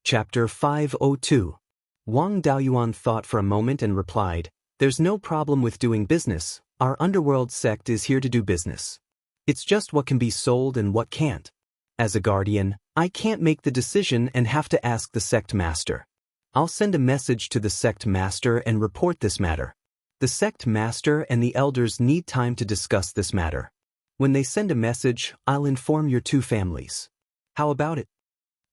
Chapter 502. Wang Daoyuan thought for a moment and replied, "There's no problem with doing business. Our underworld sect is here to do business. It's just what can be sold and what can't. As a guardian, I can't make the decision and have to ask the sect master. I'll send a message to the sect master and report this matter. The sect master and the elders need time to discuss this matter. When they send a message, I'll inform your two families. How about it?"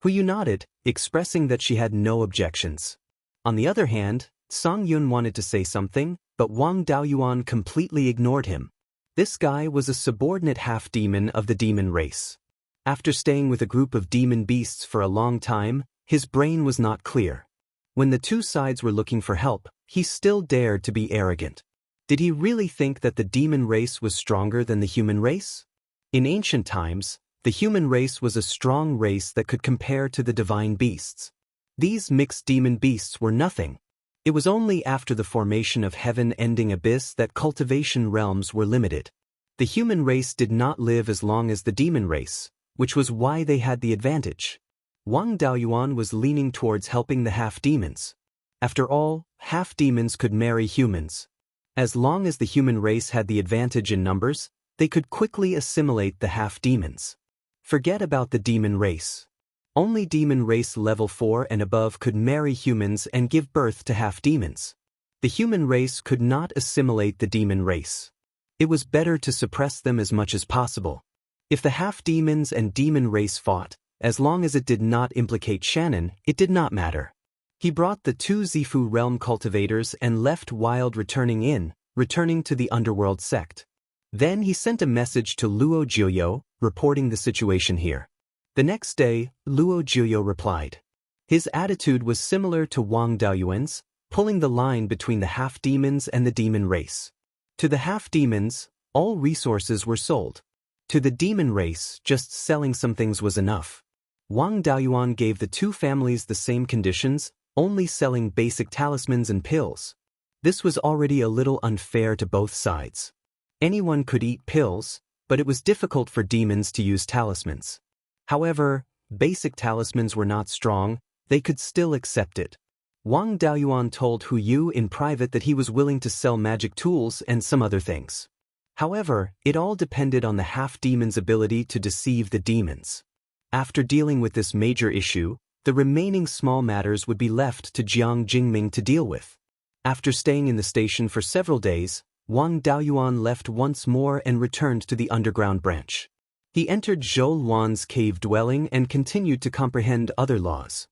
Huyu nodded, expressing that she had no objections. On the other hand, Song Yun wanted to say something, but Wang Daoyuan completely ignored him. This guy was a subordinate half-demon of the demon race. After staying with a group of demon beasts for a long time, his brain was not clear. When the two sides were looking for help, he still dared to be arrogant. Did he really think that the demon race was stronger than the human race? In ancient times, the human race was a strong race that could compare to the divine beasts. These mixed demon beasts were nothing. It was only after the formation of heaven-ending abyss that cultivation realms were limited. The human race did not live as long as the demon race, which was why they had the advantage. Wang Daoyuan was leaning towards helping the half-demons. After all, half-demons could marry humans. As long as the human race had the advantage in numbers, they could quickly assimilate the half-demons. Forget about the demon race. Only demon race level 4 and above could marry humans and give birth to half-demons. The human race could not assimilate the demon race. It was better to suppress them as much as possible. If the half-demons and demon race fought, as long as it did not implicate Shannon, it did not matter. He brought the two Zifu realm cultivators and left returning to the underworld sect. Then he sent a message to Luo Jiuyo, reporting the situation here. The next day, Luo Jiuyo replied. His attitude was similar to Wang Daoyuan's, pulling the line between the half-demons and the demon race. To the half-demons, all resources were sold. To the demon race, just selling some things was enough. Wang Daoyuan gave the two families the same conditions, only selling basic talismans and pills. This was already a little unfair to both sides. Anyone could eat pills, but it was difficult for demons to use talismans. However, basic talismans were not strong, they could still accept it. Wang Daoyuan told Huyu in private that he was willing to sell magic tools and some other things. However, it all depended on the half-demon's ability to deceive the demons. After dealing with this major issue, the remaining small matters would be left to Jiang Jingming to deal with. After staying in the station for several days, Wang Daoyuan left once more and returned to the underground branch. He entered Zhou Luan's cave dwelling and continued to comprehend other laws.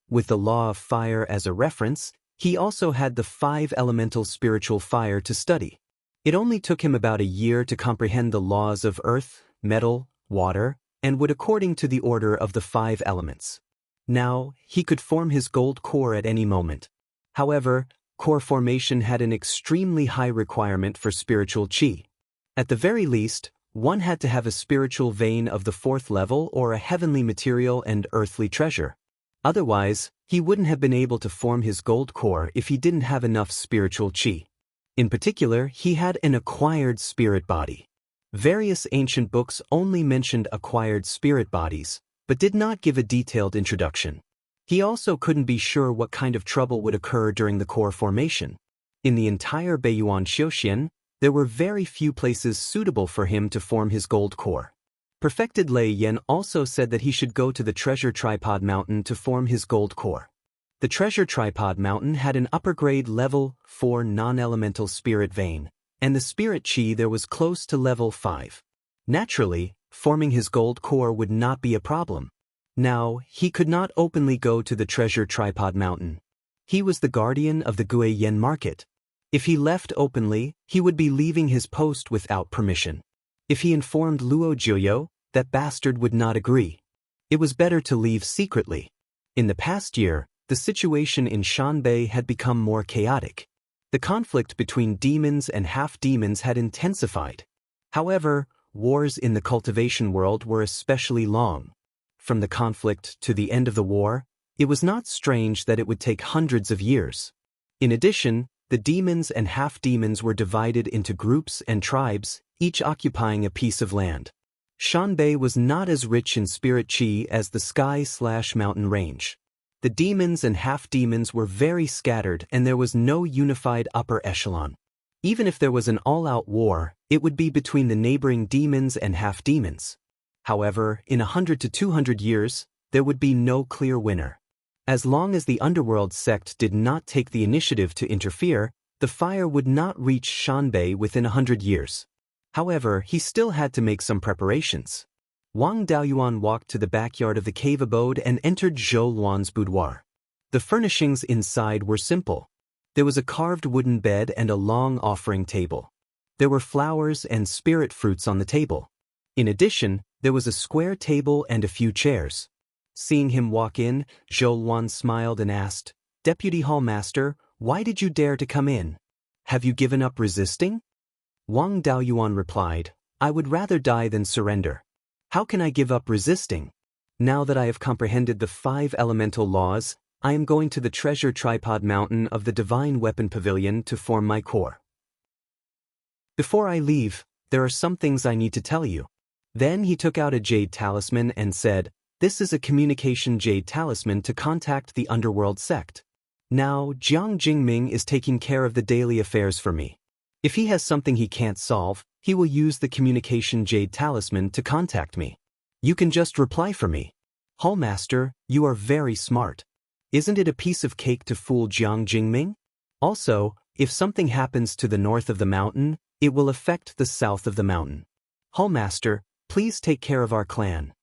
With the law of fire as a reference, he also had the 5 elemental spiritual fire to study. It only took him about a year to comprehend the laws of earth, metal, water, and wood according to the order of the 5 elements. Now, he could form his gold core at any moment. However, core formation had an extremely high requirement for spiritual qi. At the very least, one had to have a spiritual vein of the 4th level or a heavenly material and earthly treasure. Otherwise, he wouldn't have been able to form his gold core if he didn't have enough spiritual qi. In particular, he had an acquired spirit body. Various ancient books only mentioned acquired spirit bodies, but did not give a detailed introduction. He also couldn't be sure what kind of trouble would occur during the core formation. In the entire Beiyuan Xiuxian, there were very few places suitable for him to form his gold core. Perfected Lei Yan also said that he should go to the Treasure Tripod Mountain to form his gold core. The Treasure Tripod Mountain had an upper-grade level 4 non-elemental spirit vein, and the spirit qi there was close to level 5. Naturally, forming his gold core would not be a problem. Now, he could not openly go to the Treasure Tripod Mountain. He was the guardian of the Guiyan market. If he left openly, he would be leaving his post without permission. If he informed Luo Jiuyo, that bastard would not agree. It was better to leave secretly. In the past year, the situation in Shanbei had become more chaotic. The conflict between demons and half-demons had intensified. However, wars in the cultivation world were especially long. From the conflict to the end of the war, it was not strange that it would take hundreds of years. In addition, the demons and half-demons were divided into groups and tribes, each occupying a piece of land. Xianbei was not as rich in spirit qi as the sky/mountain range. The demons and half-demons were very scattered and there was no unified upper echelon. Even if there was an all-out war, it would be between the neighboring demons and half-demons. However, in 100 to 200 years, there would be no clear winner. As long as the underworld sect did not take the initiative to interfere, the fire would not reach Xianbei within 100 years. However, he still had to make some preparations. Wang Daoyuan walked to the backyard of the cave abode and entered Zhou Luan's boudoir. The furnishings inside were simple. There was a carved wooden bed and a long offering table. There were flowers and spirit fruits on the table. In addition, there was a square table and a few chairs. Seeing him walk in, Zhou Luan smiled and asked, "Deputy Hallmaster, why did you dare to come in? Have you given up resisting?" Wang Daoyuan replied, "I would rather die than surrender. How can I give up resisting? Now that I have comprehended the 5 elemental laws, I am going to the treasure tripod mountain of the divine weapon pavilion to form my core. Before I leave, there are some things I need to tell you." Then he took out a jade talisman and said, "This is a communication jade talisman to contact the underworld sect. Now, Jiang Jingming is taking care of the daily affairs for me. If he has something he can't solve, he will use the communication jade talisman to contact me. You can just reply for me. Hallmaster, you are very smart. Isn't it a piece of cake to fool Jiang Jingming? Also, if something happens to the north of the mountain, it will affect the south of the mountain. Hallmaster, please take care of our clan."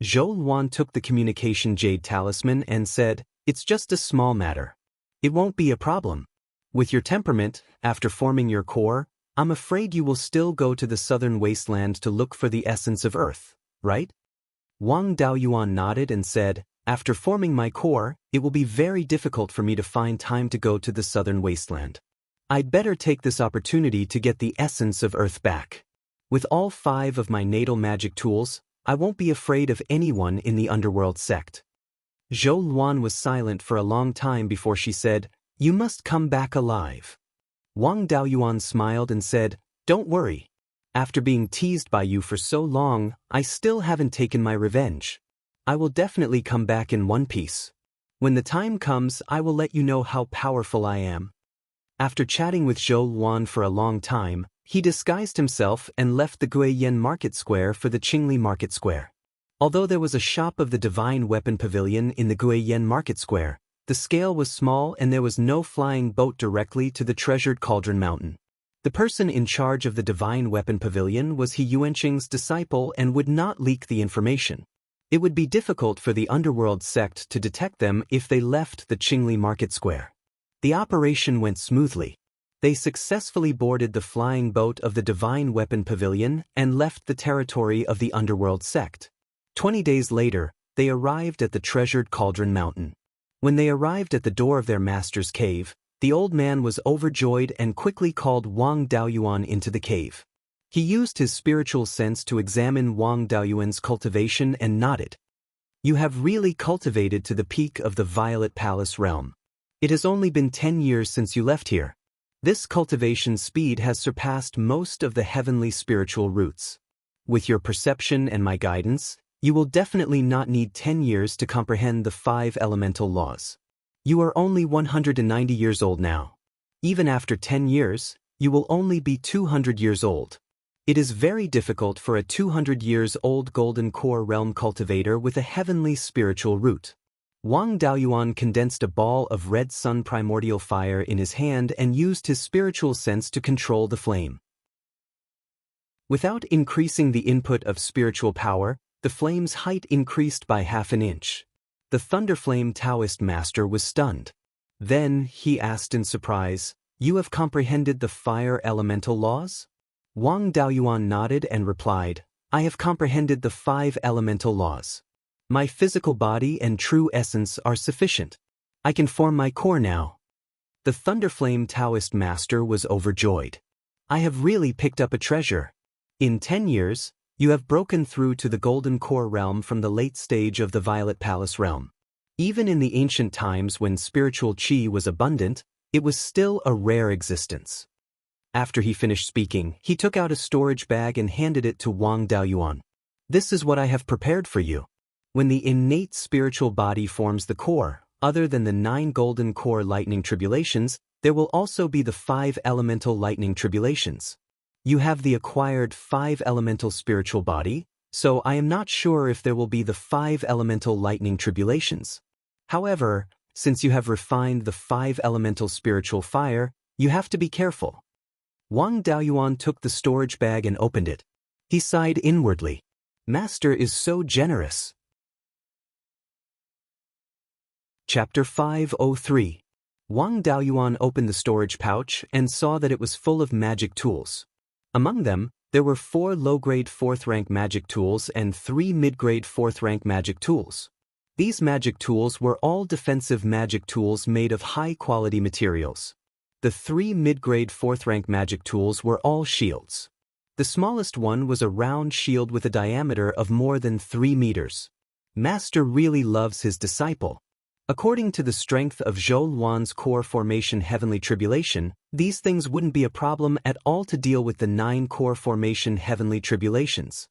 Zhou Luan took the communication jade talisman and said, "It's just a small matter. It won't be a problem. With your temperament, after forming your core, I'm afraid you will still go to the southern wasteland to look for the essence of earth, right?" Wang Daoyuan nodded and said, "After forming my core, it will be very difficult for me to find time to go to the southern wasteland. I'd better take this opportunity to get the essence of earth back. With all 5 of my natal magic tools, I won't be afraid of anyone in the underworld sect." Zhou Luan was silent for a long time before she said, "You must come back alive." Wang Daoyuan smiled and said, "Don't worry. After being teased by you for so long, I still haven't taken my revenge. I will definitely come back in one piece. When the time comes, I will let you know how powerful I am." After chatting with Zhou Luan for a long time, he disguised himself and left the Guiyan Market Square for the Qingli Market Square. Although there was a shop of the Divine Weapon Pavilion in the Guiyan Market Square, the scale was small and there was no flying boat directly to the treasured Cauldron Mountain. The person in charge of the Divine Weapon Pavilion was He Yuanqing's disciple and would not leak the information. It would be difficult for the underworld sect to detect them if they left the Qingli Market Square. The operation went smoothly. They successfully boarded the flying boat of the Divine Weapon Pavilion and left the territory of the underworld sect. 20 days later, they arrived at the treasured Cauldron Mountain. When they arrived at the door of their master's cave, the old man was overjoyed and quickly called Wang Daoyuan into the cave. He used his spiritual sense to examine Wang Daoyuan's cultivation and nodded. "You have really cultivated to the peak of the Violet Palace realm. It has only been 10 years since you left here. This cultivation speed has surpassed most of the heavenly spiritual roots. With your perception and my guidance, you will definitely not need 10 years to comprehend the 5 elemental laws. You are only 190 years old now. Even after 10 years, you will only be 200 years old. It is very difficult for a 200 years old golden core realm cultivator with a heavenly spiritual root." Wang Daoyuan condensed a ball of red sun primordial fire in his hand and used his spiritual sense to control the flame. Without increasing the input of spiritual power, the flame's height increased by half an inch. The Thunderflame Daoist master was stunned. Then, he asked in surprise, "You have comprehended the fire elemental laws?" Wang Daoyuan nodded and replied, "I have comprehended the 5 elemental laws. My physical body and true essence are sufficient. I can form my core now." The Thunderflame Daoist master was overjoyed. "I have really picked up a treasure. In 10 years, you have broken through to the Golden Core realm from the late stage of the Violet Palace realm. Even in the ancient times when spiritual qi was abundant, it was still a rare existence." After he finished speaking, he took out a storage bag and handed it to Wang Daoyuan. This is what I have prepared for you. When the innate spiritual body forms the core, other than the 9 golden core lightning tribulations, there will also be the 5 elemental lightning tribulations. You have the acquired 5 elemental spiritual body, so I am not sure if there will be the 5 elemental lightning tribulations. However, since you have refined the 5 elemental spiritual fire, you have to be careful. Wang Daoyuan took the storage bag and opened it. He sighed inwardly. Master is so generous. Chapter 503. Wang Daoyuan opened the storage pouch and saw that it was full of magic tools. Among them, there were 4 low-grade 4th-rank magic tools and 3 mid-grade 4th-rank magic tools. These magic tools were all defensive magic tools made of high-quality materials. The 3 mid-grade 4th-rank magic tools were all shields. The smallest one was a round shield with a diameter of more than 3 meters. Master really loves his disciple. According to the strength of Zhou Luan's core formation heavenly tribulation, these things wouldn't be a problem at all to deal with the 9 core formation heavenly tribulations.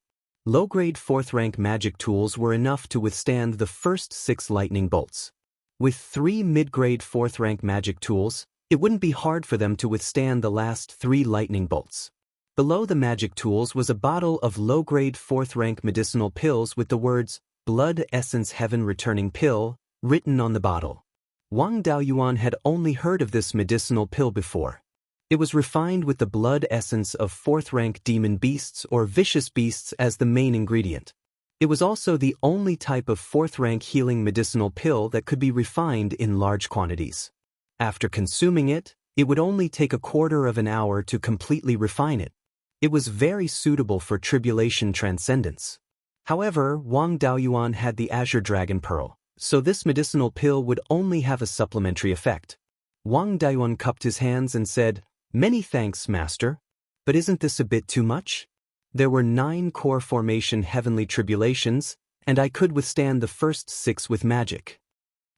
Low-grade 4th-rank magic tools were enough to withstand the first 6 lightning bolts. With 3 mid-grade 4th-rank magic tools, it wouldn't be hard for them to withstand the last 3 lightning bolts. Below the magic tools was a bottle of low-grade 4th-rank medicinal pills with the words, Blood Essence Heaven Returning Pill, written on the bottle. Wang Daoyuan had only heard of this medicinal pill before. It was refined with the blood essence of 4th-rank demon beasts or vicious beasts as the main ingredient. It was also the only type of 4th-rank healing medicinal pill that could be refined in large quantities. After consuming it, it would only take a quarter of an hour to completely refine it. It was very suitable for tribulation transcendence. However, Wang Daoyuan had the Azure Dragon Pearl, so this medicinal pill would only have a supplementary effect. Wang Daoyuan cupped his hands and said, "Many thanks, Master. But isn't this a bit too much? There were 9 core formation heavenly tribulations, and I could withstand the first 6 with magic."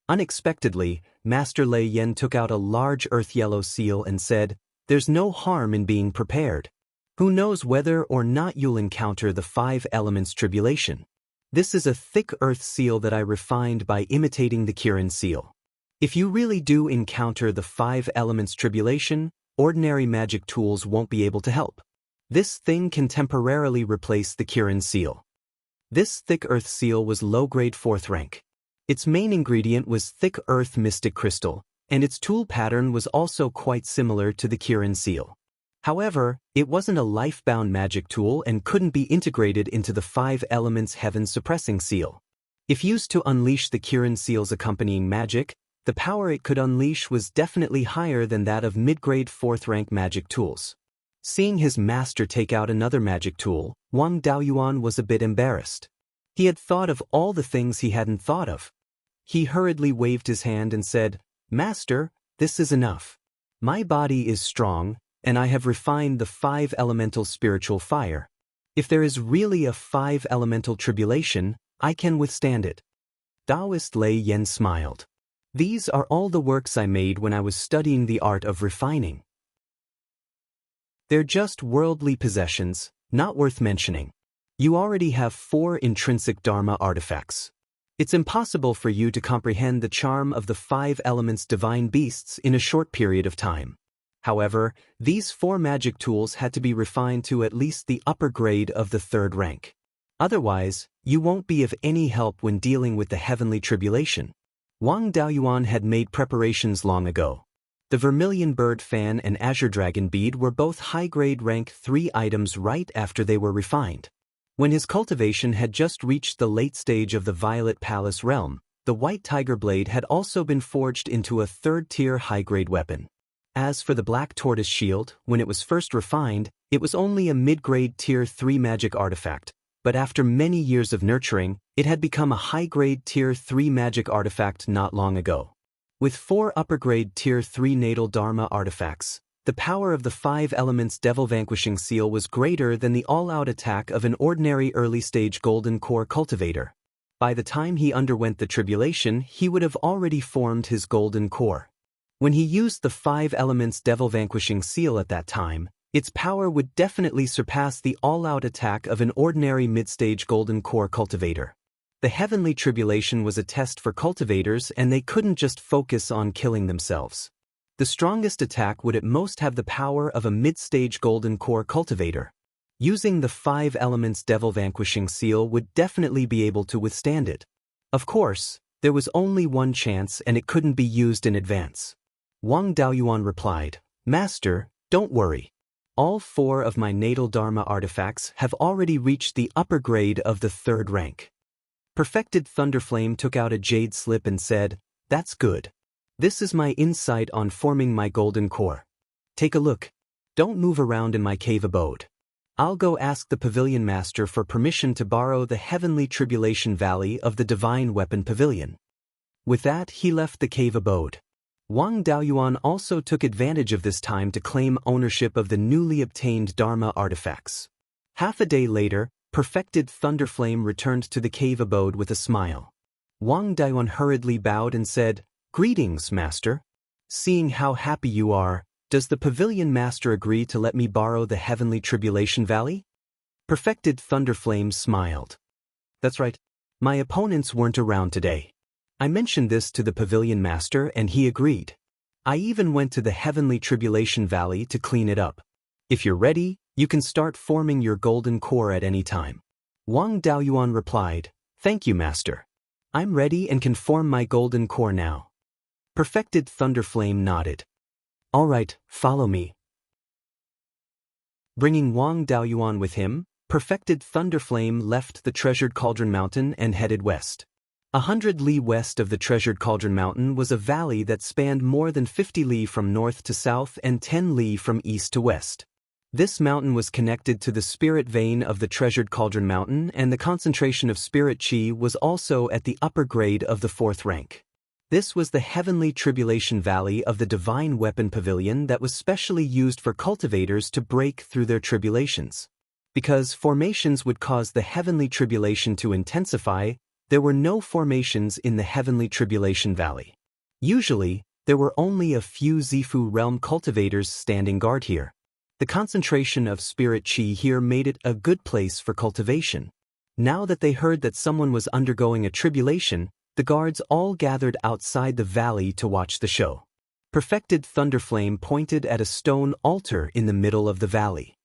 Unexpectedly, Master Lei Yen took out a large earth-yellow seal and said, "There's no harm in being prepared. Who knows whether or not you'll encounter the 5 elements tribulation. This is a thick earth seal that I refined by imitating the Kirin seal. If you really do encounter the 5 elements tribulation, ordinary magic tools won't be able to help. This thing can temporarily replace the Kirin seal." This thick earth seal was low-grade 4th rank. Its main ingredient was thick earth mystic crystal, and its tool pattern was also quite similar to the Kirin seal. However, it wasn't a life-bound magic tool and couldn't be integrated into the 5 elements heaven suppressing seal. If used to unleash the Kirin seal's accompanying magic, the power it could unleash was definitely higher than that of mid-grade 4th-rank magic tools. Seeing his master take out another magic tool, Wang Daoyuan was a bit embarrassed. He had thought of all the things he hadn't thought of. He hurriedly waved his hand and said, "Master, this is enough. My body is strong, and I have refined the 5 elemental spiritual fire. If there is really a 5 elemental tribulation, I can withstand it." Daoist Lei Yen smiled. "These are all the works I made when I was studying the art of refining. They're just worldly possessions, not worth mentioning. You already have 4 intrinsic Dharma artifacts. It's impossible for you to comprehend the charm of the 5 elements divine beasts in a short period of time. However, these 4 magic tools had to be refined to at least the upper grade of the 3rd rank. Otherwise, you won't be of any help when dealing with the heavenly tribulation." Wang Daoyuan had made preparations long ago. The Vermilion Bird Fan and Azure Dragon Bead were both high-grade rank 3 items right after they were refined. When his cultivation had just reached the late stage of the Violet Palace realm, the White Tiger Blade had also been forged into a 3rd-tier high-grade weapon. As for the Black Tortoise Shield, when it was first refined, it was only a mid-grade Tier 3 magic artifact, but after many years of nurturing, it had become a high-grade Tier 3 magic artifact not long ago. With 4 upper-grade Tier 3 natal Dharma artifacts, the power of the 5 elements Devil Vanquishing Seal was greater than the all-out attack of an ordinary early-stage Golden Core cultivator. By the time he underwent the tribulation, he would have already formed his Golden Core. When he used the 5 elements Devil Vanquishing Seal at that time, Its power would definitely surpass the all-out attack of an ordinary mid-stage golden core cultivator. The heavenly tribulation was a test for cultivators, and they couldn't just focus on killing themselves. The strongest attack would at most have the power of a mid-stage golden core cultivator. Using the 5 elements devil vanquishing seal would definitely be able to withstand it. Of course, there was only one chance and it couldn't be used in advance. Wang Daoyuan replied, "Master, don't worry. All 4 of my natal Dharma artifacts have already reached the upper grade of the 3rd rank." Perfected Thunderflame took out a jade slip and said, "That's good. This is my insight on forming my golden core. Take a look. Don't move around in my cave abode. I'll go ask the Pavilion Master for permission to borrow the Heavenly Tribulation Valley of the Divine Weapon Pavilion." With that, he left the cave abode. Wang Daoyuan also took advantage of this time to claim ownership of the newly obtained Dharma artifacts. Half a day later, Perfected Thunderflame returned to the cave abode with a smile. Wang Daoyuan hurriedly bowed and said, "Greetings, Master. Seeing how happy you are, does the Pavilion Master agree to let me borrow the Heavenly Tribulation Valley?" Perfected Thunderflame smiled. "That's right. My opponents weren't around today. I mentioned this to the Pavilion Master and he agreed. I even went to the Heavenly Tribulation Valley to clean it up. If you're ready, you can start forming your golden core at any time." Wang Daoyuan replied, "Thank you, Master. I'm ready and can form my golden core now." Perfected Thunderflame nodded. "All right, follow me." Bringing Wang Daoyuan with him, Perfected Thunderflame left the Treasured Cauldron Mountain and headed west. 100 li west of the Treasured Cauldron Mountain was a valley that spanned more than 50 li from north to south and 10 li from east to west. This mountain was connected to the spirit vein of the Treasured Cauldron Mountain, and the concentration of spirit chi was also at the upper grade of the 4th rank. This was the Heavenly Tribulation Valley of the Divine Weapon Pavilion that was specially used for cultivators to break through their tribulations. Because formations would cause the Heavenly Tribulation to intensify, there were no formations in the Heavenly Tribulation Valley. Usually, there were only a few Zifu realm cultivators standing guard here. The concentration of spirit chi here made it a good place for cultivation. Now that they heard that someone was undergoing a tribulation, the guards all gathered outside the valley to watch the show. Perfected Thunderflame pointed at a stone altar in the middle of the valley.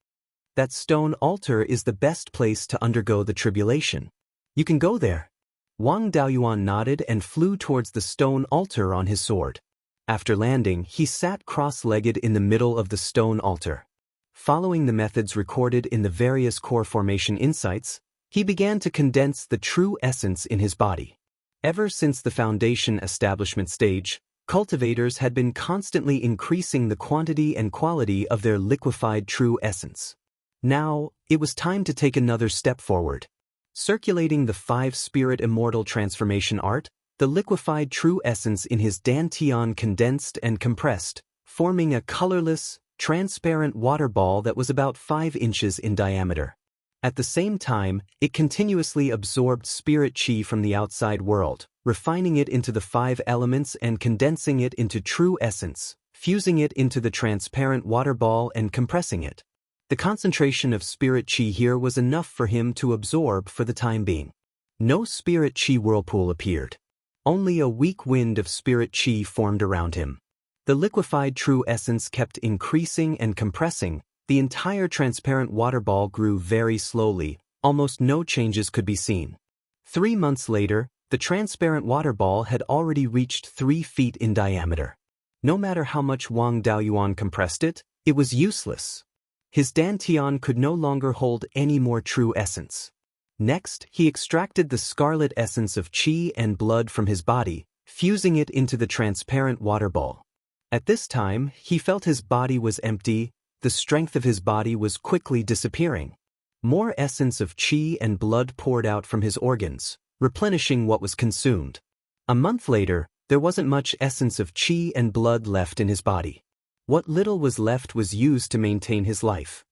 "That stone altar is the best place to undergo the tribulation. You can go there." Wang Daoyuan nodded and flew towards the stone altar on his sword. After landing, he sat cross-legged in the middle of the stone altar. Following the methods recorded in the various core formation insights, he began to condense the true essence in his body. Ever since the foundation establishment stage, cultivators had been constantly increasing the quantity and quality of their liquefied true essence. Now, it was time to take another step forward. Circulating the 5-spirit immortal transformation art, the liquefied true essence in his dantian condensed and compressed, forming a colorless, transparent water ball that was about 5 inches in diameter. At the same time, it continuously absorbed spirit chi from the outside world, refining it into the 5 elements and condensing it into true essence, fusing it into the transparent water ball and compressing it. The concentration of spirit chi here was enough for him to absorb for the time being. No spirit chi whirlpool appeared. Only a weak wind of spirit chi formed around him. The liquefied true essence kept increasing and compressing. The entire transparent water ball grew very slowly, almost no changes could be seen. 3 months later, the transparent water ball had already reached 3 feet in diameter. No matter how much Wang Daoyuan compressed it, it was useless. His dantian could no longer hold any more true essence. Next, he extracted the scarlet essence of chi and blood from his body, fusing it into the transparent water ball. At this time, he felt his body was empty, the strength of his body was quickly disappearing. More essence of chi and blood poured out from his organs, replenishing what was consumed. A month later, there wasn't much essence of chi and blood left in his body. What little was left was used to maintain his life.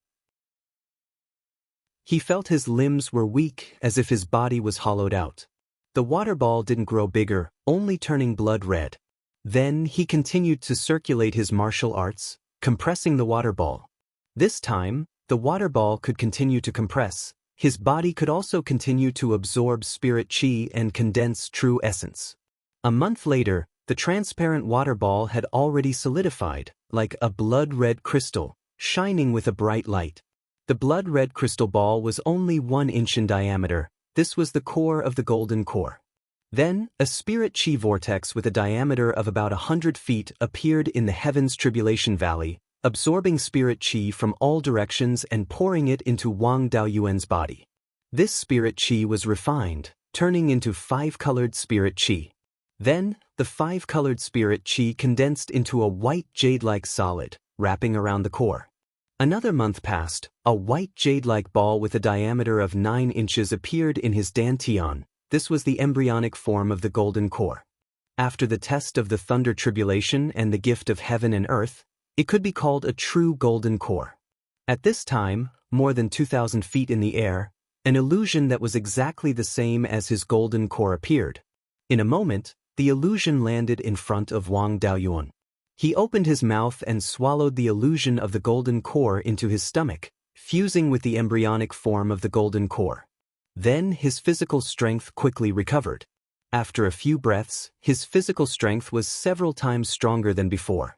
He felt his limbs were weak, as if his body was hollowed out. The water ball didn't grow bigger, only turning blood red. Then he continued to circulate his martial arts, compressing the water ball. This time, the water ball could continue to compress, his body could also continue to absorb spirit chi and condense true essence. A month later, the transparent water ball had already solidified, like a blood-red crystal, shining with a bright light. The blood-red crystal ball was only 1 inch in diameter. This was the core of the golden core. Then, a spirit chi vortex with a diameter of about 100 feet appeared in the heaven's tribulation valley, absorbing spirit chi from all directions and pouring it into Wang Daoyuan's body. This spirit chi was refined, turning into 5-colored spirit chi. Then, the 5-colored spirit chi condensed into a white jade-like solid, wrapping around the core. Another month passed. A white jade-like ball with a diameter of 9 inches appeared in his dantian. This was the embryonic form of the golden core. After the test of the thunder tribulation and the gift of heaven and earth, it could be called a true golden core. At this time, more than 2,000 feet in the air, an illusion that was exactly the same as his golden core appeared. In a moment, the illusion landed in front of Wang Daoyuan. He opened his mouth and swallowed the illusion of the golden core into his stomach, fusing with the embryonic form of the golden core. Then his physical strength quickly recovered. After a few breaths, his physical strength was several times stronger than before.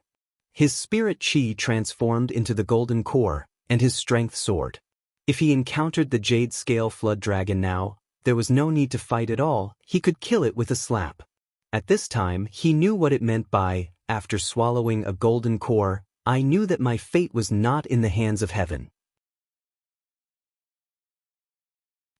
His spirit chi transformed into the golden core, and his strength soared. If he encountered the jade scale flood dragon now, there was no need to fight at all. He could kill it with a slap. At this time, he knew what it meant by, after swallowing a golden core, I knew that my fate was not in the hands of heaven.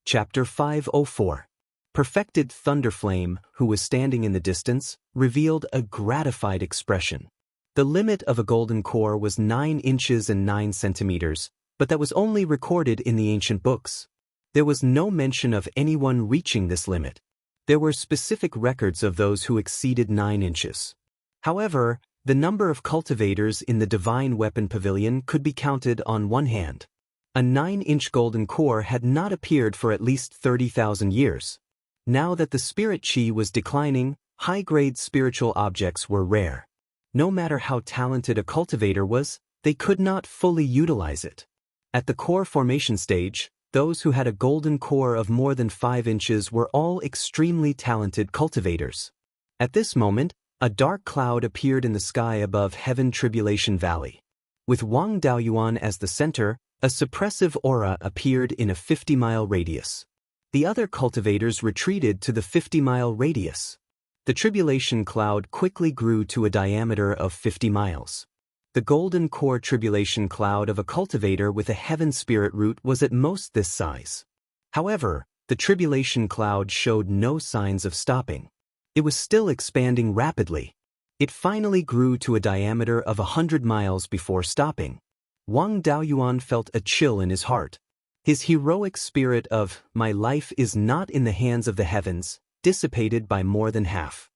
Chapter 504. Perfected Thunderflame, who was standing in the distance, revealed a gratified expression. The limit of a golden core was 9 inches and 9 centimeters, but that was only recorded in the ancient books. There was no mention of anyone reaching this limit. There were specific records of those who exceeded 9 inches. However, the number of cultivators in the Divine Weapon Pavilion could be counted on one hand. A 9-inch golden core had not appeared for at least 30,000 years. Now that the spirit chi was declining, high-grade spiritual objects were rare. No matter how talented a cultivator was, they could not fully utilize it. At the core formation stage, those who had a golden core of more than 5 inches were all extremely talented cultivators. At this moment, a dark cloud appeared in the sky above Heaven Tribulation Valley. With Wang Daoyuan as the center, a suppressive aura appeared in a 50-mile radius. The other cultivators retreated to the 50-mile radius. The tribulation cloud quickly grew to a diameter of 50 miles. The golden core tribulation cloud of a cultivator with a heaven spirit root was at most this size. However, the tribulation cloud showed no signs of stopping. It was still expanding rapidly. It finally grew to a diameter of 100 miles before stopping. Wang Daoyuan felt a chill in his heart. His heroic spirit of, my life is not in the hands of the heavens, dissipated by more than half.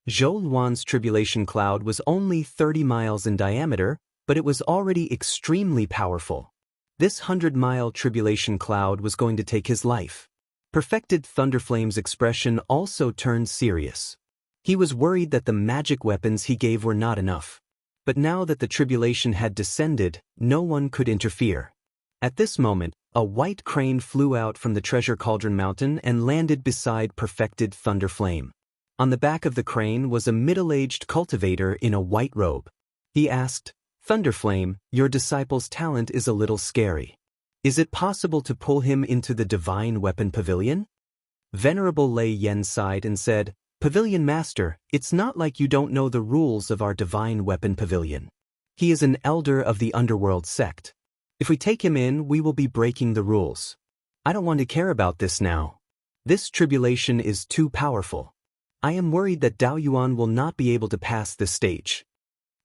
Zhou Luan's tribulation cloud was only 30 miles in diameter, but it was already extremely powerful. This 100-mile tribulation cloud was going to take his life. Perfected Thunderflame's expression also turned serious. He was worried that the magic weapons he gave were not enough. But now that the tribulation had descended, no one could interfere. At this moment, a white crane flew out from the Treasure Cauldron Mountain and landed beside Perfected Thunderflame. On the back of the crane was a middle-aged cultivator in a white robe. He asked, Thunderflame, your disciple's talent is a little scary. Is it possible to pull him into the Divine Weapon Pavilion? Venerable Lei Yen sighed and said, Pavilion Master, it's not like you don't know the rules of our Divine Weapon Pavilion. He is an elder of the underworld sect. If we take him in, we will be breaking the rules. I don't want to care about this now. This tribulation is too powerful. I am worried that Daoyuan will not be able to pass this stage.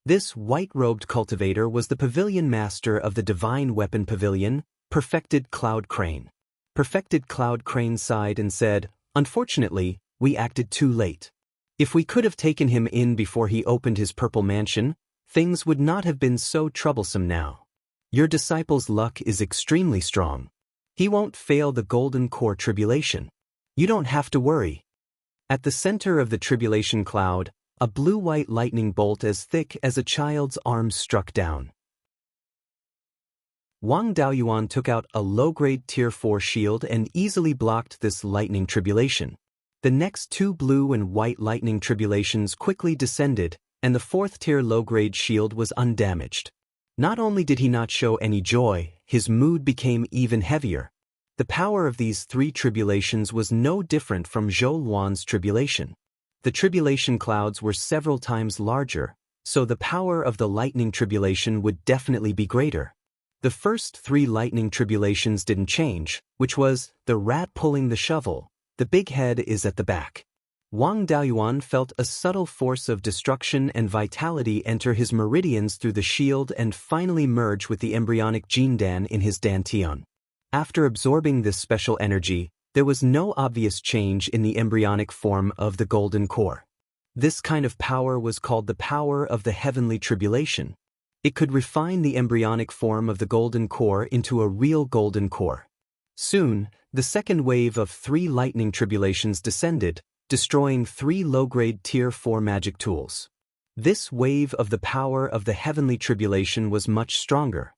This white-robed cultivator was the pavilion master of the Divine Weapon Pavilion, Perfected Cloud Crane. Perfected Cloud Crane sighed and said, Unfortunately, we acted too late. If we could have taken him in before he opened his purple mansion, things would not have been so troublesome now. Your disciple's luck is extremely strong. He won't fail the Golden Core Tribulation. You don't have to worry. At the center of the tribulation cloud, a blue-white lightning bolt as thick as a child's arm struck down. Wang Daoyuan took out a low-grade Tier 4 shield and easily blocked this lightning tribulation. The next two blue and white lightning tribulations quickly descended, and the fourth-tier low-grade shield was undamaged. Not only did he not show any joy, his mood became even heavier. The power of these three tribulations was no different from Zhou Luan's tribulation. The tribulation clouds were several times larger, so the power of the lightning tribulation would definitely be greater. The first three lightning tribulations didn't change, which was the rat pulling the shovel, the big head is at the back. Wang Daoyuan felt a subtle force of destruction and vitality enter his meridians through the shield and finally merge with the embryonic Jindan in his dantian. After absorbing this special energy, there was no obvious change in the embryonic form of the golden core. This kind of power was called the power of the heavenly tribulation. It could refine the embryonic form of the golden core into a real golden core. Soon, the second wave of three lightning tribulations descended, destroying three low-grade Tier 4 magic tools. This wave of the power of the heavenly tribulation was much stronger.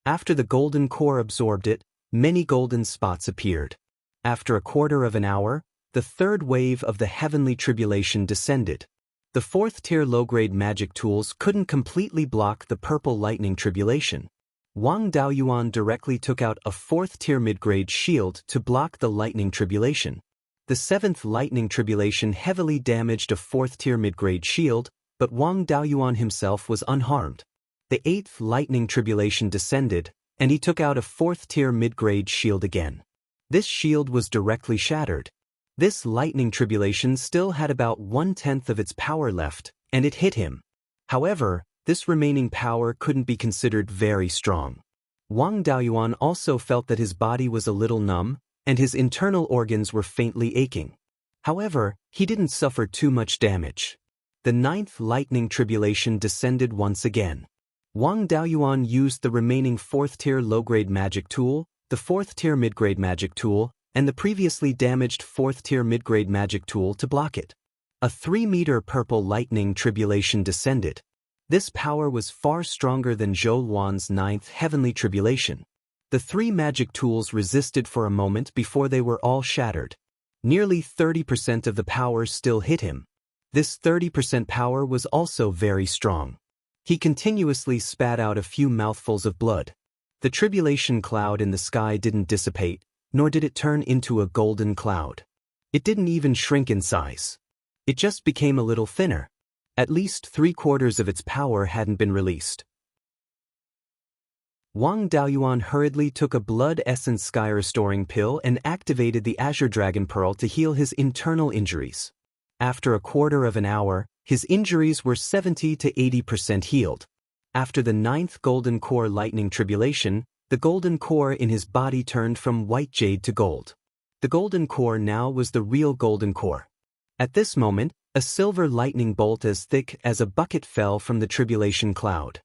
After the golden core absorbed it, many golden spots appeared. After a quarter of an hour, the third wave of the heavenly tribulation descended. The fourth-tier low-grade magic tools couldn't completely block the purple lightning tribulation. Wang Daoyuan directly took out a fourth-tier mid-grade shield to block the lightning tribulation. The seventh lightning tribulation heavily damaged a fourth-tier mid-grade shield, but Wang Daoyuan himself was unharmed. The eighth lightning tribulation descended, and he took out a fourth-tier mid-grade shield again. This shield was directly shattered. This lightning tribulation still had about 1/10 of its power left, and it hit him. However, this remaining power couldn't be considered very strong. Wang Daoyuan also felt that his body was a little numb, and his internal organs were faintly aching. However, he didn't suffer too much damage. The ninth lightning tribulation descended once again. Wang Daoyuan used the remaining fourth-tier low-grade magic tool, the fourth-tier mid-grade magic tool, and the previously damaged fourth-tier mid-grade magic tool to block it. A 3-meter purple lightning tribulation descended. This power was far stronger than Zhou Luan's ninth heavenly tribulation. The three magic tools resisted for a moment before they were all shattered. Nearly 30% of the power still hit him. This 30% power was also very strong. He continuously spat out a few mouthfuls of blood. The tribulation cloud in the sky didn't dissipate, nor did it turn into a golden cloud. It didn't even shrink in size. It just became a little thinner. At least 3/4 of its power hadn't been released. Wang Daoyuan hurriedly took a blood essence sky-restoring pill and activated the Azure Dragon Pearl to heal his internal injuries. After a quarter of an hour, his injuries were 70 to 80% healed. After the ninth golden core lightning tribulation, the golden core in his body turned from white jade to gold. The golden core now was the real golden core. At this moment, a silver lightning bolt as thick as a bucket fell from the tribulation cloud.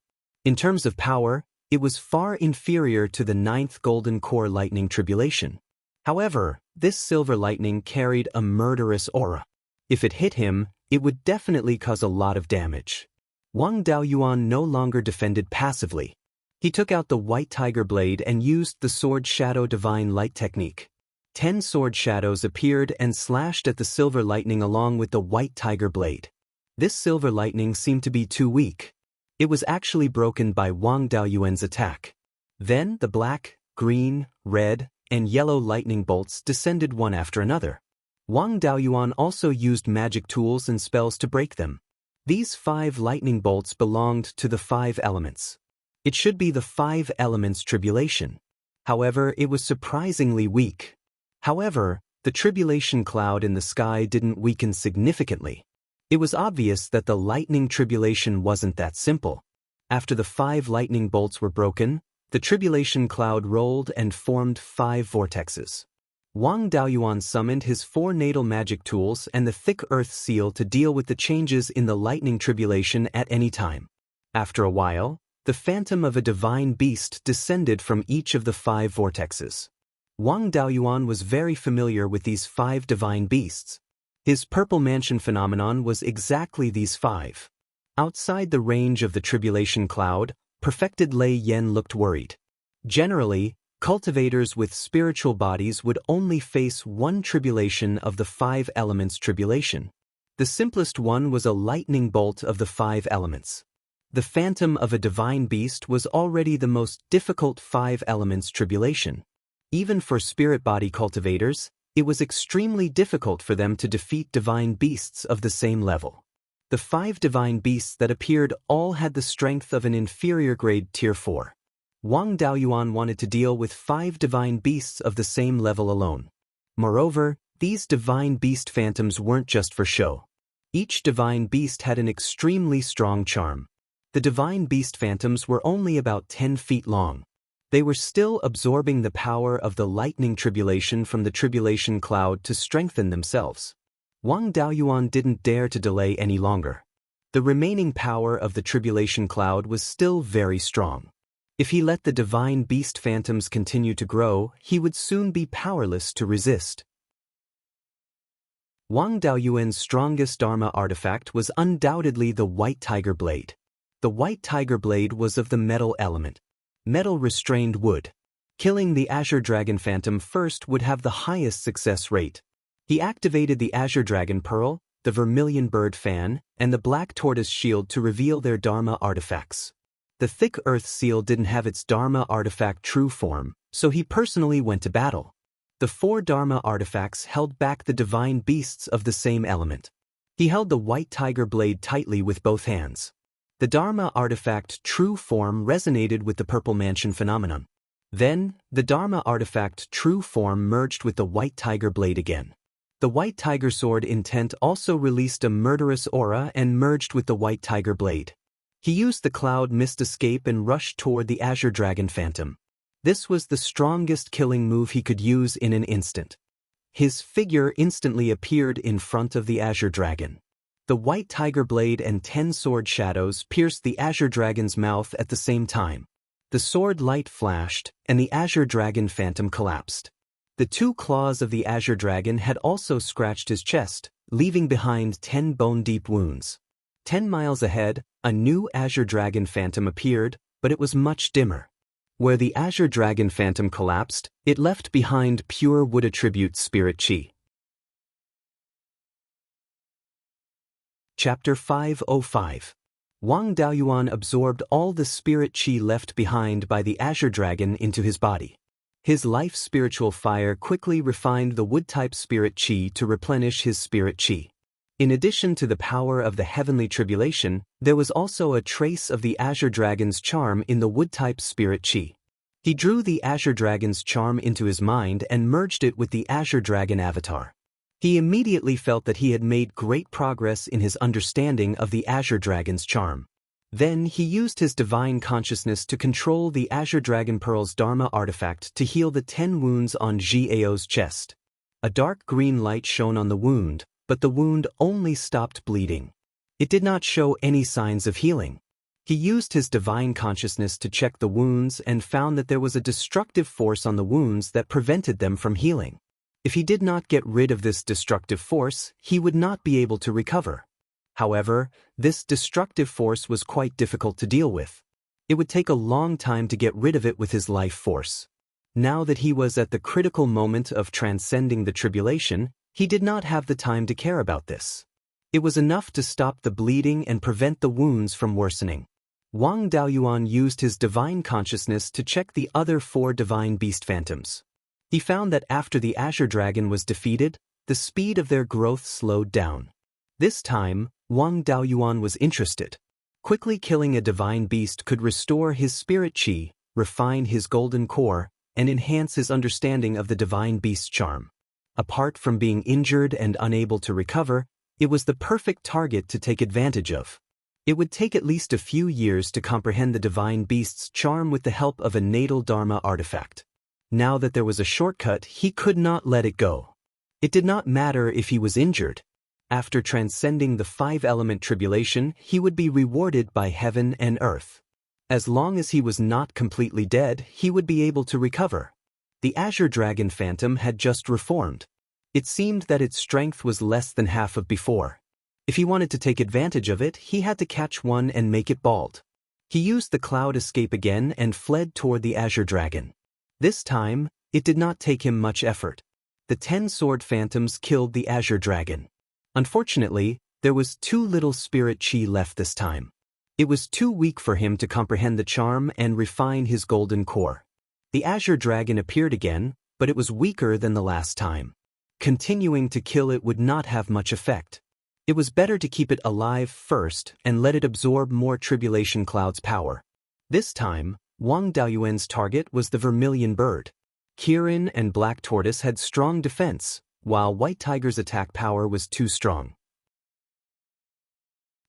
In terms of power, it was far inferior to the ninth golden core lightning tribulation. However, this silver lightning carried a murderous aura. If it hit him, it would definitely cause a lot of damage. Wang Daoyuan no longer defended passively. He took out the white tiger blade and used the sword shadow divine light technique. 10 sword shadows appeared and slashed at the silver lightning along with the white tiger blade. This silver lightning seemed to be too weak. It was actually broken by Wang Daoyuan's attack. Then the black, green, red, and yellow lightning bolts descended one after another. Wang Daoyuan also used magic tools and spells to break them. These 5 lightning bolts belonged to the 5 elements. It should be the 5 elements tribulation. However, it was surprisingly weak. However, the tribulation cloud in the sky didn't weaken significantly. It was obvious that the lightning tribulation wasn't that simple. After the 5 lightning bolts were broken, the tribulation cloud rolled and formed 5 vortexes. Wang Daoyuan summoned his 4 natal magic tools and the thick earth seal to deal with the changes in the lightning tribulation at any time. After a while, the phantom of a divine beast descended from each of the 5 vortexes. Wang Daoyuan was very familiar with these 5 divine beasts. His purple mansion phenomenon was exactly these 5. Outside the range of the tribulation cloud, perfected Lei Yen looked worried. Generally, cultivators with spiritual bodies would only face one tribulation of the 5 elements tribulation. The simplest one was a lightning bolt of the 5 elements. The phantom of a divine beast was already the most difficult 5 elements tribulation. Even for spirit body cultivators, it was extremely difficult for them to defeat divine beasts of the same level. The 5 divine beasts that appeared all had the strength of an inferior grade tier 4. Wang Daoyuan wanted to deal with 5 divine beasts of the same level alone. Moreover, these divine beast phantoms weren't just for show. Each divine beast had an extremely strong charm. The divine beast phantoms were only about 10 feet long. They were still absorbing the power of the lightning tribulation from the tribulation cloud to strengthen themselves. Wang Daoyuan didn't dare to delay any longer. The remaining power of the tribulation cloud was still very strong. If he let the divine beast phantoms continue to grow, he would soon be powerless to resist. Wang Daoyuan's strongest Dharma artifact was undoubtedly the White Tiger Blade. The White Tiger Blade was of the metal element. Metal restrained wood. Killing the Azure Dragon Phantom first would have the highest success rate. He activated the Azure Dragon Pearl, the Vermilion Bird Fan, and the Black Tortoise Shield to reveal their Dharma artifacts. The Thick Earth Seal didn't have its Dharma artifact true form, so he personally went to battle. The 4 Dharma artifacts held back the divine beasts of the same element. He held the White Tiger Blade tightly with both hands. The Dharma artifact true form resonated with the Purple Mansion phenomenon. Then, the Dharma artifact true form merged with the White Tiger Blade again. The White Tiger Sword Intent also released a murderous aura and merged with the White Tiger Blade. He used the Cloud Mist Escape and rushed toward the Azure Dragon Phantom. This was the strongest killing move he could use in an instant. His figure instantly appeared in front of the Azure Dragon. The White Tiger Blade and 10 sword shadows pierced the Azure Dragon's mouth at the same time. The sword light flashed, and the Azure Dragon Phantom collapsed. The 2 claws of the Azure Dragon had also scratched his chest, leaving behind 10 bone-deep wounds. 10 miles ahead, a new Azure Dragon Phantom appeared, but it was much dimmer. Where the Azure Dragon Phantom collapsed, it left behind pure wood attribute spirit chi. Chapter 505. Wang Daoyuan absorbed all the spirit chi left behind by the Azure Dragon into his body. His life spiritual fire quickly refined the wood-type spirit chi to replenish his spirit chi. In addition to the power of the heavenly tribulation, there was also a trace of the Azure Dragon's charm in the wood-type spirit chi. He drew the Azure Dragon's charm into his mind and merged it with the Azure Dragon avatar. He immediately felt that he had made great progress in his understanding of the Azure Dragon's charm. Then he used his divine consciousness to control the Azure Dragon Pearl's Dharma artifact to heal the 10 wounds on Jiao's chest. A dark green light shone on the wound, but the wound only stopped bleeding. It did not show any signs of healing. He used his divine consciousness to check the wounds and found that there was a destructive force on the wounds that prevented them from healing. If he did not get rid of this destructive force, he would not be able to recover. However, this destructive force was quite difficult to deal with. It would take a long time to get rid of it with his life force. Now that he was at the critical moment of transcending the tribulation, he did not have the time to care about this. It was enough to stop the bleeding and prevent the wounds from worsening. Wang Daoyuan used his divine consciousness to check the other 4 divine beast phantoms. He found that after the Azure Dragon was defeated, the speed of their growth slowed down. This time, Wang Daoyuan was interested. Quickly killing a divine beast could restore his spirit chi, refine his golden core, and enhance his understanding of the divine beast's charm. Apart from being injured and unable to recover, it was the perfect target to take advantage of. It would take at least a few years to comprehend the divine beast's charm with the help of a natal Dharma artifact. Now that there was a shortcut, he could not let it go. It did not matter if he was injured. After transcending the 5-element tribulation, he would be rewarded by heaven and earth. As long as he was not completely dead, he would be able to recover. The Azure Dragon Phantom had just reformed. It seemed that its strength was less than half of before. If he wanted to take advantage of it, he had to catch one and make it bald. He used the cloud escape again and fled toward the azure dragon. This time, it did not take him much effort. The 10-sword phantoms killed the azure dragon. Unfortunately, there was too little spirit chi left this time. It was too weak for him to comprehend the charm and refine his golden core. The azure dragon appeared again, but it was weaker than the last time. Continuing to kill it would not have much effect. It was better to keep it alive first and let it absorb more tribulation cloud's power. This time, Wang Daoyuan's target was the vermilion bird. Kirin and Black Tortoise had strong defense, while White Tiger's attack power was too strong.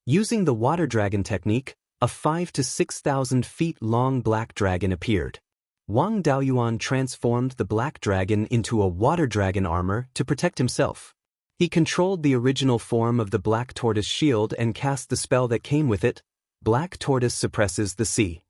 Using the water dragon technique, a 5,000 to 6,000 feet long black dragon appeared. Wang Daoyuan transformed the black dragon into a water dragon armor to protect himself. He controlled the original form of the Black Tortoise shield and cast the spell that came with it. Black Tortoise suppresses the sea.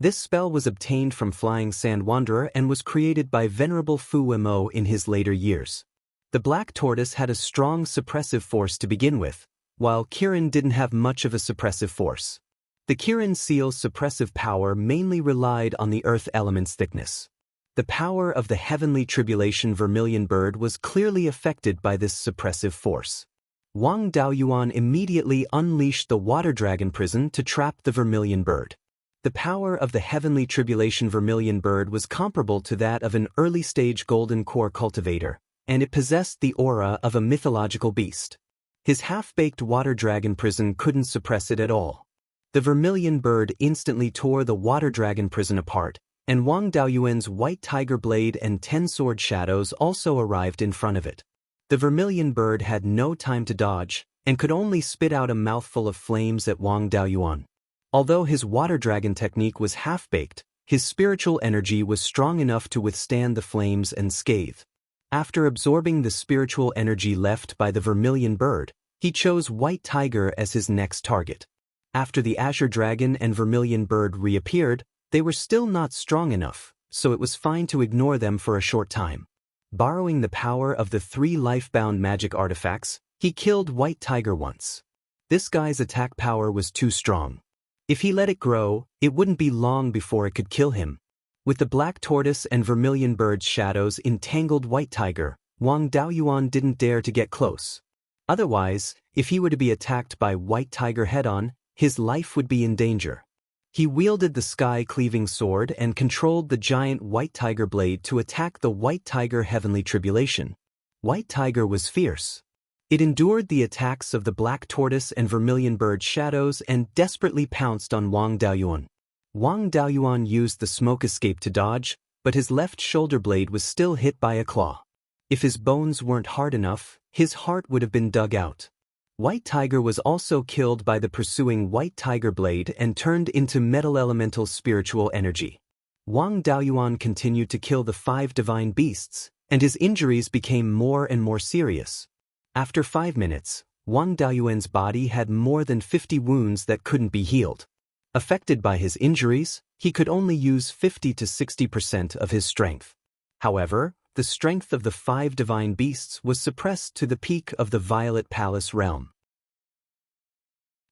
This spell was obtained from Flying Sand Wanderer and was created by Venerable Fu Mo in his later years. The Black Tortoise had a strong suppressive force to begin with, while Kirin didn't have much of a suppressive force. The Kirin seal's suppressive power mainly relied on the earth element's thickness. The power of the heavenly tribulation vermilion bird was clearly affected by this suppressive force. Wang Daoyuan immediately unleashed the water dragon prison to trap the vermilion bird. The power of the heavenly tribulation vermilion bird was comparable to that of an early-stage golden core cultivator, and it possessed the aura of a mythological beast. His half-baked water dragon prison couldn't suppress it at all. The vermilion bird instantly tore the water dragon prison apart, and Wang Daoyuan's white tiger blade and 10-sword shadows also arrived in front of it. The vermilion bird had no time to dodge, and could only spit out a mouthful of flames at Wang Daoyuan. Although his water dragon technique was half-baked, his spiritual energy was strong enough to withstand the flames unscathed. After absorbing the spiritual energy left by the vermilion bird, he chose White Tiger as his next target. After the azure dragon and vermilion bird reappeared, they were still not strong enough, so it was fine to ignore them for a short time. Borrowing the power of the 3 life-bound magic artifacts, he killed White Tiger once. This guy's attack power was too strong. If he let it grow, it wouldn't be long before it could kill him. With the Black Tortoise and vermilion bird's shadows entangled White Tiger, Wang Daoyuan didn't dare to get close. Otherwise, if he were to be attacked by White Tiger head-on, his life would be in danger. He wielded the sky-cleaving sword and controlled the giant White Tiger blade to attack the White Tiger heavenly tribulation. White Tiger was fierce. It endured the attacks of the Black Tortoise and vermilion bird shadows and desperately pounced on Wang Daoyuan. Wang Daoyuan used the smoke escape to dodge, but his left shoulder blade was still hit by a claw. If his bones weren't hard enough, his heart would have been dug out. White Tiger was also killed by the pursuing White Tiger blade and turned into metal elemental spiritual energy. Wang Daoyuan continued to kill the 5 divine beasts, and his injuries became more and more serious. After 5 minutes, Wang Daoyuan's body had more than 50 wounds that couldn't be healed. Affected by his injuries, he could only use 50 to 60% of his strength. However, the strength of the 5 divine beasts was suppressed to the peak of the Violet Palace realm.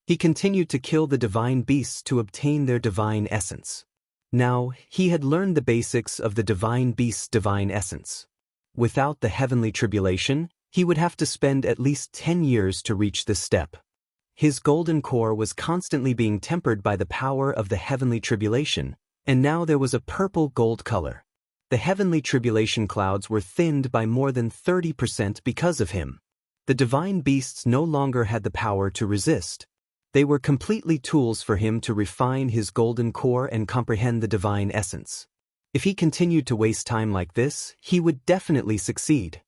He continued to kill the divine beasts to obtain their divine essence. Now, he had learned the basics of the divine beast's divine essence. Without the heavenly tribulation, he would have to spend at least 10 years to reach this step. His golden core was constantly being tempered by the power of the heavenly tribulation, and now there was a purple-gold color. The heavenly tribulation clouds were thinned by more than 30% because of him. The divine beasts no longer had the power to resist. They were completely tools for him to refine his golden core and comprehend the divine essence. If he continued to waste time like this, he would definitely succeed.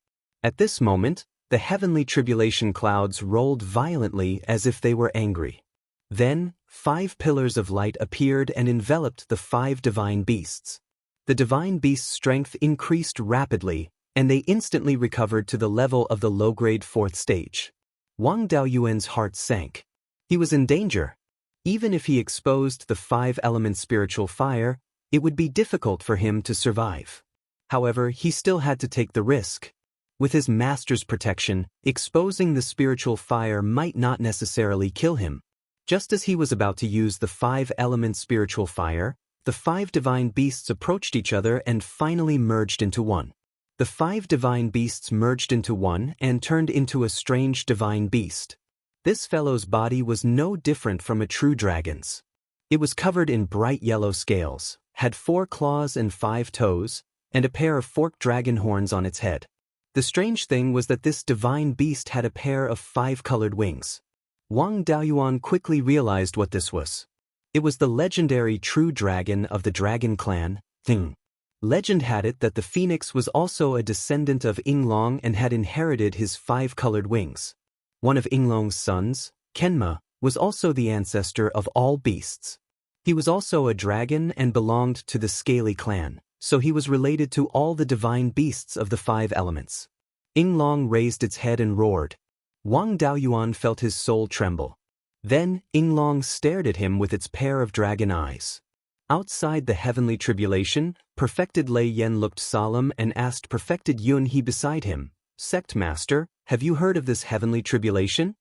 At this moment, the heavenly tribulation clouds rolled violently as if they were angry. Then, 5 pillars of light appeared and enveloped the 5 divine beasts. The divine beast's strength increased rapidly, and they instantly recovered to the level of the low-grade 4th stage. Wang Daoyuan's heart sank. He was in danger. Even if he exposed the 5-element spiritual fire, it would be difficult for him to survive. However, he still had to take the risk. With his master's protection, exposing the spiritual fire might not necessarily kill him. Just as he was about to use the 5-element spiritual fire, the 5 divine beasts approached each other and finally merged into one. The 5 divine beasts merged into one and turned into a strange divine beast. This fellow's body was no different from a true dragon's. It was covered in bright yellow scales, had 4 claws and 5 toes, and a pair of forked dragon horns on its head. The strange thing was that this divine beast had a pair of 5-colored wings. Wang Daoyuan quickly realized what this was. It was the legendary true dragon of the dragon clan, Thing. Legend had it that the phoenix was also a descendant of Yinglong and had inherited his 5-colored wings. One of Yinglong's sons, Kenma, was also the ancestor of all beasts. He was also a dragon and belonged to the Scaly clan, so he was related to all the divine beasts of the 5 elements. Yinglong raised its head and roared. Wang Daoyuan felt his soul tremble. Then Yinglong stared at him with its pair of dragon eyes. Outside the heavenly tribulation, Perfected Lei Yen looked solemn and asked Perfected Yun He beside him, "Sect Master, have you heard of this heavenly tribulation?"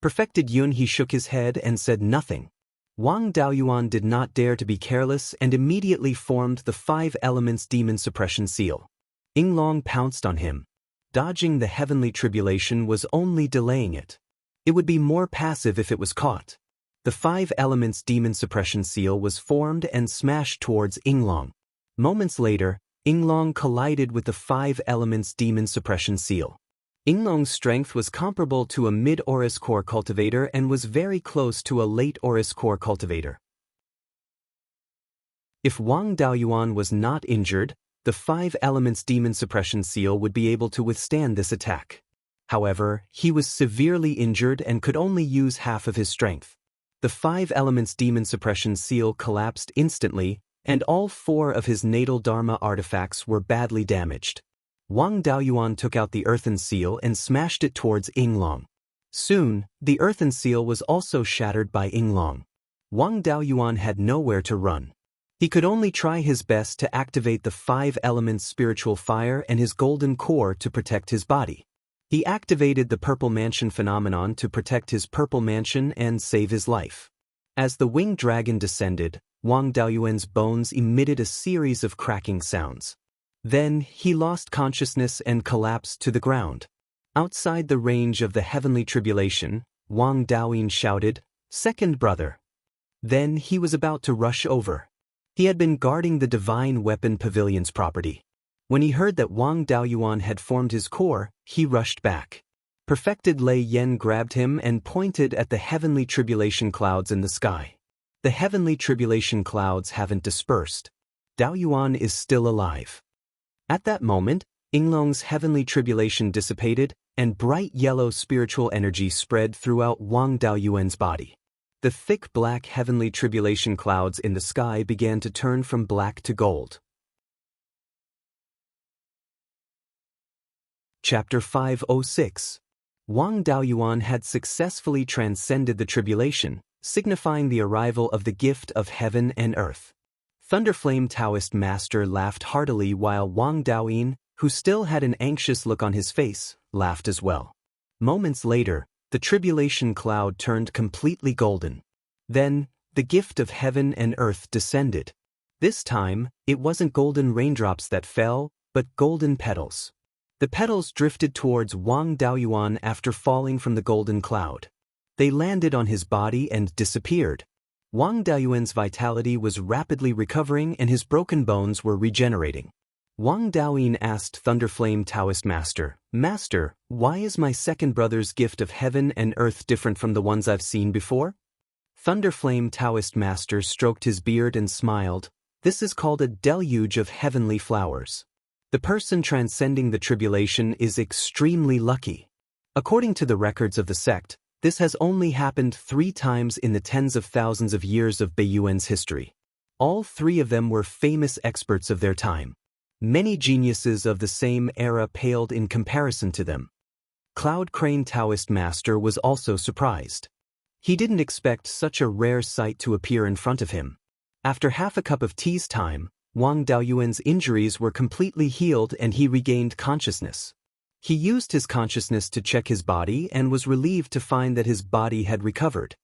Perfected Yun He shook his head and said nothing. Wang Daoyuan did not dare to be careless and immediately formed the 5 elements demon suppression seal. Yinglong pounced on him. Dodging the heavenly tribulation was only delaying it. It would be more passive if it was caught. The 5 elements demon suppression seal was formed and smashed towards Yinglong. Moments later, Yinglong collided with the 5 elements demon suppression seal. Yinglong's strength was comparable to a mid-Oris core cultivator and was very close to a late Oris core cultivator. If Wang Daoyuan was not injured, the 5 elements demon suppression seal would be able to withstand this attack. However, he was severely injured and could only use half of his strength. The 5 elements demon suppression seal collapsed instantly, and all 4 of his natal dharma artifacts were badly damaged. Wang Daoyuan took out the earthen seal and smashed it towards Yinglong. Soon, the earthen seal was also shattered by Yinglong. Wang Daoyuan had nowhere to run. He could only try his best to activate the 5 elements spiritual fire and his golden core to protect his body. He activated the Purple Mansion phenomenon to protect his Purple Mansion and save his life. As the winged dragon descended, Wang Daoyuan's bones emitted a series of cracking sounds. Then he lost consciousness and collapsed to the ground. Outside the range of the heavenly tribulation, Wang Daoyin shouted, "Second brother." Then he was about to rush over. He had been guarding the divine weapon pavilion's property. When he heard that Wang Daoyuan had formed his core, he rushed back. Perfected Lei Yen grabbed him and pointed at the heavenly tribulation clouds in the sky. The heavenly tribulation clouds haven't dispersed. Daoyuan is still alive. At that moment, Yinglong's heavenly tribulation dissipated, and bright yellow spiritual energy spread throughout Wang Daoyuan's body. The thick black heavenly tribulation clouds in the sky began to turn from black to gold. Chapter 506. Wang Daoyuan had successfully transcended the tribulation, signifying the arrival of the gift of heaven and earth. Thunderflame Taoist master laughed heartily while Wang Daoyin, who still had an anxious look on his face, laughed as well. Moments later, the tribulation cloud turned completely golden. Then, the gift of heaven and earth descended. This time, it wasn't golden raindrops that fell, but golden petals. The petals drifted towards Wang Daoyuan after falling from the golden cloud. They landed on his body and disappeared. Wang Daoyuan's vitality was rapidly recovering and his broken bones were regenerating. Wang Daoyin asked Thunderflame Taoist Master, "Master, why is my second brother's gift of heaven and earth different from the ones I've seen before?" Thunderflame Taoist Master stroked his beard and smiled. "This is called a deluge of heavenly flowers. The person transcending the tribulation is extremely lucky. According to the records of the sect, this has only happened 3 times in the tens of thousands of years of Beiyuan's history. All 3 of them were famous experts of their time. Many geniuses of the same era paled in comparison to them." Cloud Crane Taoist Master was also surprised. He didn't expect such a rare sight to appear in front of him. After half a cup of tea's time, Wang Daoyuan's injuries were completely healed and he regained consciousness. He used his consciousness to check his body and was relieved to find that his body had recovered.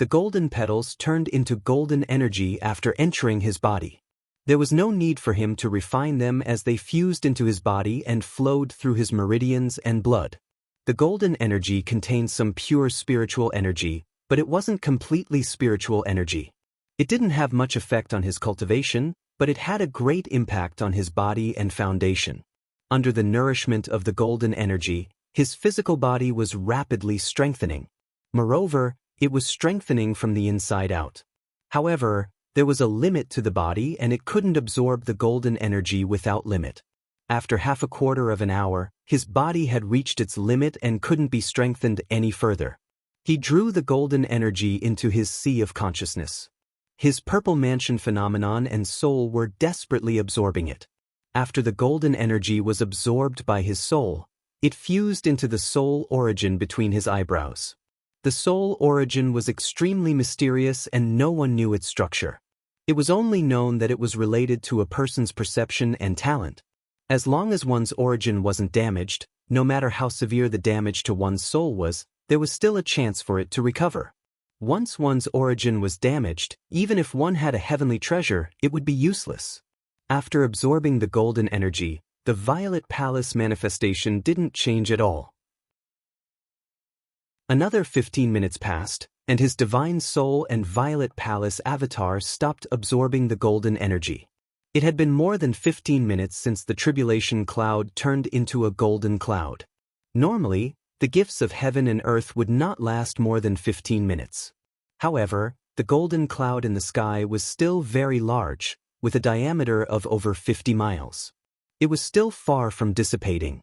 The golden petals turned into golden energy after entering his body. There was no need for him to refine them as they fused into his body and flowed through his meridians and blood. The golden energy contained some pure spiritual energy, but it wasn't completely spiritual energy. It didn't have much effect on his cultivation, but it had a great impact on his body and foundation. Under the nourishment of the golden energy, his physical body was rapidly strengthening. Moreover, it was strengthening from the inside out. However, there was a limit to the body and it couldn't absorb the golden energy without limit. After half a quarter of an hour, his body had reached its limit and couldn't be strengthened any further. He drew the golden energy into his sea of consciousness. His purple mansion phenomenon and soul were desperately absorbing it. After the golden energy was absorbed by his soul, it fused into the soul origin between his eyebrows. The soul origin was extremely mysterious and no one knew its structure. It was only known that it was related to a person's perception and talent. As long as one's origin wasn't damaged, no matter how severe the damage to one's soul was, there was still a chance for it to recover. Once one's origin was damaged, even if one had a heavenly treasure, it would be useless. After absorbing the golden energy, the Violet Palace manifestation didn't change at all. Another 15 minutes passed, and his divine soul and Violet Palace avatar stopped absorbing the golden energy. It had been more than 15 minutes since the tribulation cloud turned into a golden cloud. Normally, the gifts of heaven and earth would not last more than 15 minutes. However, the golden cloud in the sky was still very large, with a diameter of over 50 miles. It was still far from dissipating.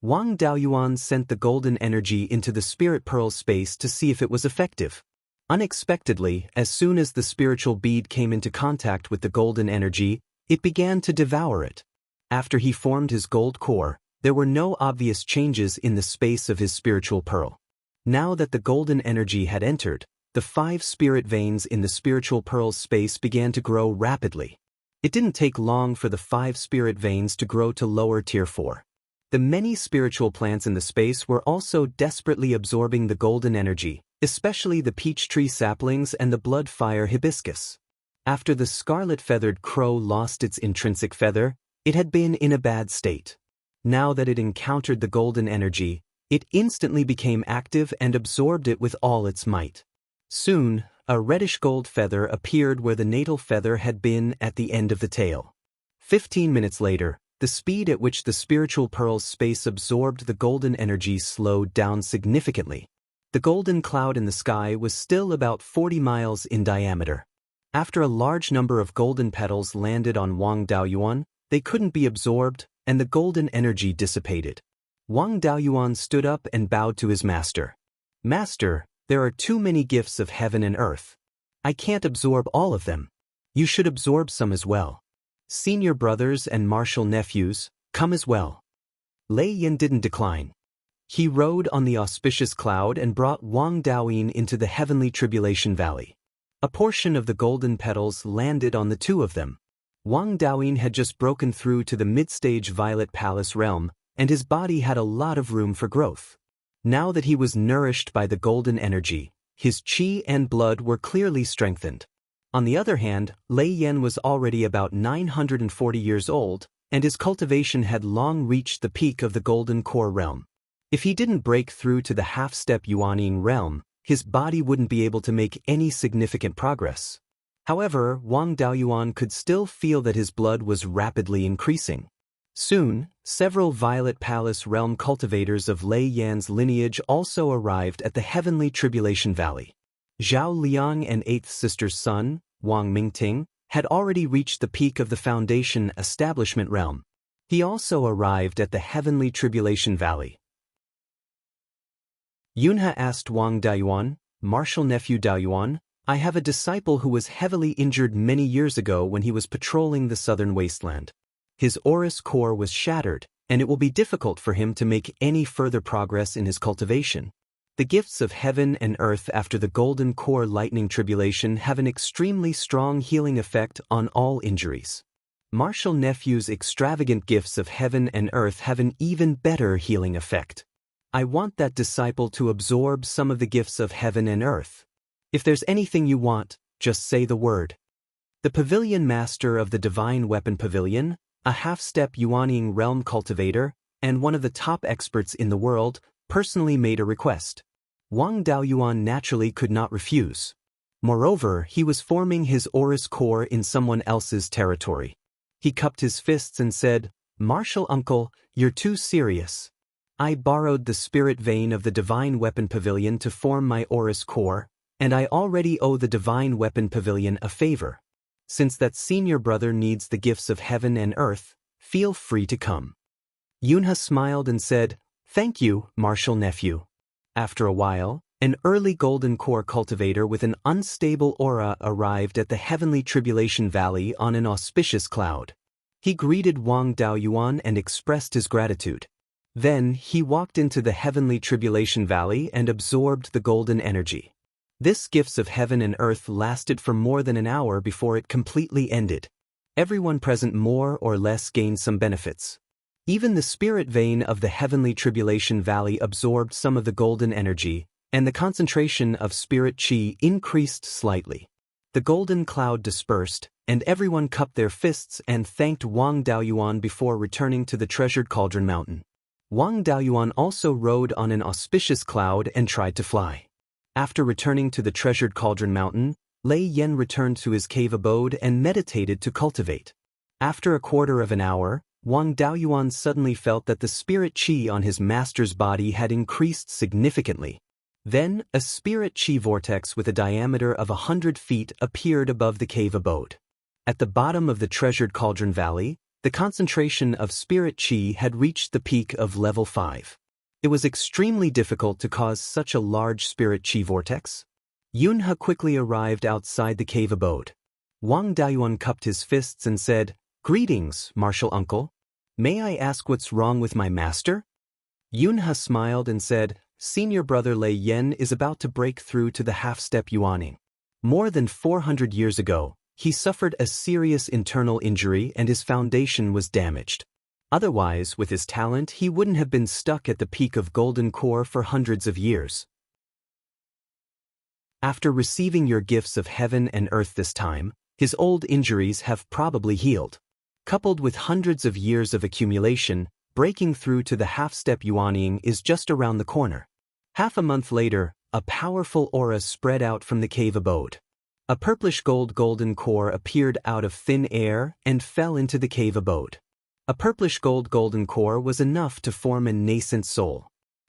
Wang Daoyuan sent the golden energy into the spirit pearl space to see if it was effective. Unexpectedly, as soon as the spiritual bead came into contact with the golden energy, it began to devour it. After he formed his gold core, there were no obvious changes in the space of his spiritual pearl. Now that the golden energy had entered, the 5 spirit veins in the spiritual pearl's space began to grow rapidly. It didn't take long for the 5 spirit veins to grow to lower tier 4. The many spiritual plants in the space were also desperately absorbing the golden energy, especially the peach tree saplings and the blood fire hibiscus. After the scarlet-feathered crow lost its intrinsic feather, it had been in a bad state. Now that it encountered the golden energy, it instantly became active and absorbed it with all its might. Soon, a reddish-gold feather appeared where the natal feather had been at the end of the tail. 15 minutes later, the speed at which the spiritual pearl's space absorbed the golden energy slowed down significantly. The golden cloud in the sky was still about 40 miles in diameter. After a large number of golden petals landed on Wang Daoyuan, they couldn't be absorbed, and the golden energy dissipated. Wang Daoyuan stood up and bowed to his master. "Master, there are too many gifts of heaven and earth. I can't absorb all of them. You should absorb some as well. Senior brothers and martial nephews, come as well." Lei Yin didn't decline. He rode on the auspicious cloud and brought Wang Daoyin into the heavenly tribulation valley. A portion of the golden petals landed on the 2 of them. Wang Daoyin had just broken through to the mid-stage Violet Palace realm, and his body had a lot of room for growth. Now that he was nourished by the golden energy, his qi and blood were clearly strengthened. On the other hand, Lei Yin was already about 940 years old, and his cultivation had long reached the peak of the golden core realm. If he didn't break through to the half-step Yuanying realm, his body wouldn't be able to make any significant progress. However, Wang Daoyuan could still feel that his blood was rapidly increasing. Soon, several Violet Palace realm cultivators of Lei Yan's lineage also arrived at the heavenly tribulation valley. Zhao Liang and 8th sister's son, Wang Mingting, had already reached the peak of the foundation establishment realm. He also arrived at the heavenly tribulation valley. Yunhe asked Wang Daoyuan, "Martial nephew Daoyuan, I have a disciple who was heavily injured many years ago when he was patrolling the southern wasteland. His Aurus core was shattered, and it will be difficult for him to make any further progress in his cultivation. The gifts of heaven and earth after the golden core lightning tribulation have an extremely strong healing effect on all injuries. Martial nephew's extravagant gifts of heaven and earth have an even better healing effect. I want that disciple to absorb some of the gifts of heaven and earth. If there's anything you want, just say the word. The pavilion master of the Divine Weapon Pavilion, a half-step Yuanying realm cultivator, and one of the top experts in the world, personally made a request. Wang Daoyuan naturally could not refuse. Moreover, he was forming his Aurous core in someone else's territory. He cupped his fists and said, "Martial uncle, you're too serious. I borrowed the spirit vein of the Divine Weapon Pavilion to form my Aurous core, and I already owe the Divine Weapon Pavilion a favor. Since that senior brother needs the gifts of heaven and earth, feel free to come." Yunhe smiled and said, "Thank you, martial nephew." After a while, an early golden core cultivator with an unstable aura arrived at the heavenly tribulation valley on an auspicious cloud. He greeted Wang Daoyuan and expressed his gratitude. Then, he walked into the heavenly tribulation valley and absorbed the golden energy. This gifts of heaven and earth lasted for more than an hour before it completely ended. Everyone present more or less gained some benefits. Even the spirit vein of the heavenly tribulation valley absorbed some of the golden energy, and the concentration of spirit chi increased slightly. The golden cloud dispersed, and everyone cupped their fists and thanked Wang Daoyuan before returning to the treasured cauldron mountain. Wang Daoyuan also rode on an auspicious cloud and tried to fly. After returning to the treasured cauldron mountain, Lei Yan returned to his cave abode and meditated to cultivate. After a quarter of an hour, Wang Daoyuan suddenly felt that the spirit chi on his master's body had increased significantly. Then, a spirit chi vortex with a diameter of 100 feet appeared above the cave abode. At the bottom of the treasured cauldron valley, the concentration of spirit chi had reached the peak of level 5. It was extremely difficult to cause such a large spirit chi vortex. Yunhe quickly arrived outside the cave abode. Wang Daoyuan cupped his fists and said, "Greetings, martial uncle. May I ask what's wrong with my master?" Yunhe smiled and said, "Senior brother Lei Yan is about to break through to the half-step Yuanying. More than 400 years ago, he suffered a serious internal injury and his foundation was damaged. Otherwise, with his talent, he wouldn't have been stuck at the peak of Golden Core for hundreds of years. After receiving your gifts of heaven and earth this time, his old injuries have probably healed. Coupled with hundreds of years of accumulation, breaking through to the half-step Yuanying is just around the corner." Half a month later, a powerful aura spread out from the cave abode. A purplish gold golden core appeared out of thin air and fell into the cave abode. A purplish gold golden core was enough to form a nascent soul.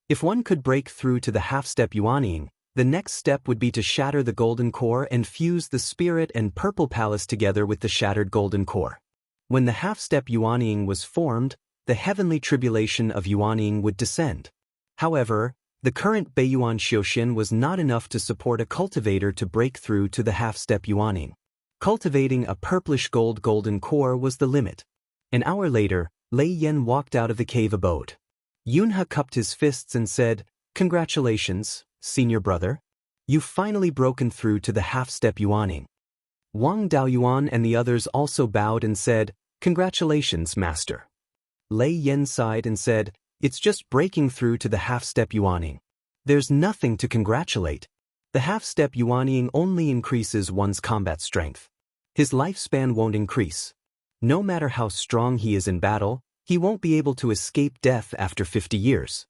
If one could break through to the half-step Yuanying, the next step would be to shatter the golden core and fuse the spirit and purple palace together with the shattered golden core. When the half-step Yuanying was formed, the heavenly tribulation of Yuanying would descend. However, the current Beiyuan Xiaoxian was not enough to support a cultivator to break through to the half-step Yuanying. Cultivating a purplish gold golden core was the limit. An hour later, Lei Yan walked out of the cave abode. Yunhe cupped his fists and said, "Congratulations, senior brother. You've finally broken through to the half-step Yuanying." Wang Daoyuan and the others also bowed and said, "Congratulations, master." Lei Yan sighed and said, "It's just breaking through to the half-step Yuanying. There's nothing to congratulate. The half-step Yuanying only increases one's combat strength. His lifespan won't increase. No matter how strong he is in battle, he won't be able to escape death after 50 years.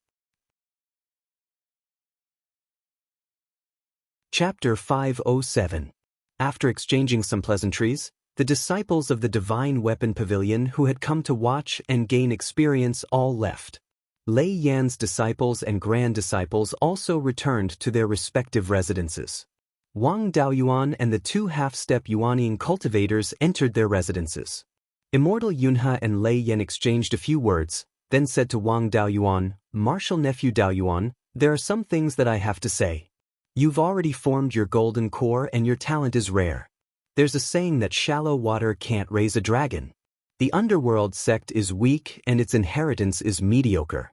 Chapter 507. After exchanging some pleasantries, the disciples of the Divine Weapon Pavilion who had come to watch and gain experience all left. Lei Yan's disciples and grand disciples also returned to their respective residences. Wang Daoyuan and the two half-step Yuanying cultivators entered their residences. Immortal Yunhe and Lei Yan exchanged a few words, then said to Wang Daoyuan, "Martial nephew Daoyuan, there are some things that I have to say. You've already formed your golden core and your talent is rare. There's a saying that shallow water can't raise a dragon. The underworld sect is weak and its inheritance is mediocre.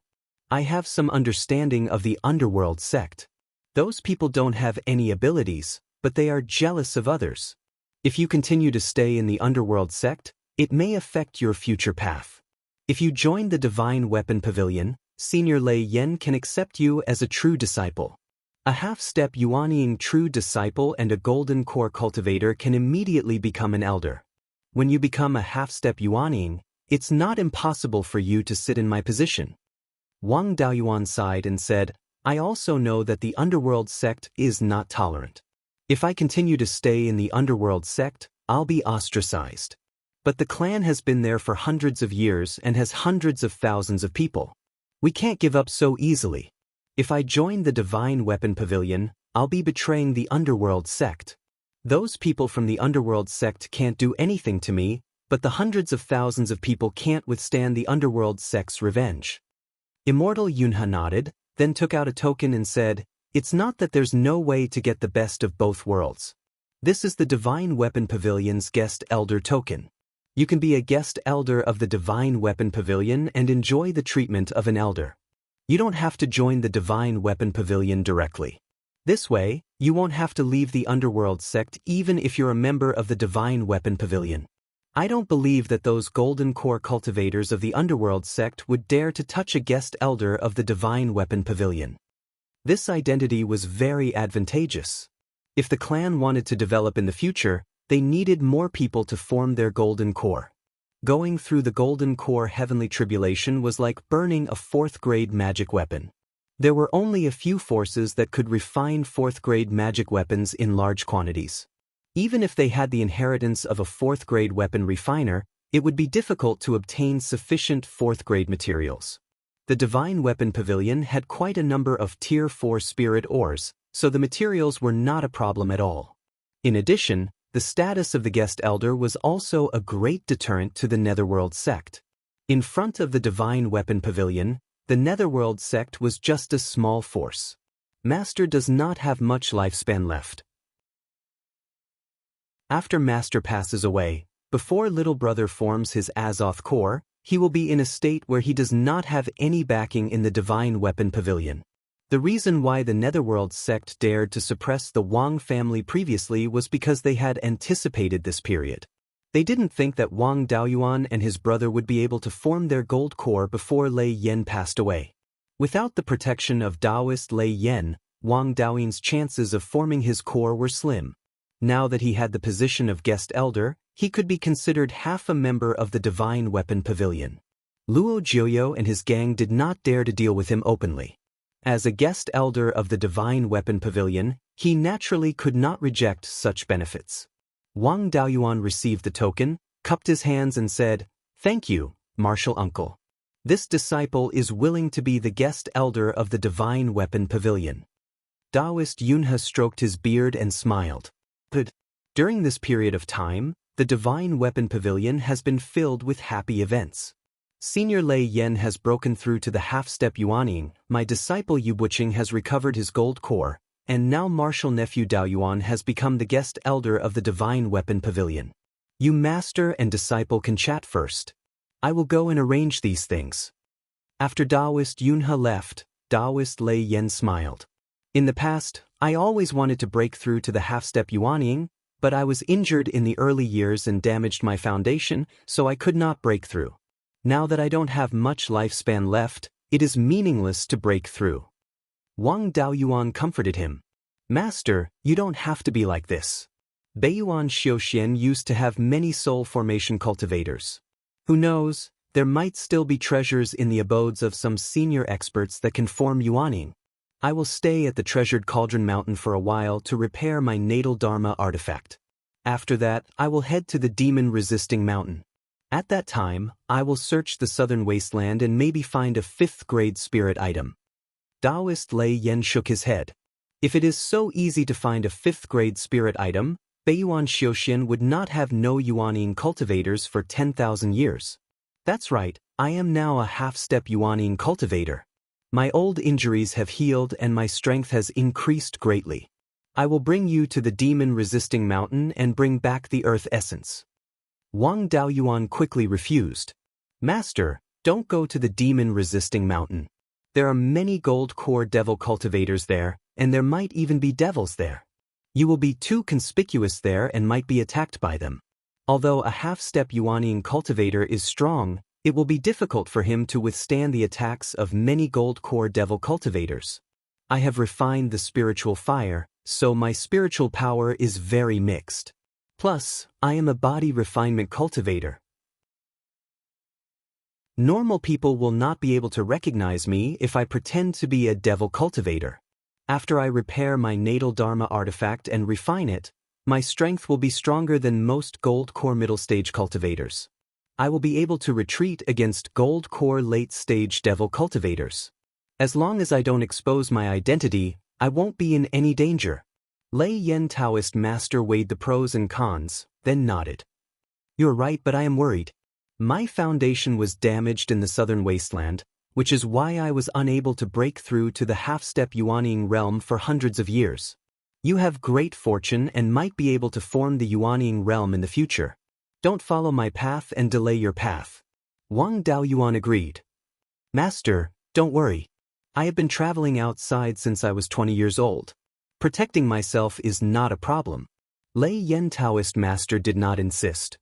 I have some understanding of the underworld sect. Those people don't have any abilities, but they are jealous of others. If you continue to stay in the underworld sect, it may affect your future path. If you join the Divine Weapon Pavilion, Senior Lei Yan can accept you as a true disciple. A half-step Yuanying true disciple and a golden core cultivator can immediately become an elder. When you become a half-step Yuanying, it's not impossible for you to sit in my position. Wang Daoyuan sighed and said, I also know that the underworld sect is not tolerant. If I continue to stay in the underworld sect, I'll be ostracized. But the clan has been there for hundreds of years and has hundreds of thousands of people. We can't give up so easily. If I join the Divine Weapon Pavilion, I'll be betraying the underworld sect. Those people from the underworld sect can't do anything to me, but the hundreds of thousands of people can't withstand the underworld sect's revenge. Immortal Yunha nodded, then took out a token and said, It's not that there's no way to get the best of both worlds. This is the Divine Weapon Pavilion's Guest Elder token. You can be a Guest Elder of the Divine Weapon Pavilion and enjoy the treatment of an elder. You don't have to join the Divine Weapon Pavilion directly. This way, you won't have to leave the underworld sect even if you're a member of the Divine Weapon Pavilion. I don't believe that those golden core cultivators of the underworld sect would dare to touch a Guest Elder of the Divine Weapon Pavilion. This identity was very advantageous. If the clan wanted to develop in the future, they needed more people to form their golden core. Going through the golden core heavenly tribulation was like burning a 4th-grade magic weapon. There were only a few forces that could refine 4th-grade magic weapons in large quantities. Even if they had the inheritance of a 4th-grade weapon refiner, it would be difficult to obtain sufficient 4th-grade materials. The Divine Weapon Pavilion had quite a number of Tier 4 spirit ores, so the materials were not a problem at all. In addition, the status of the Guest Elder was also a great deterrent to the Netherworld sect. In front of the Divine Weapon Pavilion, the Netherworld sect was just a small force. Master does not have much lifespan left. After Master passes away, before little brother forms his Azoth core, he will be in a state where he does not have any backing in the Divine Weapon Pavilion. The reason why the Netherworld sect dared to suppress the Wang family previously was because they had anticipated this period. They didn't think that Wang Daoyuan and his brother would be able to form their gold core before Lei Yan passed away. Without the protection of Daoist Lei Yan, Wang Daoyuan's chances of forming his core were slim. Now that he had the position of Guest Elder, he could be considered half a member of the Divine Weapon Pavilion. Luo Jiuyo and his gang did not dare to deal with him openly. As a Guest Elder of the Divine Weapon Pavilion, he naturally could not reject such benefits. Wang Daoyuan received the token, cupped his hands and said, Thank you, Martial Uncle. This disciple is willing to be the Guest Elder of the Divine Weapon Pavilion. Daoist Yunha stroked his beard and smiled. But during this period of time, the Divine Weapon Pavilion has been filled with happy events. Senior Lei Yan has broken through to the half-step Yuanying, my disciple Yu Buqing has recovered his gold core, and now martial nephew Daoyuan has become the Guest Elder of the Divine Weapon Pavilion. You master and disciple can chat first. I will go and arrange these things. After Daoist Yunha left, Daoist Lei Yan smiled. In the past, I always wanted to break through to the half-step Yuanying, but I was injured in the early years and damaged my foundation, so I could not break through. Now that I don't have much lifespan left, it is meaningless to break through. Wang Daoyuan comforted him. Master, you don't have to be like this. Beiyuan Xiaoxian used to have many soul formation cultivators. Who knows, there might still be treasures in the abodes of some senior experts that can form Yuanying. I will stay at the treasured Cauldron Mountain for a while to repair my natal Dharma artifact. After that, I will head to the demon-resisting mountain. At that time, I will search the southern wasteland and maybe find a 5th-grade spirit item. Daoist Lei Yan shook his head. If it is so easy to find a 5th-grade spirit item, Beiyuan Xiaoxian would not have no Yuanying cultivators for 10,000 years. That's right, I am now a half-step Yuanying cultivator. My old injuries have healed and my strength has increased greatly. I will bring you to the demon-resisting mountain and bring back the earth essence. Wang Daoyuan quickly refused. Master, don't go to the demon-resisting mountain. There are many gold core devil cultivators there, and there might even be devils there. You will be too conspicuous there and might be attacked by them. Although a half-step Yuanying cultivator is strong, it will be difficult for him to withstand the attacks of many gold core devil cultivators. I have refined the spiritual fire, so my spiritual power is very mixed. Plus, I am a body refinement cultivator. Normal people will not be able to recognize me if I pretend to be a devil cultivator. After I repair my natal dharma artifact and refine it, my strength will be stronger than most gold core middle stage cultivators. I will be able to retreat against gold core late stage devil cultivators. As long as I don't expose my identity, I won't be in any danger. Lei Yen Taoist master weighed the pros and cons, then nodded. You're right, but I am worried. My foundation was damaged in the southern wasteland, which is why I was unable to break through to the half-step Yuanying realm for hundreds of years. You have great fortune and might be able to form the Yuanying realm in the future. Don't follow my path and delay your path. Wang Daoyuan agreed. Master, don't worry. I have been traveling outside since I was 20 years old. Protecting myself is not a problem. Lei Yen Taoist master did not insist.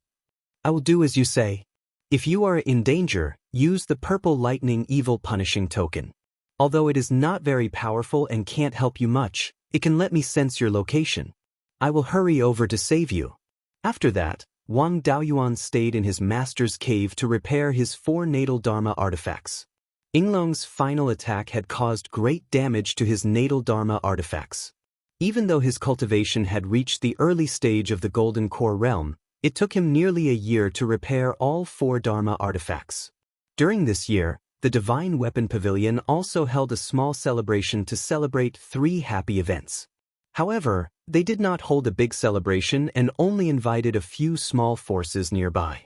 I will do as you say. If you are in danger, use the purple lightning evil punishing token. Although it is not very powerful and can't help you much, it can let me sense your location. I will hurry over to save you. After that, Wang Daoyuan stayed in his master's cave to repair his 4 natal dharma artifacts. Yinglong's final attack had caused great damage to his natal dharma artifacts. Even though his cultivation had reached the early stage of the golden core realm, it took him nearly a year to repair all 4 dharma artifacts. During this year, the Divine Weapon Pavilion also held a small celebration to celebrate 3 happy events. However, they did not hold a big celebration and only invited a few small forces nearby.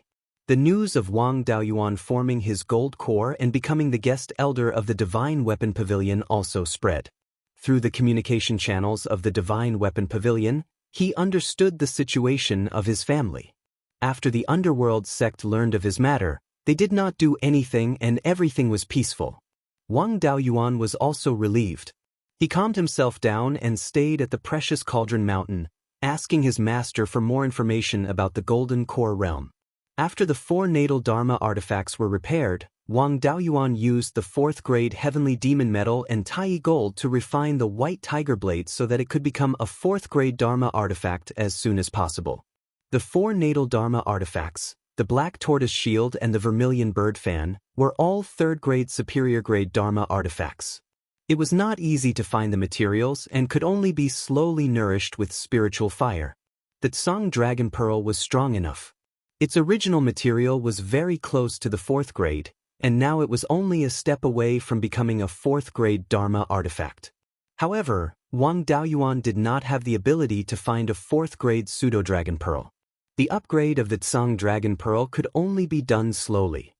The news of Wang Daoyuan forming his gold core and becoming the guest elder of the Divine Weapon Pavilion also spread. Through the communication channels of the Divine Weapon Pavilion, he understood the situation of his family. After the underworld sect learned of his matter, they did not do anything and everything was peaceful. Wang Daoyuan was also relieved. He calmed himself down and stayed at the precious Cauldron Mountain, asking his master for more information about the Golden Core Realm. After the 4 natal dharma artifacts were repaired, Wang Daoyuan used the 4th grade Heavenly Demon Metal and Tai Gold to refine the White Tiger Blade so that it could become a 4th grade dharma artifact as soon as possible. The 4 natal dharma artifacts, the Black Tortoise Shield and the Vermilion Bird Fan, were all 3rd grade superior grade dharma artifacts. It was not easy to find the materials and could only be slowly nourished with spiritual fire. The Tsang Dragon Pearl was strong enough. Its original material was very close to the 4th grade, and now it was only a step away from becoming a 4th grade dharma artifact. However, Wang Daoyuan did not have the ability to find a 4th grade pseudo-dragon pearl. The upgrade of the Tsang Dragon Pearl could only be done slowly.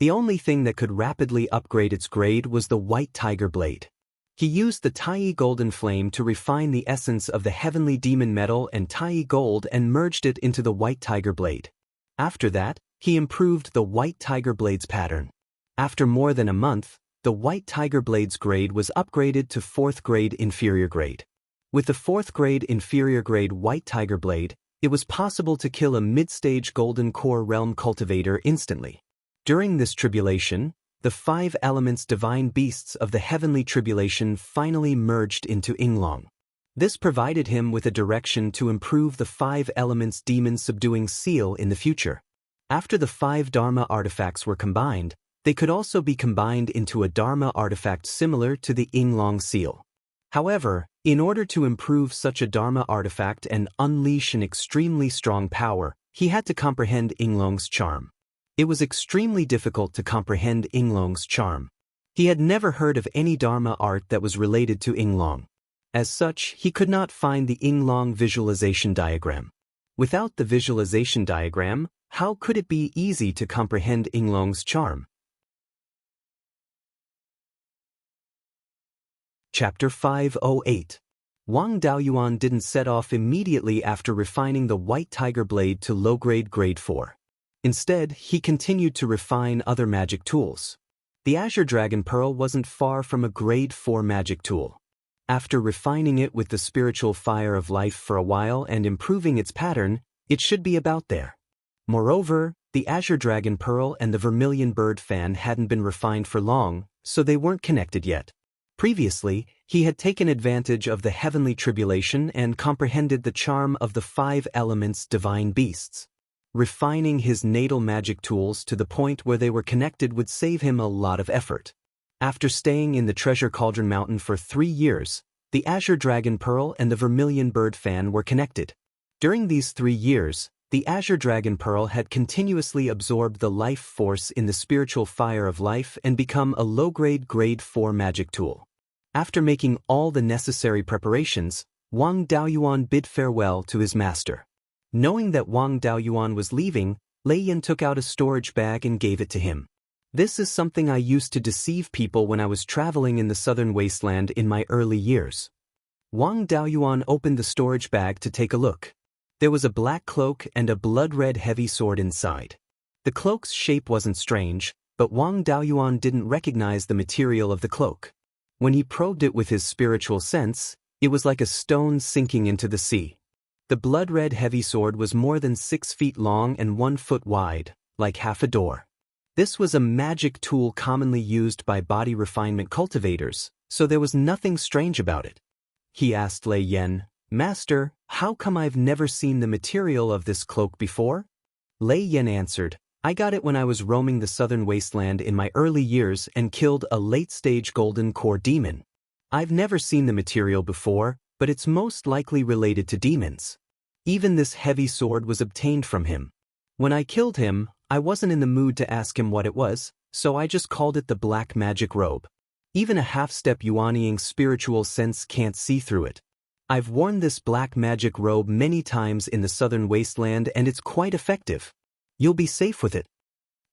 The only thing that could rapidly upgrade its grade was the White Tiger Blade. He used the Tai Golden Flame to refine the essence of the Heavenly Demon Metal and Tai Gold and merged it into the White Tiger Blade. After that, he improved the White Tiger Blade's pattern. After more than a month, the White Tiger Blade's grade was upgraded to 4th grade inferior grade. With the 4th grade inferior grade White Tiger Blade, it was possible to kill a mid-stage Golden Core Realm cultivator instantly. During this tribulation, the 5 elements divine beasts of the heavenly tribulation finally merged into Yinglong. This provided him with a direction to improve the 5 elements demon subduing seal in the future. After the 5 dharma artifacts were combined, they could also be combined into a dharma artifact similar to the Yinglong seal. However, in order to improve such a dharma artifact and unleash an extremely strong power, he had to comprehend Yinglong's charm. It was extremely difficult to comprehend Yinglong's charm. He had never heard of any dharma art that was related to Yinglong. As such, he could not find the Yinglong visualization diagram. Without the visualization diagram, how could it be easy to comprehend Yinglong's charm? Chapter 508. Wang Daoyuan didn't set off immediately after refining the White Tiger Blade to low-grade grade 4. Instead, he continued to refine other magic tools. The Azure Dragon Pearl wasn't far from a grade 4 magic tool. After refining it with the spiritual fire of life for a while and improving its pattern, it should be about there. Moreover, the Azure Dragon Pearl and the Vermilion Bird Fan hadn't been refined for long, so they weren't connected yet. Previously, he had taken advantage of the heavenly tribulation and comprehended the charm of the 5 elements divine beasts. Refining his natal magic tools to the point where they were connected would save him a lot of effort. After staying in the Treasure Cauldron Mountain for 3 years, the Azure Dragon Pearl and the Vermilion Bird Fan were connected. During these 3 years, the Azure Dragon Pearl had continuously absorbed the life force in the spiritual fire of life and become a low-grade Grade 4 magic tool. After making all the necessary preparations, Wang Daoyuan bid farewell to his master. Knowing that Wang Daoyuan was leaving, Lei Yan took out a storage bag and gave it to him. This is something I used to deceive people when I was traveling in the southern wasteland in my early years. Wang Daoyuan opened the storage bag to take a look. There was a black cloak and a blood-red heavy sword inside. The cloak's shape wasn't strange, but Wang Daoyuan didn't recognize the material of the cloak. When he probed it with his spiritual sense, it was like a stone sinking into the sea. The blood-red heavy sword was more than 6 feet long and 1 foot wide, like half a door. This was a magic tool commonly used by body refinement cultivators, so there was nothing strange about it. He asked Lei Yan, "Master, how come I've never seen the material of this cloak before?" Lei Yan answered, "I got it when I was roaming the southern wasteland in my early years and killed a late-stage golden core demon. I've never seen the material before, but it's most likely related to demons. Even this heavy sword was obtained from him. When I killed him, I wasn't in the mood to ask him what it was, so I just called it the Black Magic Robe. Even a half-step Yuanying spiritual sense can't see through it. I've worn this black magic robe many times in the southern wasteland and it's quite effective. You'll be safe with it."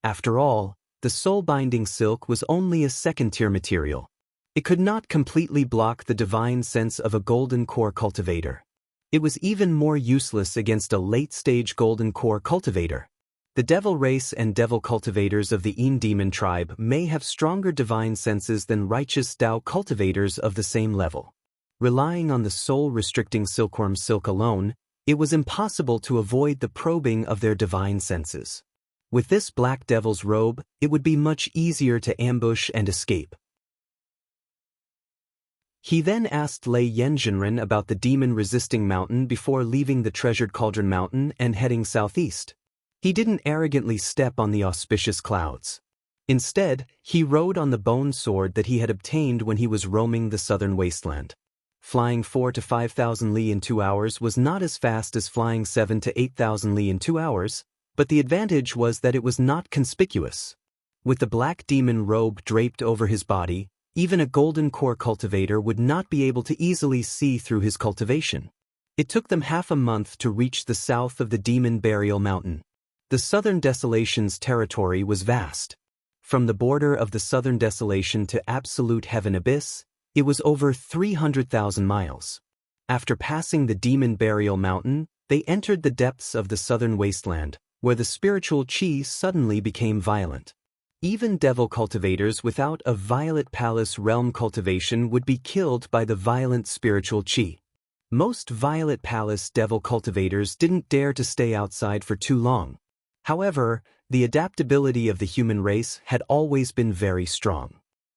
After all, the soul-binding silk was only a second-tier material. It could not completely block the divine sense of a golden core cultivator. It was even more useless against a late-stage golden core cultivator. The devil race and devil cultivators of the Yin demon tribe may have stronger divine senses than righteous Dao cultivators of the same level. Relying on the soul-restricting silkworm silk alone, it was impossible to avoid the probing of their divine senses. With this black devil's robe, it would be much easier to ambush and escape. He then asked Lei Yanjinren about the demon-resisting mountain before leaving the treasured cauldron mountain and heading southeast. He didn't arrogantly step on the auspicious clouds. Instead, he rode on the bone sword that he had obtained when he was roaming the southern wasteland. Flying 4,000 to 5,000 li in 2 hours was not as fast as flying 7,000 to 8,000 li in 2 hours, but the advantage was that it was not conspicuous. With the black demon robe draped over his body, even a golden core cultivator would not be able to easily see through his cultivation. It took them half a month to reach the south of the Demon Burial Mountain. The Southern Desolation's territory was vast. From the border of the Southern Desolation to absolute heaven abyss, it was over 300,000 miles. After passing the Demon Burial Mountain, they entered the depths of the Southern Wasteland, where the spiritual qi suddenly became violent. Even devil cultivators without a Violet Palace realm cultivation would be killed by the violent spiritual qi. Most Violet Palace devil cultivators didn't dare to stay outside for too long. However, the adaptability of the human race had always been very strong.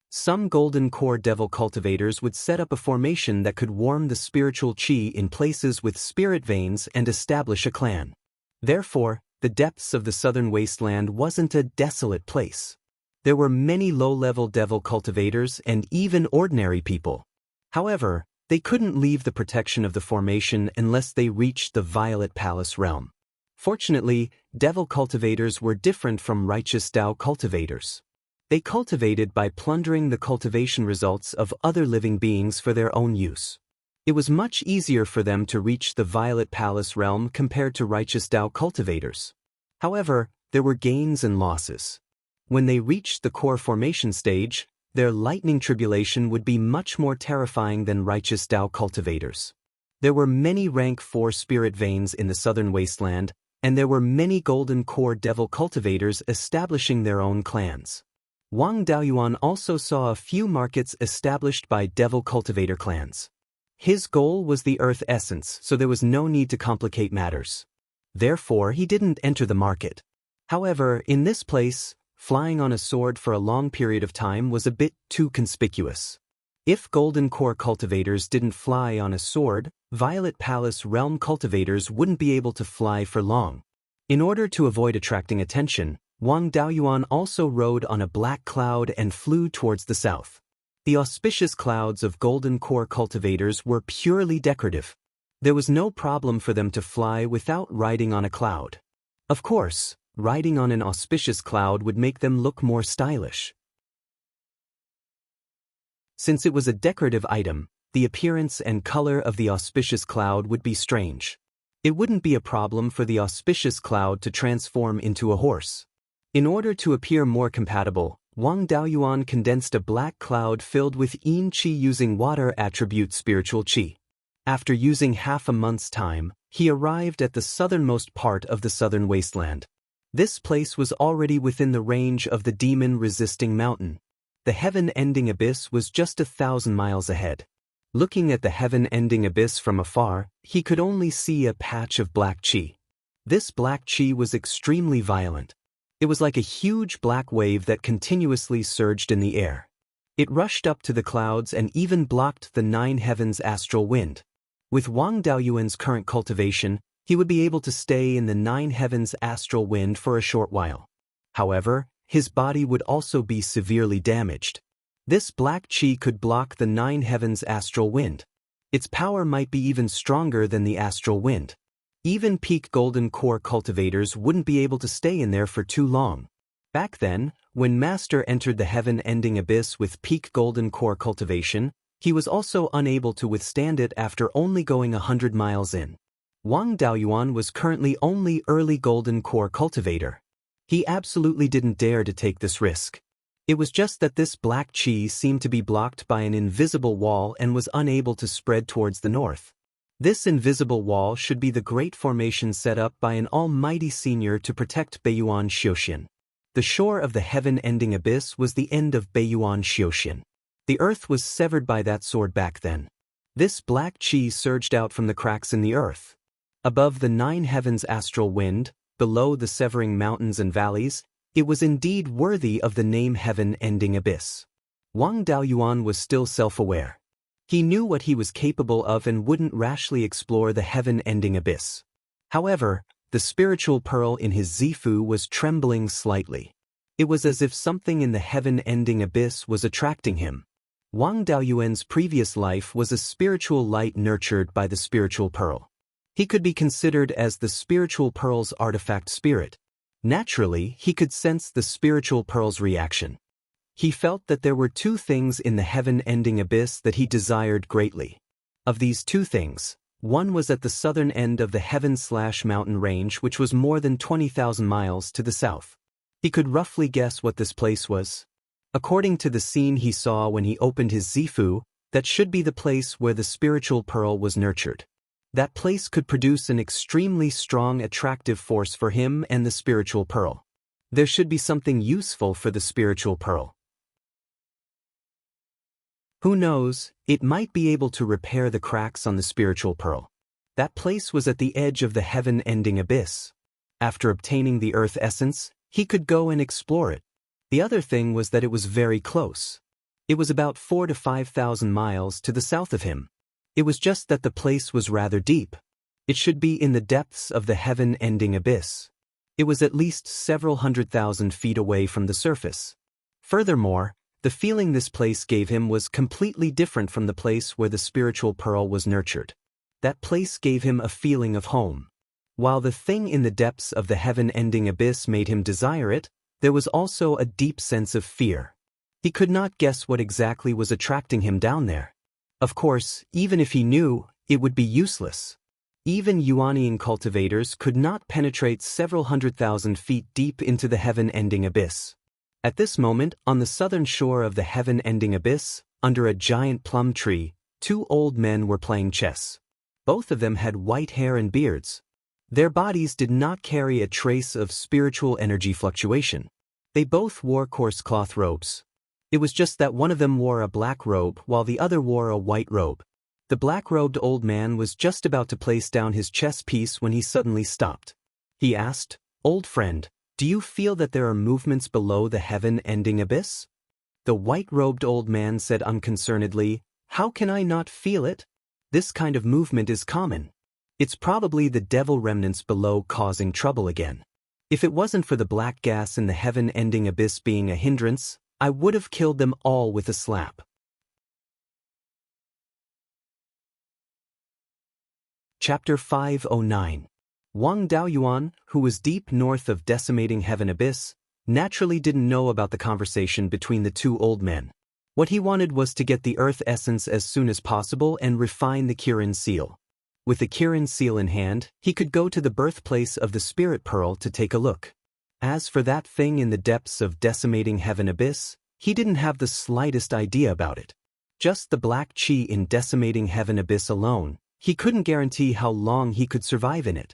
Some golden core devil cultivators would set up a formation that could warm the spiritual qi in places with spirit veins and establish a clan. Therefore, the depths of the southern wasteland wasn't a desolate place. There were many low-level devil cultivators and even ordinary people. However, they couldn't leave the protection of the formation unless they reached the Violet Palace realm. Fortunately, devil cultivators were different from righteous Dao cultivators. They cultivated by plundering the cultivation results of other living beings for their own use. It was much easier for them to reach the Violet Palace realm compared to righteous Dao cultivators. However, there were gains and losses. When they reached the core formation stage, their lightning tribulation would be much more terrifying than righteous Dao cultivators. There were many rank 4 spirit veins in the southern wasteland, and there were many golden core devil cultivators establishing their own clans. Wang Daoyuan also saw a few markets established by devil cultivator clans. His goal was the earth essence, so there was no need to complicate matters. Therefore, he didn't enter the market. However, in this place, flying on a sword for a long period of time was a bit too conspicuous. If golden core cultivators didn't fly on a sword, Violet Palace realm cultivators wouldn't be able to fly for long. In order to avoid attracting attention, Wang Daoyuan also rode on a black cloud and flew towards the south. The auspicious clouds of golden core cultivators were purely decorative. There was no problem for them to fly without riding on a cloud. Of course, riding on an auspicious cloud would make them look more stylish. Since it was a decorative item, the appearance and color of the auspicious cloud would be strange. It wouldn't be a problem for the auspicious cloud to transform into a horse. In order to appear more compatible, Wang Daoyuan condensed a black cloud filled with yin qi using water attribute spiritual qi. After using half a month's time, he arrived at the southernmost part of the southern wasteland. This place was already within the range of the demon-resisting mountain. The heaven-ending abyss was just 1,000 miles ahead. Looking at the heaven-ending abyss from afar, he could only see a patch of black qi. This black qi was extremely violent. It was like a huge black wave that continuously surged in the air. It rushed up to the clouds and even blocked the 9 heavens astral wind. With Wang Daoyuan's current cultivation, he would be able to stay in the 9 heavens astral wind for a short while. However, his body would also be severely damaged. This black qi could block the 9 heavens astral wind. Its power might be even stronger than the astral wind. Even peak golden core cultivators wouldn't be able to stay in there for too long. Back then, when Master entered the heaven-ending abyss with peak golden core cultivation, he was also unable to withstand it after only going 100 miles in. Wang Daoyuan was currently only early golden core cultivator. He absolutely didn't dare to take this risk. It was just that this black qi seemed to be blocked by an invisible wall and was unable to spread towards the north. This invisible wall should be the great formation set up by an almighty senior to protect Beiyuan Xiaoxian. The shore of the heaven-ending abyss was the end of Beiyuan Xiaoxian. The earth was severed by that sword back then. This black qi surged out from the cracks in the earth. Above the 9 heavens astral wind, below the severing mountains and valleys, it was indeed worthy of the name heaven-ending abyss. Wang Daoyuan was still self-aware. He knew what he was capable of and wouldn't rashly explore the heaven-ending abyss. However, the spiritual pearl in his Zifu was trembling slightly. It was as if something in the heaven-ending abyss was attracting him. Wang Daoyuan's previous life was a spiritual light nurtured by the spiritual pearl. He could be considered as the spiritual pearl's artifact spirit. Naturally, he could sense the spiritual pearl's reaction. He felt that there were 2 things in the heaven-ending abyss that he desired greatly. Of these 2 things, one was at the southern end of the heaven-mountain range, which was more than 20,000 miles to the south. He could roughly guess what this place was. According to the scene he saw when he opened his Zifu, that should be the place where the spiritual pearl was nurtured. That place could produce an extremely strong attractive force for him and the spiritual pearl. There should be something useful for the spiritual pearl. Who knows, it might be able to repair the cracks on the spiritual pearl. That place was at the edge of the heaven-ending abyss. After obtaining the earth essence, he could go and explore it. The other thing was that it was very close. It was about 4,000 to 5,000 miles to the south of him. It was just that the place was rather deep. It should be in the depths of the heaven-ending abyss. It was at least several 100,000 feet away from the surface. Furthermore, the feeling this place gave him was completely different from the place where the spiritual pearl was nurtured. That place gave him a feeling of home. While the thing in the depths of the heaven-ending abyss made him desire it, there was also a deep sense of fear. He could not guess what exactly was attracting him down there. Of course, even if he knew, it would be useless. Even Yuanian cultivators could not penetrate several 100,000 feet deep into the heaven-ending abyss. At this moment, on the southern shore of the heaven-ending abyss, under a giant plum tree, 2 old men were playing chess. Both of them had white hair and beards. Their bodies did not carry a trace of spiritual energy fluctuation. They both wore coarse cloth robes. It was just that one of them wore a black robe while the other wore a white robe. The black-robed old man was just about to place down his chess piece when he suddenly stopped. He asked, "Old friend, Do you feel that there are movements below the heaven-ending abyss? The white-robed old man said unconcernedly, "How can I not feel it? This kind of movement is common. It's probably the devil remnants below causing trouble again. If it wasn't for the black gas in the heaven-ending abyss being a hindrance, I would have killed them all with a slap." Chapter 509. Wang Daoyuan, who was deep north of decimating heaven abyss, naturally didn't know about the conversation between the two old men. What he wanted was to get the earth essence as soon as possible and refine the Kirin seal. With the Kirin seal in hand, he could go to the birthplace of the spirit pearl to take a look. As for that thing in the depths of decimating heaven abyss, he didn't have the slightest idea about it. Just the black chi in decimating heaven abyss alone, he couldn't guarantee how long he could survive in it.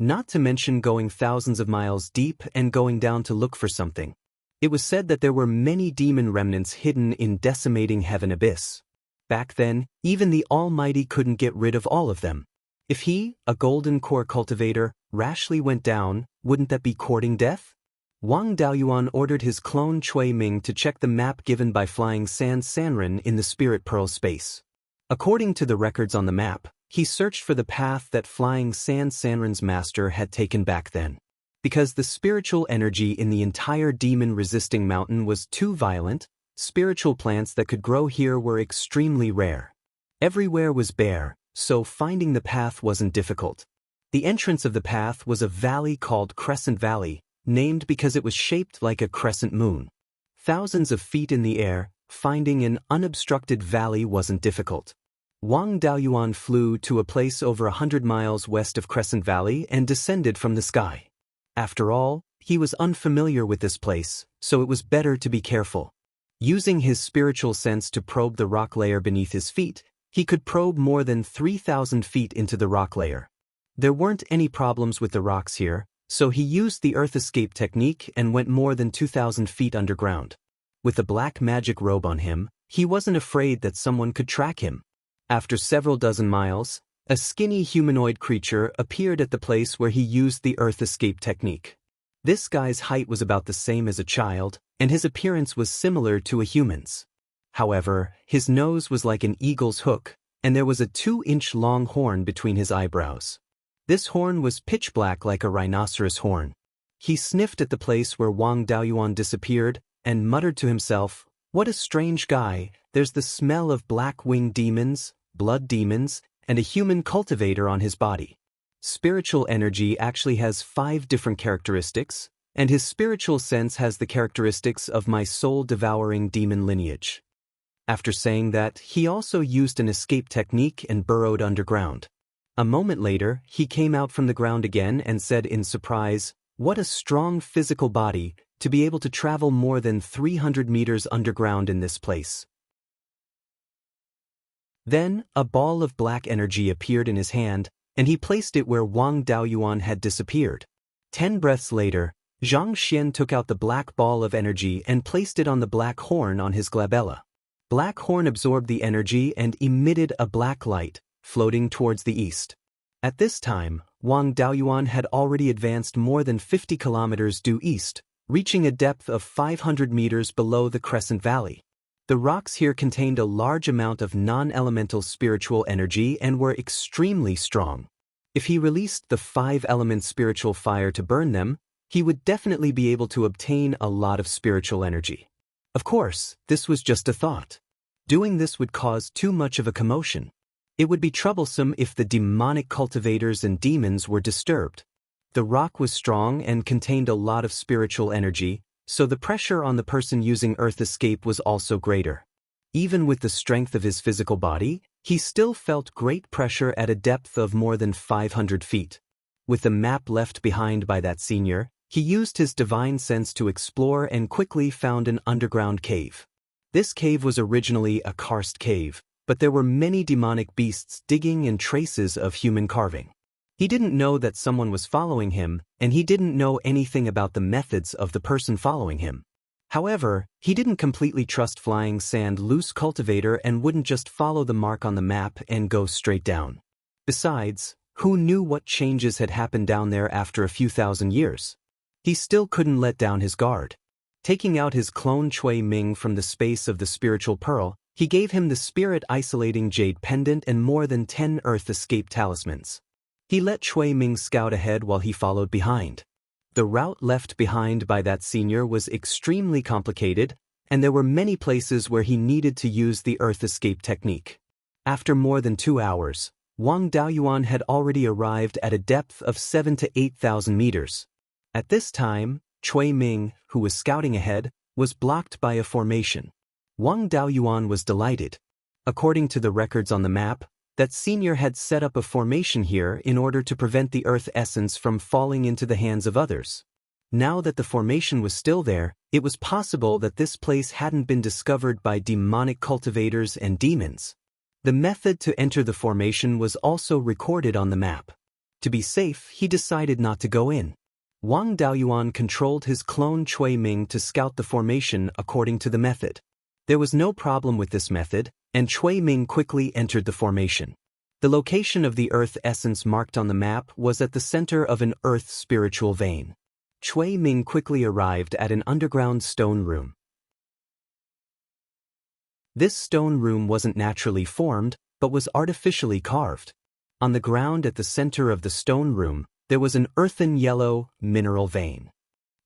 Not to mention going thousands of miles deep and going down to look for something. It was said that there were many demon remnants hidden in decimating heaven abyss. Back then, even the Almighty couldn't get rid of all of them. If he, a golden core cultivator, rashly went down, wouldn't that be courting death? Wang Daoyuan ordered his clone Cui Ming to check the map given by Flying San Sanren in the Spirit Pearl space. According to the records on the map, he searched for the path that Flying San Sanren's master had taken back then. Because the spiritual energy in the entire demon-resisting mountain was too violent, spiritual plants that could grow here were extremely rare. Everywhere was bare, so finding the path wasn't difficult. The entrance of the path was a valley called Crescent Valley, named because it was shaped like a crescent moon. Thousands of feet in the air, finding an unobstructed valley wasn't difficult. Wang Daoyuan flew to a place over 100 miles west of Crescent Valley and descended from the sky. After all, he was unfamiliar with this place, so it was better to be careful. Using his spiritual sense to probe the rock layer beneath his feet, he could probe more than 3,000 feet into the rock layer. There weren't any problems with the rocks here, so he used the earth escape technique and went more than 2,000 feet underground. With the black magic robe on him, he wasn't afraid that someone could track him. After several dozen miles, a skinny humanoid creature appeared at the place where he used the earth escape technique. This guy's height was about the same as a child, and his appearance was similar to a human's. However, his nose was like an eagle's hook, and there was a 2-inch long horn between his eyebrows. This horn was pitch black like a rhinoceros horn. He sniffed at the place where Wang Daoyuan disappeared, and muttered to himself, "What a strange guy, there's the smell of black-winged demons, blood demons, and a human cultivator on his body." Spiritual energy actually has 5 different characteristics, and his spiritual sense has the characteristics of my soul-devouring demon lineage. After saying that, he also used an escape technique and burrowed underground. A moment later, he came out from the ground again and said in surprise, "What a strong physical body, to be able to travel more than 300 meters underground in this place." Then, a ball of black energy appeared in his hand, and he placed it where Wang Daoyuan had disappeared. 10 breaths later, Zhang Xian took out the black ball of energy and placed it on the black horn on his glabella. Black horn absorbed the energy and emitted a black light, floating towards the east. At this time, Wang Daoyuan had already advanced more than 50 kilometers due east, reaching a depth of 500 meters below the Crescent Valley. The rocks here contained a large amount of non-elemental spiritual energy and were extremely strong. If he released the 5-element spiritual fire to burn them, he would definitely be able to obtain a lot of spiritual energy. Of course, this was just a thought. Doing this would cause too much of a commotion. It would be troublesome if the demonic cultivators and demons were disturbed. The rock was strong and contained a lot of spiritual energy, so the pressure on the person using Earth Escape was also greater. Even with the strength of his physical body, he still felt great pressure at a depth of more than 500 feet. With the map left behind by that senior, he used his divine sense to explore and quickly found an underground cave. This cave was originally a karst cave, but there were many demonic beasts digging and traces of human carving. He didn't know that someone was following him, and he didn't know anything about the methods of the person following him. However, he didn't completely trust Flying Sand Loose Cultivator and wouldn't just follow the mark on the map and go straight down. Besides, who knew what changes had happened down there after a few thousand years? He still couldn't let down his guard. Taking out his clone Cui Ming from the space of the spiritual pearl, he gave him the spirit-isolating jade pendant and more than 10 Earth Escape talismans. He let Cui Ming scout ahead while he followed behind. The route left behind by that senior was extremely complicated, and there were many places where he needed to use the Earth Escape technique. After more than 2 hours, Wang Daoyuan had already arrived at a depth of 7,000 to 8,000 meters. At this time, Cui Ming, who was scouting ahead, was blocked by a formation. Wang Daoyuan was delighted. According to the records on the map, that senior had set up a formation here in order to prevent the Earth Essence from falling into the hands of others. Now that the formation was still there, it was possible that this place hadn't been discovered by demonic cultivators and demons. The method to enter the formation was also recorded on the map. To be safe, he decided not to go in. Wang Daoyuan controlled his clone Cui Ming to scout the formation according to the method. There was no problem with this method, and Cui Ming quickly entered the formation. The location of the Earth Essence marked on the map was at the center of an Earth spiritual vein. Cui Ming quickly arrived at an underground stone room. This stone room wasn't naturally formed, but was artificially carved. On the ground at the center of the stone room, there was an earthen yellow mineral vein.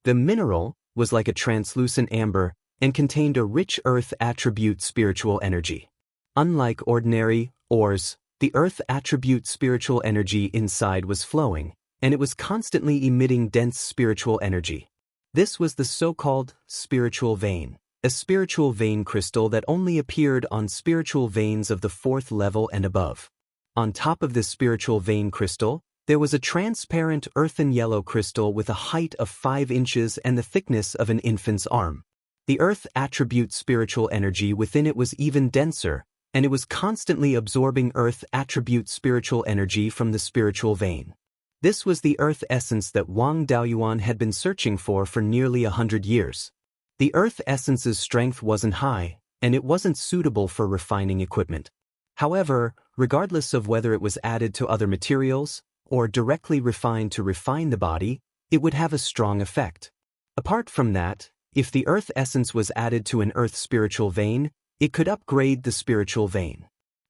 The mineral was like a translucent amber and contained a rich earth attribute spiritual energy. Unlike ordinary ores, the earth attribute spiritual energy inside was flowing, and it was constantly emitting dense spiritual energy. This was the so-called spiritual vein, a spiritual vein crystal that only appeared on spiritual veins of the 4th level and above. On top of this spiritual vein crystal, there was a transparent earthen yellow crystal with a height of 5 inches and the thickness of an infant's arm. The earth attribute spiritual energy within it was even denser, and it was constantly absorbing earth attribute spiritual energy from the spiritual vein. This was the earth essence that Wang Daoyuan had been searching for nearly 100 years. The earth essence's strength wasn't high, and it wasn't suitable for refining equipment. However, regardless of whether it was added to other materials, or directly refined to refine the body, it would have a strong effect. Apart from that, if the earth essence was added to an earth spiritual vein, it could upgrade the spiritual vein.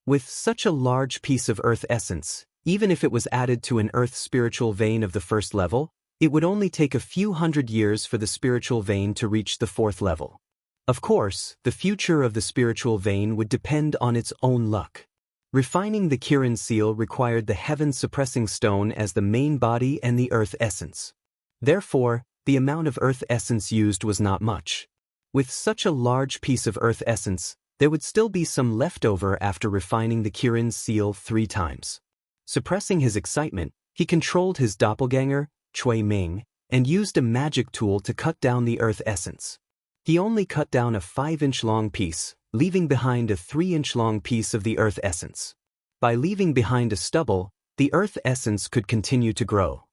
With such a large piece of earth essence, even if it was added to an earth spiritual vein of the 1st level, it would only take a few hundred years for the spiritual vein to reach the 4th level. Of course, the future of the spiritual vein would depend on its own luck. Refining the Kirin seal required the heaven-suppressing stone as the main body and the earth essence. Therefore, the amount of earth essence used was not much. With such a large piece of earth essence, there would still be some left over after refining the Kirin seal 3 times. Suppressing his excitement, he controlled his doppelganger, Cui Ming, and used a magic tool to cut down the earth essence. He only cut down a 5-inch long piece, leaving behind a 3-inch long piece of the earth essence. By leaving behind a stubble, the earth essence could continue to grow.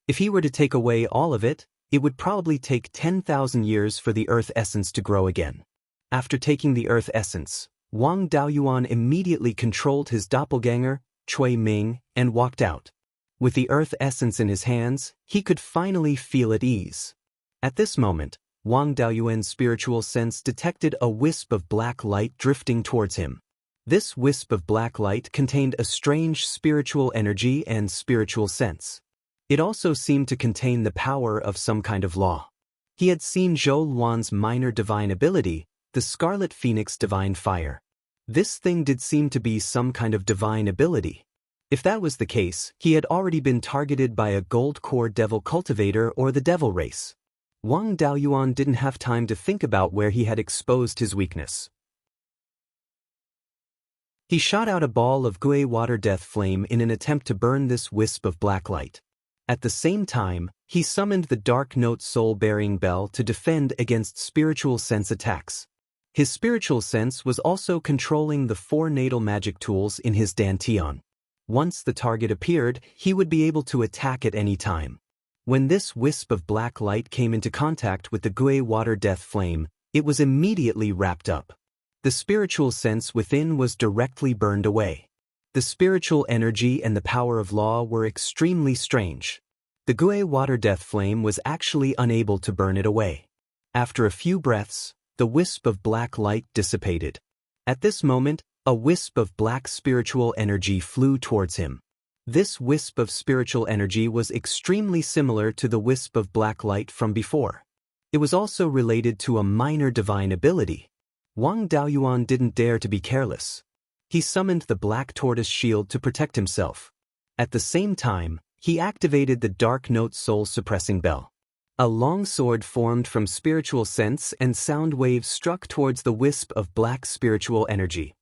If he were to take away all of it, it would probably take 10,000 years for the earth essence to grow again. After taking the earth essence, Wang Daoyuan immediately controlled his doppelganger, Cui Ming, and walked out. With the earth essence in his hands, he could finally feel at ease. At this moment, Wang Daoyuan's spiritual sense detected a wisp of black light drifting towards him. This wisp of black light contained a strange spiritual energy and spiritual sense. It also seemed to contain the power of some kind of law. He had seen Zhou Luan's minor divine ability, the Scarlet Phoenix Divine Fire. This thing did seem to be some kind of divine ability. If that was the case, he had already been targeted by a gold core devil cultivator or the devil race. Wang Daoyuan didn't have time to think about where he had exposed his weakness. He shot out a ball of Gui water death flame in an attempt to burn this wisp of black light. At the same time, he summoned the Dark Note soul-bearing bell to defend against spiritual sense attacks. His spiritual sense was also controlling the 4 natal magic tools in his dantian. Once the target appeared, he would be able to attack at any time. When this wisp of black light came into contact with the Gui water death flame, it was immediately wrapped up. The spiritual sense within was directly burned away. The spiritual energy and the power of law were extremely strange. The Gui water death flame was actually unable to burn it away. After a few breaths, the wisp of black light dissipated. At this moment, a wisp of black spiritual energy flew towards him. This wisp of spiritual energy was extremely similar to the wisp of black light from before. It was also related to a minor divine ability. Wang Daoyuan didn't dare to be careless. He summoned the black tortoise shield to protect himself. At the same time, he activated the dark note soul-suppressing bell. A long sword formed from spiritual sense and sound waves struck towards the wisp of black spiritual energy.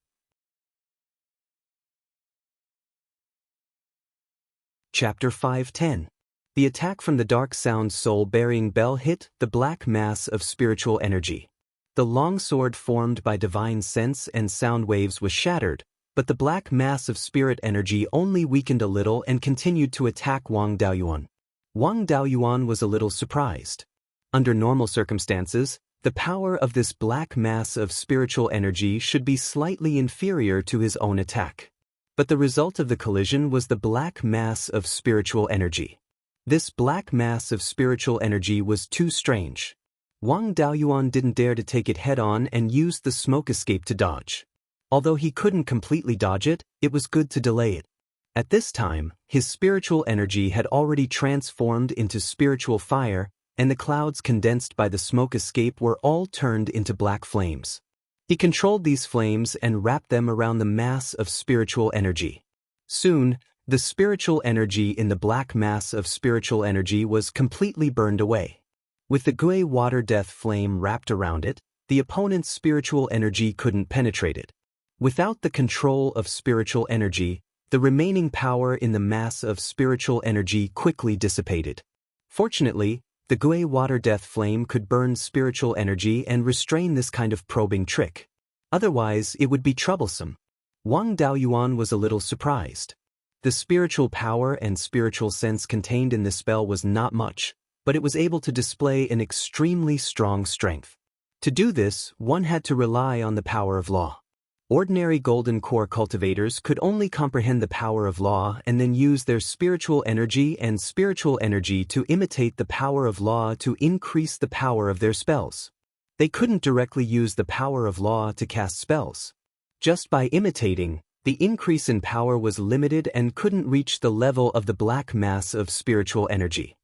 Chapter 5:10. The attack from the dark sound soul-bearing bell hit the black mass of spiritual energy. The long sword formed by divine sense and sound waves was shattered, but the black mass of spirit energy only weakened a little and continued to attack Wang Daoyuan. Wang Daoyuan was a little surprised. Under normal circumstances, the power of this black mass of spiritual energy should be slightly inferior to his own attack. But the result of the collision was the black mass of spiritual energy. This black mass of spiritual energy was too strange. Wang Daoyuan didn't dare to take it head-on and used the smoke escape to dodge. Although he couldn't completely dodge it, it was good to delay it. At this time, his spiritual energy had already transformed into spiritual fire, and the clouds condensed by the smoke escape were all turned into black flames. He controlled these flames and wrapped them around the mass of spiritual energy. Soon, the spiritual energy in the black mass of spiritual energy was completely burned away. With the Gui water death flame wrapped around it, the opponent's spiritual energy couldn't penetrate it. Without the control of spiritual energy, the remaining power in the mass of spiritual energy quickly dissipated. Fortunately, the Gui water death flame could burn spiritual energy and restrain this kind of probing trick. Otherwise, it would be troublesome. Wang Daoyuan was a little surprised. The spiritual power and spiritual sense contained in this spell was not much, but it was able to display an extremely strong strength. To do this, one had to rely on the power of law. Ordinary golden core cultivators could only comprehend the power of law and then use their spiritual energy to imitate the power of law to increase the power of their spells. They couldn't directly use the power of law to cast spells. Just by imitating, the increase in power was limited and couldn't reach the level of the black mass of spiritual energy.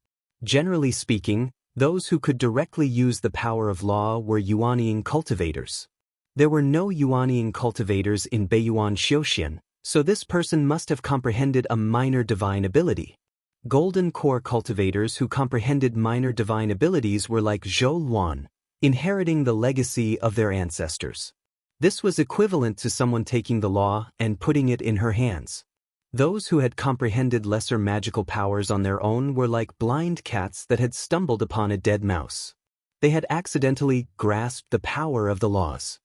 Generally speaking, those who could directly use the power of law were Yuanian cultivators. There were no Yuanian cultivators in Beiyuan Xiuxian, so this person must have comprehended a minor divine ability. Golden core cultivators who comprehended minor divine abilities were like Zhou Luan, inheriting the legacy of their ancestors. This was equivalent to someone taking the law and putting it in her hands. Those who had comprehended lesser magical powers on their own were like blind cats that had stumbled upon a dead mouse. They had accidentally grasped the power of the laws.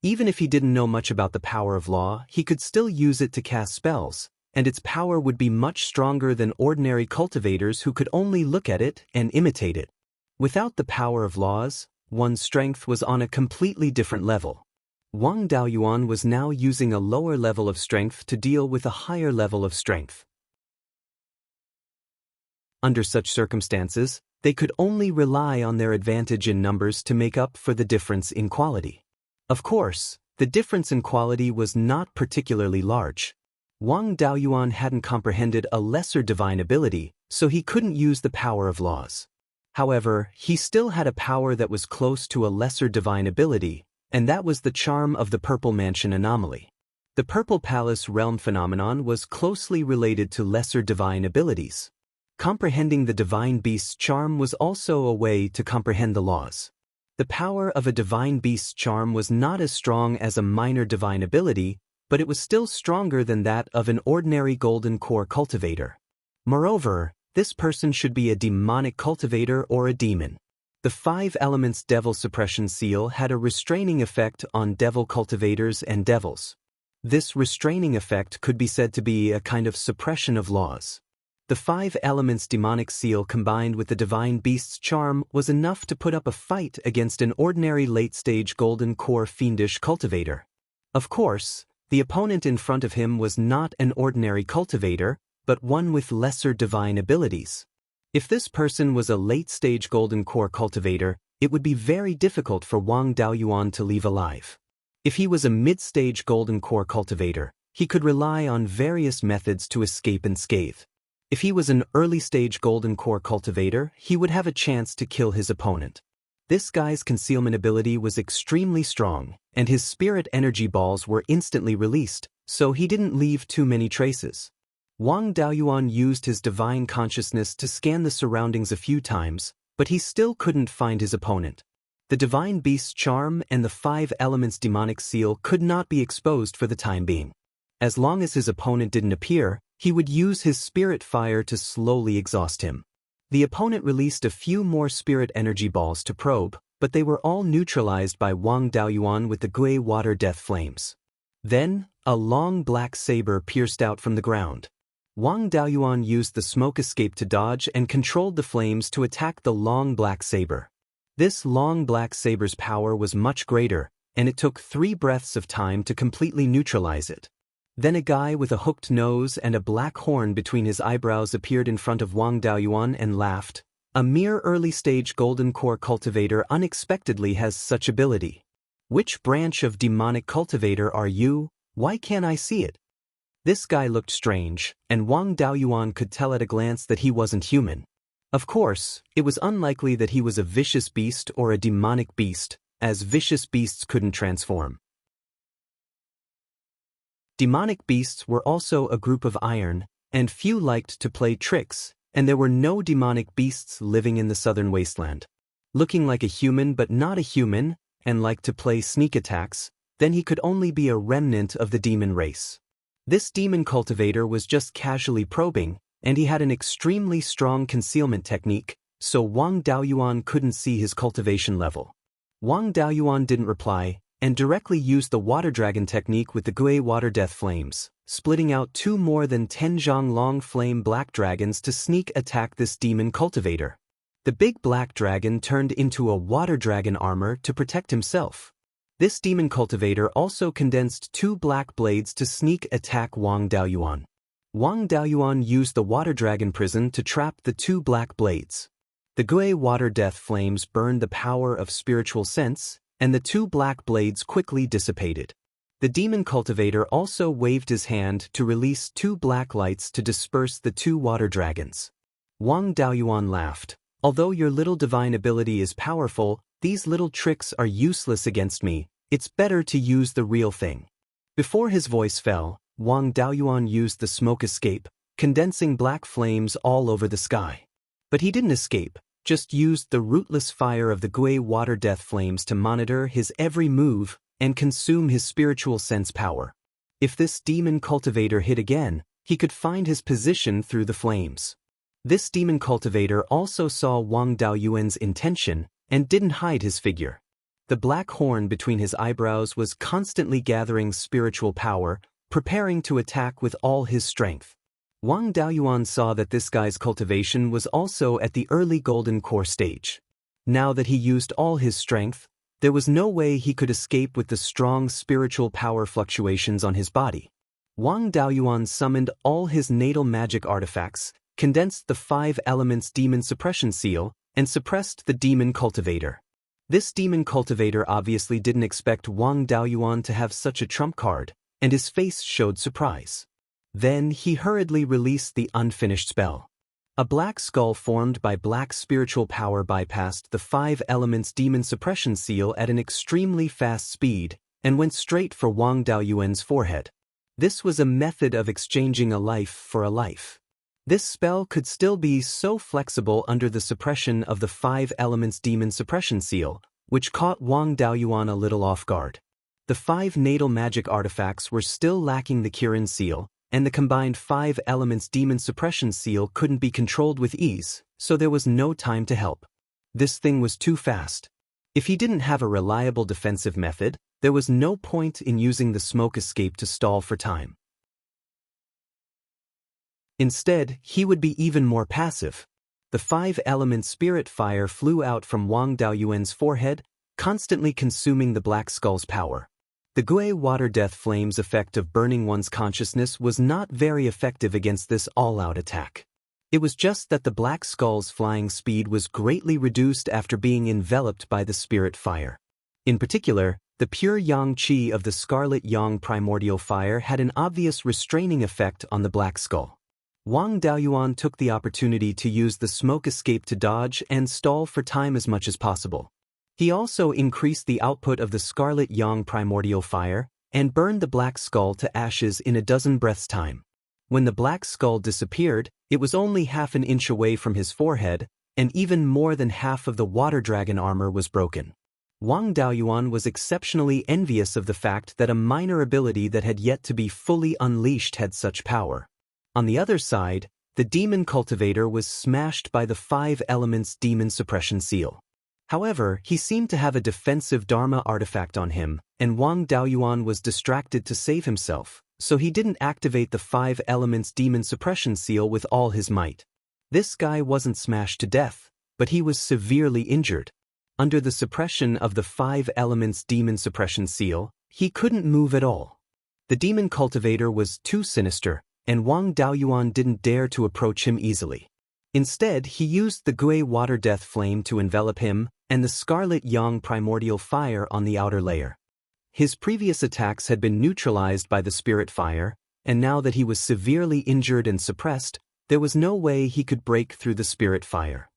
Even if he didn't know much about the power of law, he could still use it to cast spells, and its power would be much stronger than ordinary cultivators who could only look at it and imitate it. Without the power of laws, one's strength was on a completely different level. Wang Daoyuan was now using a lower level of strength to deal with a higher level of strength. Under such circumstances, they could only rely on their advantage in numbers to make up for the difference in quality. Of course, the difference in quality was not particularly large. Wang Daoyuan hadn't comprehended a lesser divine ability, so he couldn't use the power of laws. However, he still had a power that was close to a lesser divine ability, and that was the charm of the Purple Mansion anomaly. The Purple Palace realm phenomenon was closely related to lesser divine abilities. Comprehending the divine beast's charm was also a way to comprehend the laws. The power of a divine beast's charm was not as strong as a minor divine ability, but it was still stronger than that of an ordinary golden core cultivator. Moreover, this person should be a demonic cultivator or a demon. The 5 elements devil suppression seal had a restraining effect on devil cultivators and devils. This restraining effect could be said to be a kind of suppression of laws. The 5 elements demonic seal combined with the divine beast's charm was enough to put up a fight against an ordinary late-stage golden core fiendish cultivator. Of course, the opponent in front of him was not an ordinary cultivator, but one with lesser divine abilities. If this person was a late-stage golden core cultivator, it would be very difficult for Wang Daoyuan to leave alive. If he was a mid-stage golden core cultivator, he could rely on various methods to escape unscathed. If he was an early-stage golden core cultivator, he would have a chance to kill his opponent. This guy's concealment ability was extremely strong, and his spirit energy balls were instantly released, so he didn't leave too many traces. Wang Daoyuan used his divine consciousness to scan the surroundings a few times, but he still couldn't find his opponent. The divine beast's charm and the 5 elements demonic seal could not be exposed for the time being. As long as his opponent didn't appear, he would use his spirit fire to slowly exhaust him. The opponent released a few more spirit energy balls to probe, but they were all neutralized by Wang Daoyuan with the Gui water death flames. Then, a long black saber pierced out from the ground. Wang Daoyuan used the smoke escape to dodge and controlled the flames to attack the long black saber. This long black saber's power was much greater, and it took 3 breaths of time to completely neutralize it. Then a guy with a hooked nose and a black horn between his eyebrows appeared in front of Wang Daoyuan and laughed. A mere early-stage golden core cultivator unexpectedly has such ability. Which branch of demonic cultivator are you? Why can't I see it? This guy looked strange, and Wang Daoyuan could tell at a glance that he wasn't human. Of course, it was unlikely that he was a vicious beast or a demonic beast, as vicious beasts couldn't transform. Demonic beasts were also a group of iron, and few liked to play tricks, and there were no demonic beasts living in the southern wasteland. Looking like a human but not a human, and liked to play sneak attacks, then he could only be a remnant of the demon race. This demon cultivator was just casually probing, and he had an extremely strong concealment technique, so Wang Daoyuan couldn't see his cultivation level. Wang Daoyuan didn't reply, and directly used the water dragon technique with the Gui water death flames, splitting out 2 more than 10 zhang long flame black dragons to sneak attack this demon cultivator. The big black dragon turned into a water dragon armor to protect himself. This demon cultivator also condensed 2 black blades to sneak attack Wang Daoyuan. Wang Daoyuan used the water dragon prison to trap the 2 black blades. The Gui water death flames burned the power of spiritual sense, and the 2 black blades quickly dissipated. The demon cultivator also waved his hand to release 2 black lights to disperse the 2 water dragons. Wang Daoyuan laughed. Although your little divine ability is powerful, these little tricks are useless against me. It's better to use the real thing. Before his voice fell, Wang Daoyuan used the smoke escape, condensing black flames all over the sky. But he didn't escape, just used the rootless fire of the Gui water death flames to monitor his every move and consume his spiritual sense power. If this demon cultivator hit again, he could find his position through the flames. This demon cultivator also saw Wang Daoyuan's intention and didn't hide his figure. The black horn between his eyebrows was constantly gathering spiritual power, preparing to attack with all his strength. Wang Daoyuan saw that this guy's cultivation was also at the early golden core stage. Now that he used all his strength, there was no way he could escape with the strong spiritual power fluctuations on his body. Wang Daoyuan summoned all his natal magic artifacts, condensed the 5 elements demon suppression seal, and suppressed the demon cultivator. This demon cultivator obviously didn't expect Wang Daoyuan to have such a trump card, and his face showed surprise. Then he hurriedly released the unfinished spell. A black skull formed by black spiritual power bypassed the 5 elements demon suppression seal at an extremely fast speed and went straight for Wang Daoyuan's forehead. This was a method of exchanging a life for a life. This spell could still be so flexible under the suppression of the 5 elements demon suppression seal, which caught Wang Daoyuan a little off guard. The 5 natal magic artifacts were still lacking the Kirin seal, and the combined 5 elements demon suppression seal couldn't be controlled with ease, so there was no time to help. This thing was too fast. If he didn't have a reliable defensive method, there was no point in using the smoke escape to stall for time. Instead, he would be even more passive. The 5-element spirit fire flew out from Wang Daoyuan's forehead, constantly consuming the black skull's power. The Gui water death flame's effect of burning one's consciousness was not very effective against this all-out attack. It was just that the Black Skull's flying speed was greatly reduced after being enveloped by the spirit fire. In particular, the pure yang qi of the scarlet yang primordial fire had an obvious restraining effect on the Black Skull. Wang Daoyuan took the opportunity to use the smoke escape to dodge and stall for time as much as possible. He also increased the output of the scarlet yang primordial fire and burned the Black Skull to ashes in a dozen breaths' time. When the Black Skull disappeared, it was only half an inch away from his forehead, and even more than half of the water dragon armor was broken. Wang Daoyuan was exceptionally envious of the fact that a minor ability that had yet to be fully unleashed had such power. On the other side, the demon cultivator was smashed by the 5 elements demon suppression seal. However, he seemed to have a defensive Dharma artifact on him, and Wang Daoyuan was distracted to save himself, so he didn't activate the 5 elements demon suppression seal with all his might. This guy wasn't smashed to death, but he was severely injured. Under the suppression of the 5 elements demon suppression seal, he couldn't move at all. The demon cultivator was too sinister, and Wang Daoyuan didn't dare to approach him easily. Instead, he used the Gui water death flame to envelop him, and the scarlet yang primordial fire on the outer layer. His previous attacks had been neutralized by the spirit fire, and now that he was severely injured and suppressed, there was no way he could break through the spirit fire.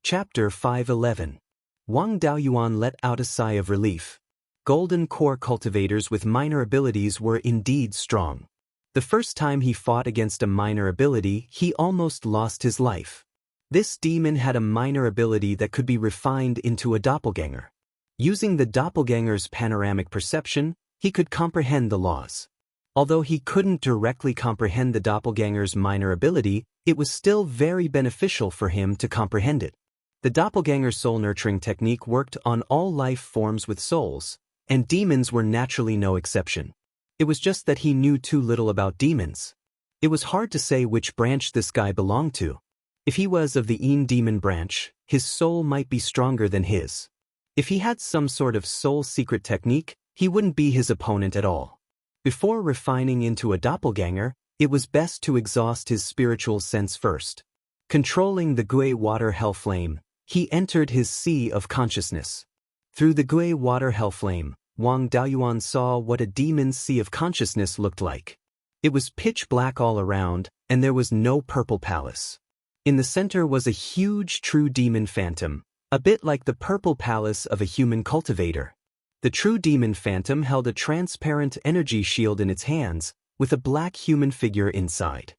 Chapter 511. Wang Daoyuan let out a sigh of relief. Golden core cultivators with minor abilities were indeed strong. The first time he fought against a minor ability, he almost lost his life. This demon had a minor ability that could be refined into a doppelganger. Using the doppelganger's panoramic perception, he could comprehend the laws. Although he couldn't directly comprehend the doppelganger's minor ability, it was still very beneficial for him to comprehend it. The doppelganger soul nurturing technique worked on all life forms with souls, and demons were naturally no exception. It was just that he knew too little about demons. It was hard to say which branch this guy belonged to. If he was of the Yin demon branch, his soul might be stronger than his. If he had some sort of soul secret technique, he wouldn't be his opponent at all. Before refining into a doppelganger, it was best to exhaust his spiritual sense first. Controlling the Gui water hell flame, he entered his sea of consciousness. Through the Gui water hell flame, Wang Daoyuan saw what a demon's sea of consciousness looked like. It was pitch black all around, and there was no purple palace. In the center was a huge true demon phantom, a bit like the purple palace of a human cultivator. The true demon phantom held a transparent energy shield in its hands, with a black human figure inside.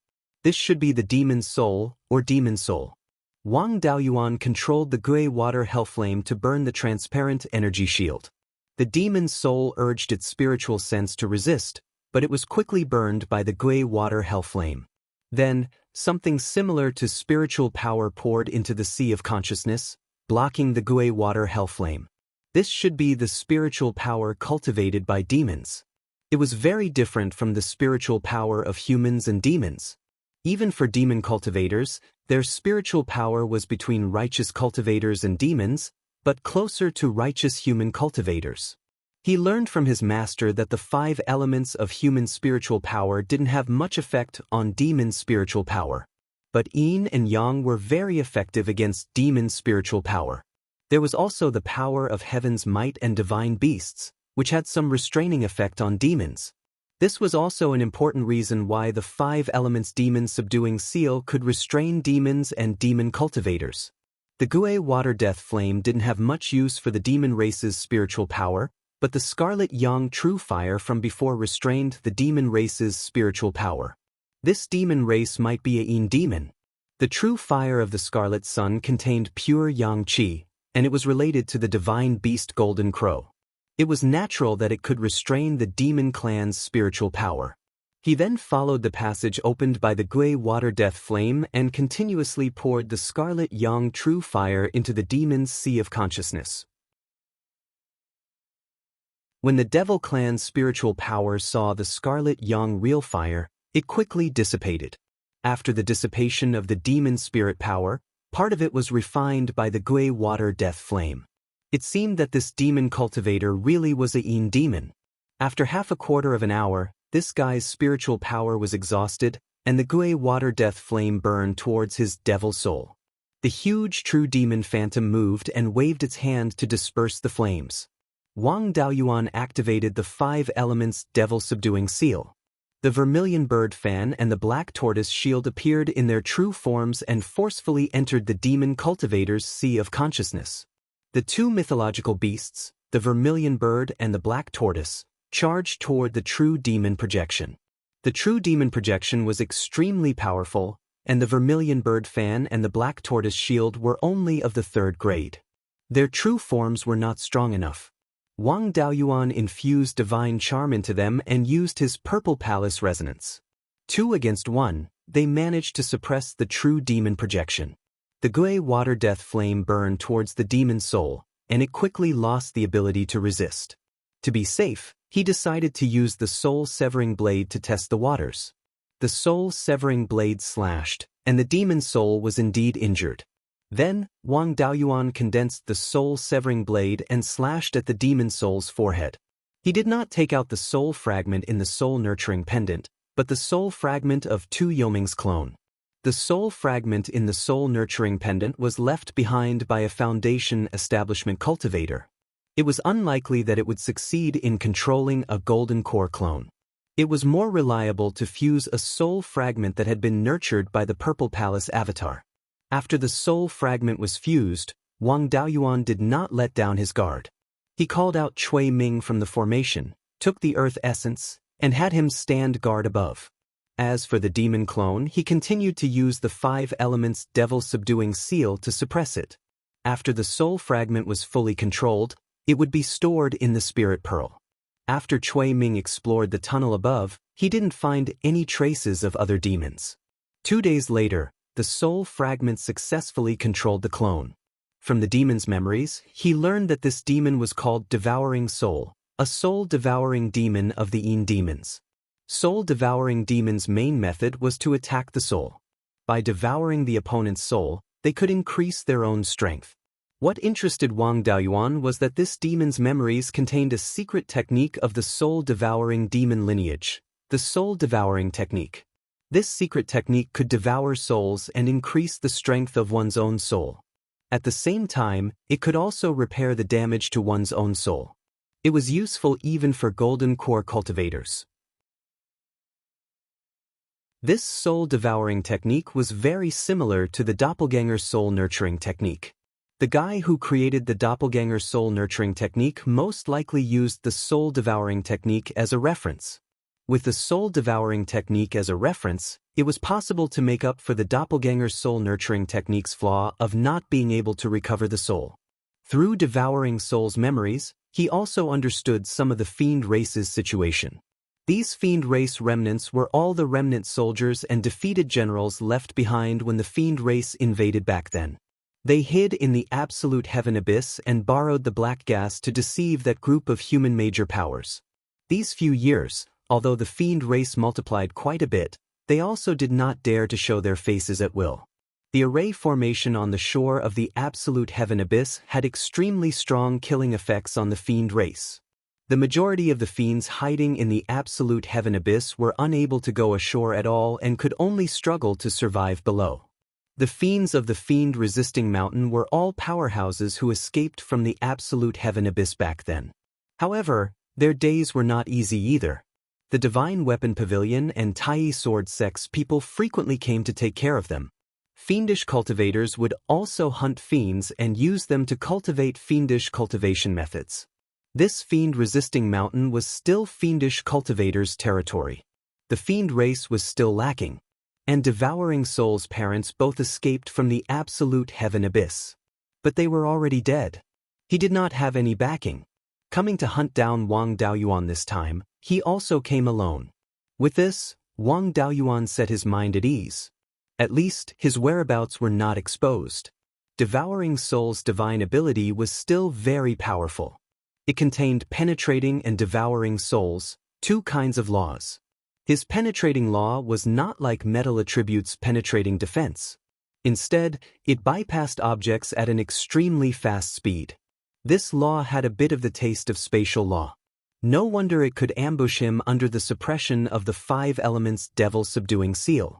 This should be the demon's soul, or demon soul. Wang Daoyuan controlled the Gui water hell flame to burn the transparent energy shield. The demon's soul urged its spiritual sense to resist, but it was quickly burned by the Gui water hell flame. Then, something similar to spiritual power poured into the sea of consciousness, blocking the Gui water hell flame. This should be the spiritual power cultivated by demons. It was very different from the spiritual power of humans and demons. Even for demon cultivators, their spiritual power was between righteous cultivators and demons, but closer to righteous human cultivators. He learned from his master that the 5 elements of human spiritual power didn't have much effect on demon spiritual power. But yin and yang were very effective against demon spiritual power. There was also the power of heaven's might and divine beasts, which had some restraining effect on demons. This was also an important reason why the 5 elements demon subduing seal could restrain demons and demon cultivators. The Gui water death flame didn't have much use for the demon race's spiritual power, but the scarlet yang true fire from before restrained the demon race's spiritual power. This demon race might be a yin demon. The true fire of the scarlet sun contained pure yang qi, and it was related to the divine beast golden crow. It was natural that it could restrain the demon clan's spiritual power. He then followed the passage opened by the Gui water death flame and continuously poured the scarlet yang true fire into the demon's sea of consciousness. When the devil clan's spiritual power saw the scarlet yang real fire, it quickly dissipated. After the dissipation of the demon spirit power, part of it was refined by the Gui water death flame. It seemed that this demon cultivator really was a yin demon. After half a quarter of an hour, this guy's spiritual power was exhausted, and the Gui water death flame burned towards his devil soul. The huge true demon phantom moved and waved its hand to disperse the flames. Wang Daoyuan activated the 5 elements devil-subduing seal. The vermilion bird fan and the black tortoise shield appeared in their true forms and forcefully entered the demon cultivator's sea of consciousness. The 2 mythological beasts, the vermilion bird and the black tortoise, charged toward the true demon projection. The true demon projection was extremely powerful, and the vermilion bird fan and the black tortoise shield were only of the 3rd grade. Their true forms were not strong enough. Wang Daoyuan infused divine charm into them and used his purple palace resonance. 2 against 1, they managed to suppress the true demon projection. The Gui water death flame burned towards the demon soul, and it quickly lost the ability to resist. To be safe, he decided to use the soul-severing blade to test the waters. The soul-severing blade slashed, and the demon soul was indeed injured. Then, Wang Daoyuan condensed the soul-severing blade and slashed at the demon soul's forehead. He did not take out the soul fragment in the soul-nurturing pendant, but the soul fragment of Tu Yoming's clone. The soul fragment in the soul-nurturing pendant was left behind by a foundation establishment cultivator. It was unlikely that it would succeed in controlling a golden core clone. It was more reliable to fuse a soul fragment that had been nurtured by the Purple Palace avatar. After the soul fragment was fused, Wang Daoyuan did not let down his guard. He called out Cui Ming from the formation, took the earth essence, and had him stand guard above. As for the demon clone, he continued to use the 5 elements devil-subduing seal to suppress it. After the soul fragment was fully controlled, it would be stored in the spirit pearl. After Cui Ming explored the tunnel above, he didn't find any traces of other demons. 2 days later, the soul fragment successfully controlled the clone. From the demon's memories, he learned that this demon was called Devouring Soul, a soul-devouring demon of the Yin demons. Soul-devouring demons' main method was to attack the soul. By devouring the opponent's soul, they could increase their own strength. What interested Wang Daoyuan was that this demon's memories contained a secret technique of the soul-devouring demon lineage, the soul-devouring technique. This secret technique could devour souls and increase the strength of one's own soul. At the same time, it could also repair the damage to one's own soul. It was useful even for golden core cultivators. This soul-devouring technique was very similar to the doppelganger soul-nurturing technique. The guy who created the doppelganger soul-nurturing technique most likely used the soul-devouring technique as a reference. With the soul-devouring technique as a reference, it was possible to make up for the doppelganger soul-nurturing technique's flaw of not being able to recover the soul. Through devouring souls' memories, he also understood some of the fiend race's situation. These fiend race remnants were all the remnant soldiers and defeated generals left behind when the fiend race invaded back then. They hid in the absolute heaven abyss and borrowed the black gas to deceive that group of human major powers. These few years, although the fiend race multiplied quite a bit, they also did not dare to show their faces at will. The array formation on the shore of the absolute heaven abyss had extremely strong killing effects on the fiend race. The majority of the fiends hiding in the absolute heaven abyss were unable to go ashore at all and could only struggle to survive below. The fiends of the fiend-resisting mountain were all powerhouses who escaped from the absolute heaven abyss back then. However, their days were not easy either. The Divine Weapon Pavilion and Tai Sword Sects people frequently came to take care of them. Fiendish cultivators would also hunt fiends and use them to cultivate fiendish cultivation methods. This fiend-resisting mountain was still fiendish cultivators' territory. The fiend race was still lacking, and Devouring Soul's parents both escaped from the absolute heaven abyss. But they were already dead. He did not have any backing. Coming to hunt down Wang Daoyuan this time, he also came alone. With this, Wang Daoyuan set his mind at ease. At least, his whereabouts were not exposed. Devouring Soul's divine ability was still very powerful. It contained penetrating and devouring souls, 2 kinds of laws. His penetrating law was not like metal attributes' penetrating defense. Instead, it bypassed objects at an extremely fast speed. This law had a bit of the taste of spatial law. No wonder it could ambush him under the suppression of the 5 elements devil-subduing seal.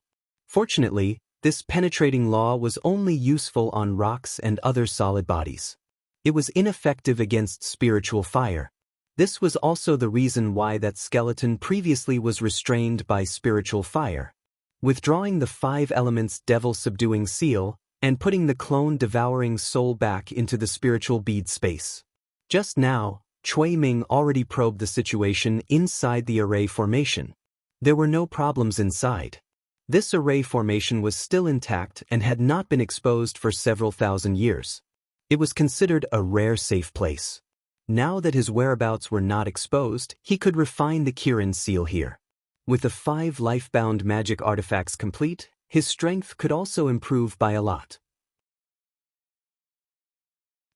Fortunately, this penetrating law was only useful on rocks and other solid bodies. It was ineffective against spiritual fire. This was also the reason why that skeleton previously was restrained by spiritual fire. Withdrawing the 5 elements devil-subduing seal and putting the clone-devouring soul back into the spiritual bead space. Just now, Cui Ming already probed the situation inside the array formation. There were no problems inside. This array formation was still intact and had not been exposed for several thousand years. It was considered a rare safe place. Now that his whereabouts were not exposed, he could refine the Kirin seal here. With the 5 life-bound magic artifacts complete, his strength could also improve by a lot.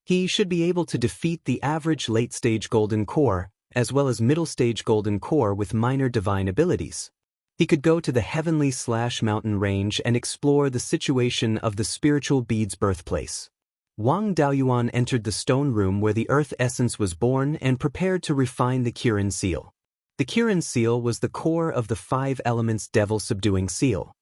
He should be able to defeat the average late-stage golden core, as well as middle-stage golden core with minor divine abilities. He could go to the heavenly/mountain range and explore the situation of the spiritual bead's birthplace. Wang Daoyuan entered the stone room where the earth essence was born and prepared to refine the Kirin seal. The Kirin seal was the core of the 5 elements devil-subduing seal.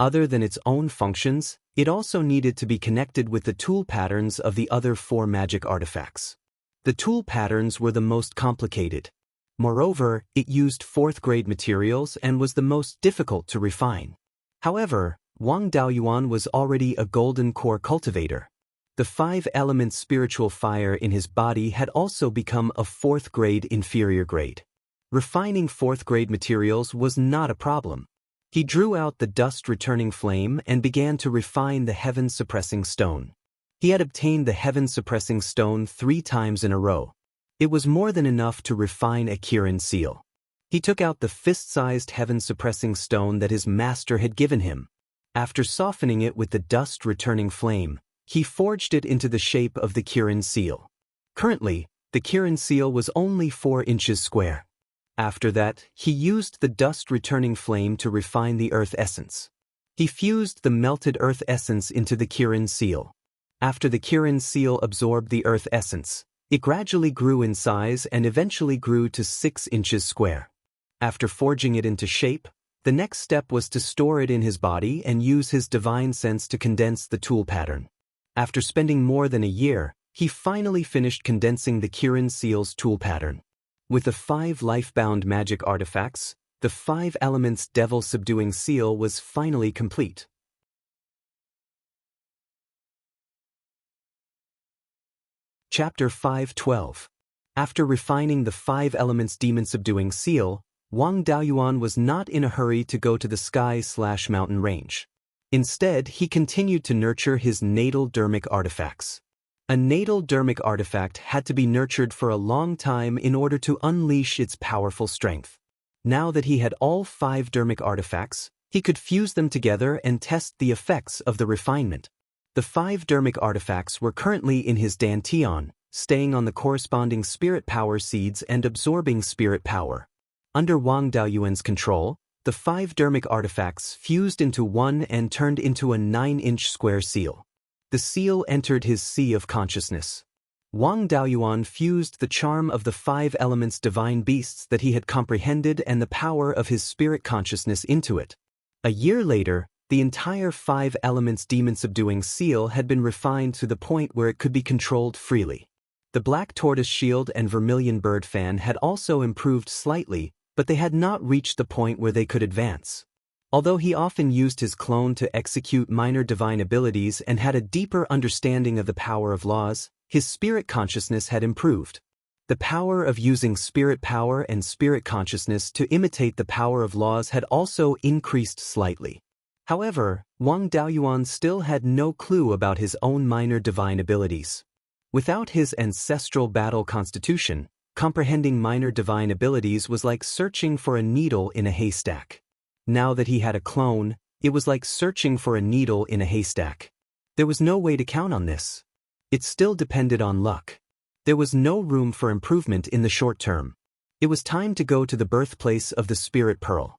Other than its own functions, it also needed to be connected with the tool patterns of the other 4 magic artifacts. The tool patterns were the most complicated. Moreover, it used 4th-grade materials and was the most difficult to refine. However, Wang Daoyuan was already a golden core cultivator. The 5 elements spiritual fire in his body had also become a 4th-grade inferior grade. Refining 4th-grade materials was not a problem. He drew out the dust-returning flame and began to refine the heaven-suppressing stone. He had obtained the heaven-suppressing stone 3 times in a row. It was more than enough to refine a Kirin seal. He took out the fist-sized heaven-suppressing stone that his master had given him. After softening it with the dust-returning flame, he forged it into the shape of the Kirin seal. Currently, the Kirin seal was only 4 inches square. After that, he used the dust-returning flame to refine the earth essence. He fused the melted earth essence into the Kirin seal. After the Kirin seal absorbed the earth essence, it gradually grew in size and eventually grew to 6 inches square. After forging it into shape, the next step was to store it in his body and use his divine sense to condense the tool pattern. After spending more than a year, he finally finished condensing the Kirin seal's tool pattern. With the 5 life-bound magic artifacts, the 5 elements devil-subduing seal was finally complete. Chapter 5:12. After refining the 5 elements demon-subduing seal, Wang Daoyuan was not in a hurry to go to the sky/mountain range. Instead, he continued to nurture his natal dermic artifacts. A natal dermic artifact had to be nurtured for a long time in order to unleash its powerful strength. Now that he had all 5 dermic artifacts, he could fuse them together and test the effects of the refinement. The 5 dermic artifacts were currently in his dantian, staying on the corresponding spirit power seeds and absorbing spirit power. Under Wang Daoyuan's control, the 5 dermic artifacts fused into one and turned into a 9-inch square seal. The seal entered his sea of consciousness. Wang Daoyuan fused the charm of the 5 elements divine beasts that he had comprehended and the power of his spirit consciousness into it. A year later, the entire 5 elements demon-subduing seal had been refined to the point where it could be controlled freely. The black tortoise shield and vermilion bird fan had also improved slightly, but they had not reached the point where they could advance. Although he often used his clone to execute minor divine abilities and had a deeper understanding of the power of laws, his spirit consciousness had improved. The power of using spirit power and spirit consciousness to imitate the power of laws had also increased slightly. However, Wang Daoyuan still had no clue about his own minor divine abilities. Without his ancestral battle constitution, comprehending minor divine abilities was like searching for a needle in a haystack. Now that he had a clone, it was like searching for a needle in a haystack. There was no way to count on this. It still depended on luck. There was no room for improvement in the short term. It was time to go to the birthplace of the Spirit Pearl.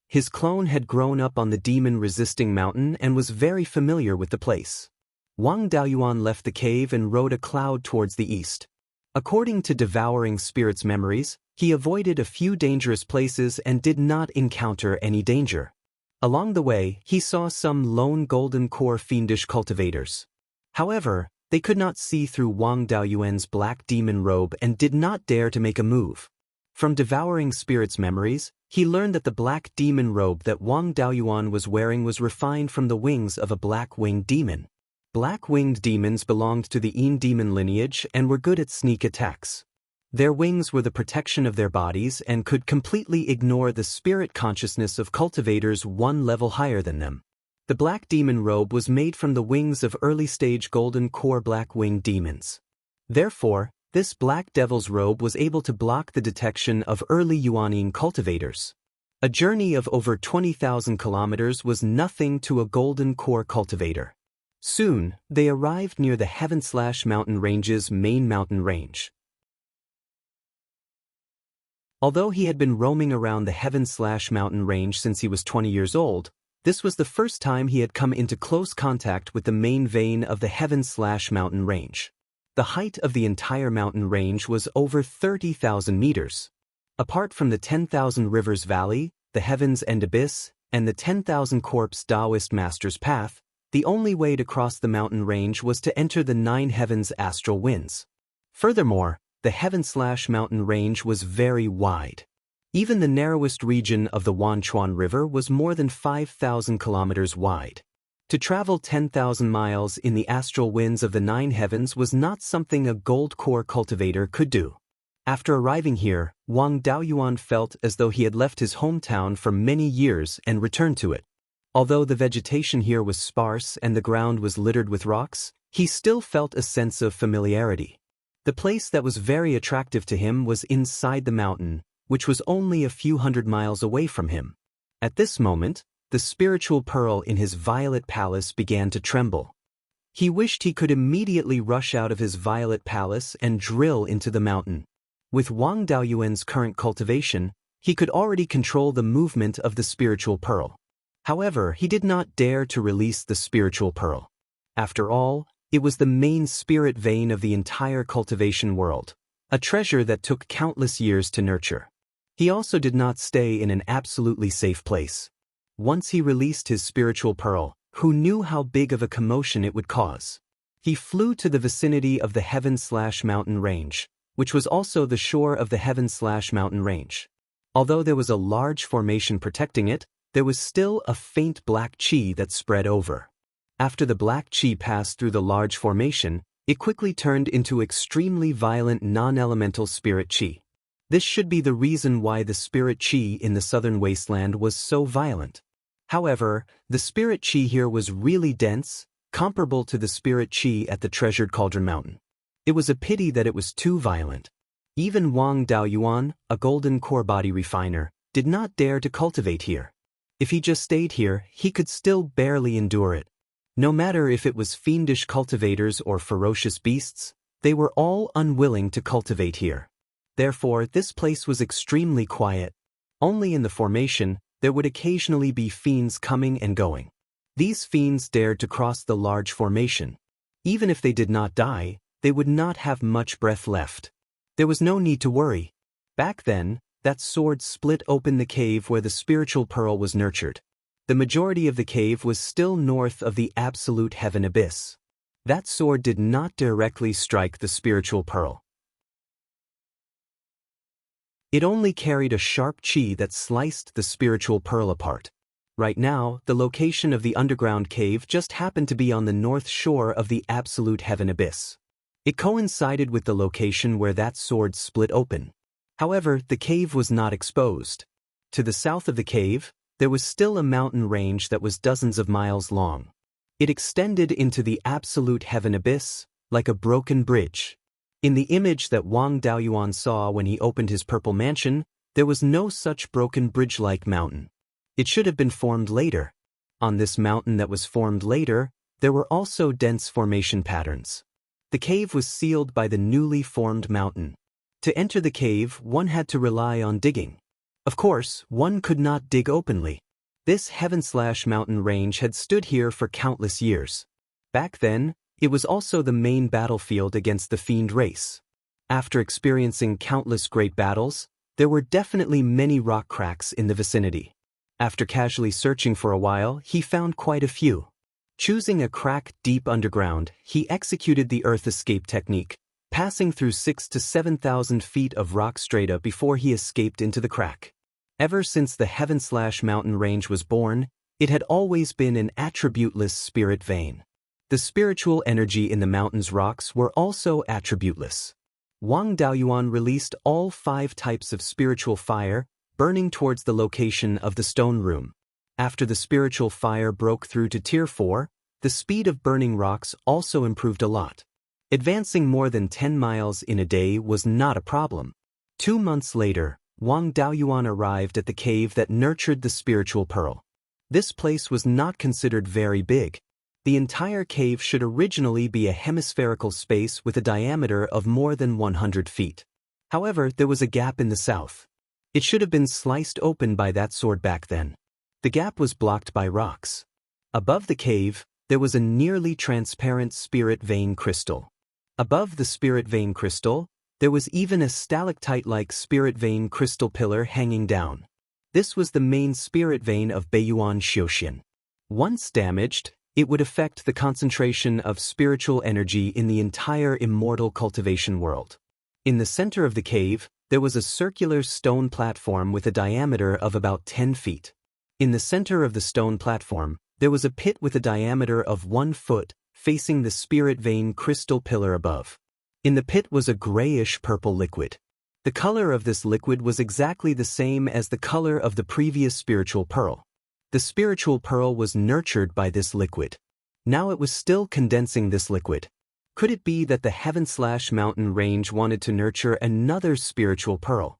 His clone had grown up on the demon-resisting mountain and was very familiar with the place. Wang Daoyuan left the cave and rode a cloud towards the east. According to Devouring Spirit's memories, He avoided a few dangerous places and did not encounter any danger. Along the way, he saw some lone golden core fiendish cultivators. However, they could not see through Wang Daoyuan's black demon robe and did not dare to make a move. From devouring spirits' memories, he learned that the black demon robe that Wang Daoyuan was wearing was refined from the wings of a black-winged demon. Black-winged demons belonged to the Yin demon lineage and were good at sneak attacks. Their wings were the protection of their bodies and could completely ignore the spirit consciousness of cultivators one level higher than them. The black demon robe was made from the wings of early-stage golden core black-winged demons. Therefore, this black devil's robe was able to block the detection of early Yuanine cultivators. A journey of over 20,000 kilometers was nothing to a golden core cultivator. Soon, they arrived near the Heaven/Mountain Range's main mountain range. Although he had been roaming around the Heaven/Mountain Range since he was 20 years old, this was the first time he had come into close contact with the main vein of the Heaven/Mountain Range. The height of the entire mountain range was over 30,000 meters. Apart from the 10,000 Rivers Valley, the Heavens and Abyss, and the 10,000 Corpse Daoist Master's Path, the only way to cross the mountain range was to enter the 9 Heavens astral winds. Furthermore, the Heaven/Mountain Range was very wide. Even the narrowest region of the Wanchuan River was more than 5,000 kilometers wide. To travel 10,000 miles in the astral winds of the 9 heavens was not something a gold core cultivator could do. After arriving here, Wang Daoyuan felt as though he had left his hometown for many years and returned to it. Although the vegetation here was sparse and the ground was littered with rocks, he still felt a sense of familiarity. The place that was very attractive to him was inside the mountain, which was only a few hundred miles away from him. At this moment, the spiritual pearl in his violet palace began to tremble. He wished he could immediately rush out of his violet palace and drill into the mountain. With Wang Daoyuan's current cultivation, he could already control the movement of the spiritual pearl. However, he did not dare to release the spiritual pearl. After all, it was the main spirit vein of the entire cultivation world, a treasure that took countless years to nurture. He also did not stay in an absolutely safe place. Once he released his spiritual pearl, who knew how big of a commotion it would cause? He flew to the vicinity of the Heaven/Mountain Range, which was also the shore of the Heaven/Mountain Range. Although there was a large formation protecting it, there was still a faint black chi that spread over. After the black chi passed through the large formation, it quickly turned into extremely violent non-elemental spirit chi. This should be the reason why the spirit chi in the southern wasteland was so violent. However, the spirit chi here was really dense, comparable to the spirit chi at the treasured Cauldron Mountain. It was a pity that it was too violent. Even Wang Daoyuan, a golden core body refiner, did not dare to cultivate here. If he just stayed here, he could still barely endure it. No matter if it was fiendish cultivators or ferocious beasts, they were all unwilling to cultivate here. Therefore, this place was extremely quiet. Only in the formation, there would occasionally be fiends coming and going. These fiends dared to cross the large formation. Even if they did not die, they would not have much breath left. There was no need to worry. Back then, that sword split open the cave where the spiritual pearl was nurtured. The majority of the cave was still north of the absolute heaven abyss. That sword did not directly strike the spiritual pearl. It only carried a sharp chi that sliced the spiritual pearl apart. Right now, the location of the underground cave just happened to be on the north shore of the absolute heaven abyss. It coincided with the location where that sword split open. However, the cave was not exposed. To the south of the cave, there was still a mountain range that was dozens of miles long. It extended into the absolute heaven abyss, like a broken bridge. In the image that Wang Daoyuan saw when he opened his purple mansion, there was no such broken bridge-like mountain. It should have been formed later. On this mountain that was formed later, there were also dense formation patterns. The cave was sealed by the newly formed mountain. To enter the cave, one had to rely on digging. Of course, one could not dig openly. This Heaven/Mountain Range had stood here for countless years. Back then, it was also the main battlefield against the fiend race. After experiencing countless great battles, There were definitely many rock cracks in the vicinity. After casually searching for a while, he found quite a few. Choosing a crack deep underground, he executed the earth escape technique, passing through 6,000 to 7,000 feet of rock strata before he escaped into the crack. Ever since the Heaven/Mountain range was born, it had always been an attributeless spirit vein. The spiritual energy in the mountain's rocks were also attributeless. Wang Daoyuan released all 5 types of spiritual fire, burning towards the location of the stone room. After the spiritual fire broke through to Tier 4, the speed of burning rocks also improved a lot. Advancing more than 10 miles in a day was not a problem. 2 months later, Wang Daoyuan arrived at the cave that nurtured the spiritual pearl. This place was not considered very big. The entire cave should originally be a hemispherical space with a diameter of more than 100 feet. However, there was a gap in the south. It should have been sliced open by that sword back then. The gap was blocked by rocks. Above the cave, there was a nearly transparent spirit vein crystal. Above the spirit vein crystal, there was even a stalactite-like spirit vein crystal pillar hanging down. This was the main spirit vein of Beiyuan Xiaoxian. Once damaged, it would affect the concentration of spiritual energy in the entire immortal cultivation world. In the center of the cave, there was a circular stone platform with a diameter of about 10 feet. In the center of the stone platform, there was a pit with a diameter of 1 foot, facing the spirit vein crystal pillar above. In the pit was a grayish-purple liquid. The color of this liquid was exactly the same as the color of the previous spiritual pearl. The spiritual pearl was nurtured by this liquid. Now it was still condensing this liquid. Could it be that the Heaven/Mountain range wanted to nurture another spiritual pearl?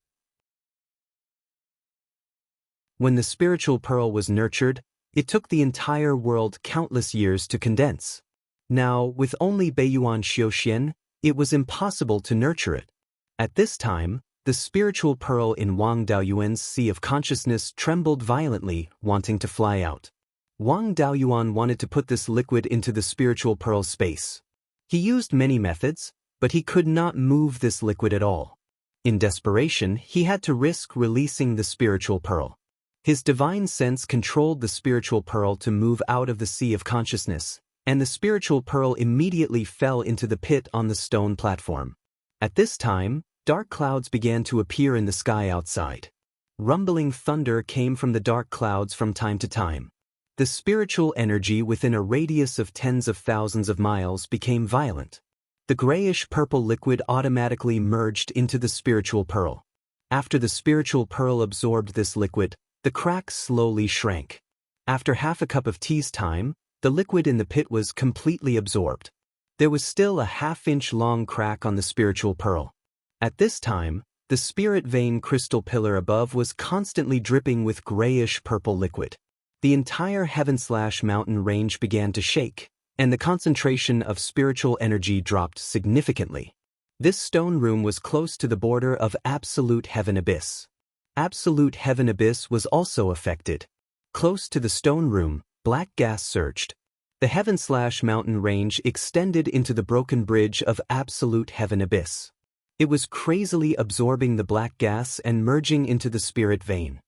When the spiritual pearl was nurtured, it took the entire world countless years to condense. Now, with only Beiyuan Xiaoxian, it was impossible to nurture it. At this time, the spiritual pearl in Wang Daoyuan's sea of consciousness trembled violently, wanting to fly out. Wang Daoyuan wanted to put this liquid into the spiritual pearl's space. He used many methods, but he could not move this liquid at all. In desperation, he had to risk releasing the spiritual pearl. His divine sense controlled the spiritual pearl to move out of the sea of consciousness, and the spiritual pearl immediately fell into the pit on the stone platform. At this time, dark clouds began to appear in the sky outside. Rumbling thunder came from the dark clouds from time to time. The spiritual energy within a radius of tens of thousands of miles became violent. The grayish-purple liquid automatically merged into the spiritual pearl. After the spiritual pearl absorbed this liquid, the crack slowly shrank. After half a cup of tea's time, the liquid in the pit was completely absorbed. There was still a half-inch long crack on the spiritual pearl. At this time, the spirit vein crystal pillar above was constantly dripping with grayish-purple liquid. The entire Heaven/Mountain range began to shake, and the concentration of spiritual energy dropped significantly. This stone room was close to the border of Absolute Heaven Abyss. Absolute Heaven Abyss was also affected. Close to the stone room, black gas surged. The Heaven/Mountain range extended into the broken bridge of Absolute Heaven Abyss. It was crazily absorbing the black gas and merging into the spirit vein.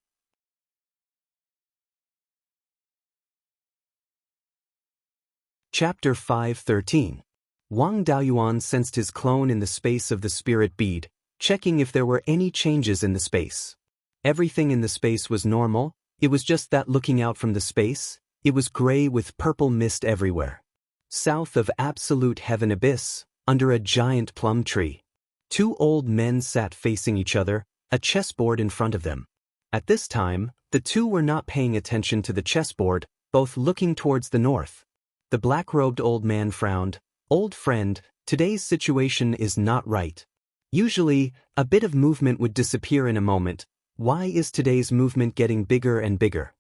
Chapter 5:13. Wang Daoyuan sensed his clone in the space of the spirit bead, checking if there were any changes in the space. Everything in the space was normal, it was just that looking out from the space, it was gray with purple mist everywhere. South of Absolute Heaven Abyss, under a giant plum tree, 2 old men sat facing each other, a chessboard in front of them. At this time, the 2 were not paying attention to the chessboard, both looking towards the north. The black-robed old man frowned. "Old friend, today's situation is not right. Usually, a bit of movement would disappear in a moment. Why is today's movement getting bigger and bigger?"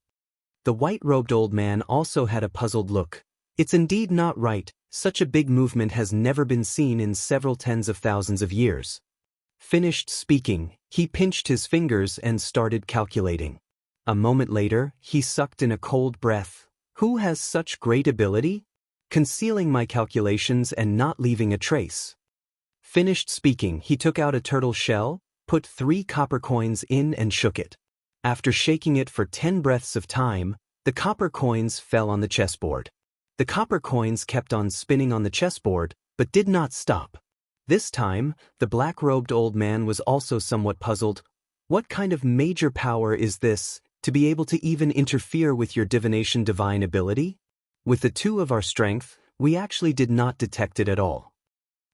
The white-robed old man also had a puzzled look. "It's indeed not right. Such a big movement has never been seen in several tens of thousands of years." Finished speaking, he pinched his fingers and started calculating. A moment later, he sucked in a cold breath. "Who has such great ability? Concealing my calculations and not leaving a trace." Finished speaking, he took out a turtle shell, put 3 copper coins in and shook it. After shaking it for 10 breaths of time, the copper coins fell on the chessboard. The copper coins kept on spinning on the chessboard, but did not stop. This time, the black-robed old man was also somewhat puzzled. What kind of major power is this, to be able to even interfere with your divination divine ability? With the 2 of our strength, we actually did not detect it at all.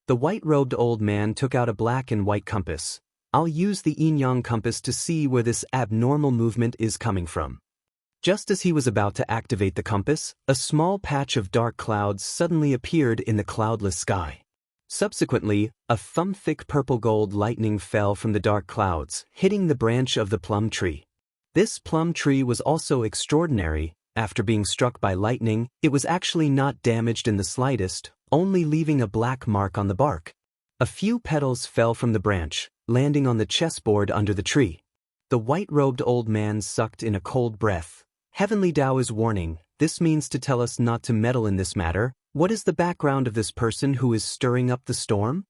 The white-robed old man took out a black and white compass. I'll use the yin-yang compass to see where this abnormal movement is coming from. Just as he was about to activate the compass, a small patch of dark clouds suddenly appeared in the cloudless sky. Subsequently, a thumb-thick purple-gold lightning fell from the dark clouds, hitting the branch of the plum tree. This plum tree was also extraordinary. After being struck by lightning, it was actually not damaged in the slightest, only leaving a black mark on the bark. A few petals fell from the branch, landing on the chessboard under the tree. The white-robed old man sucked in a cold breath. Heavenly Tao is warning, this means to tell us not to meddle in this matter. What is the background of this person who is stirring up the storm?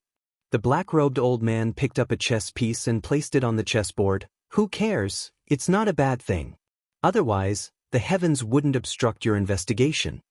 The black-robed old man picked up a chess piece and placed it on the chessboard. Who cares? It's not a bad thing. Otherwise, the heavens wouldn't obstruct your investigation.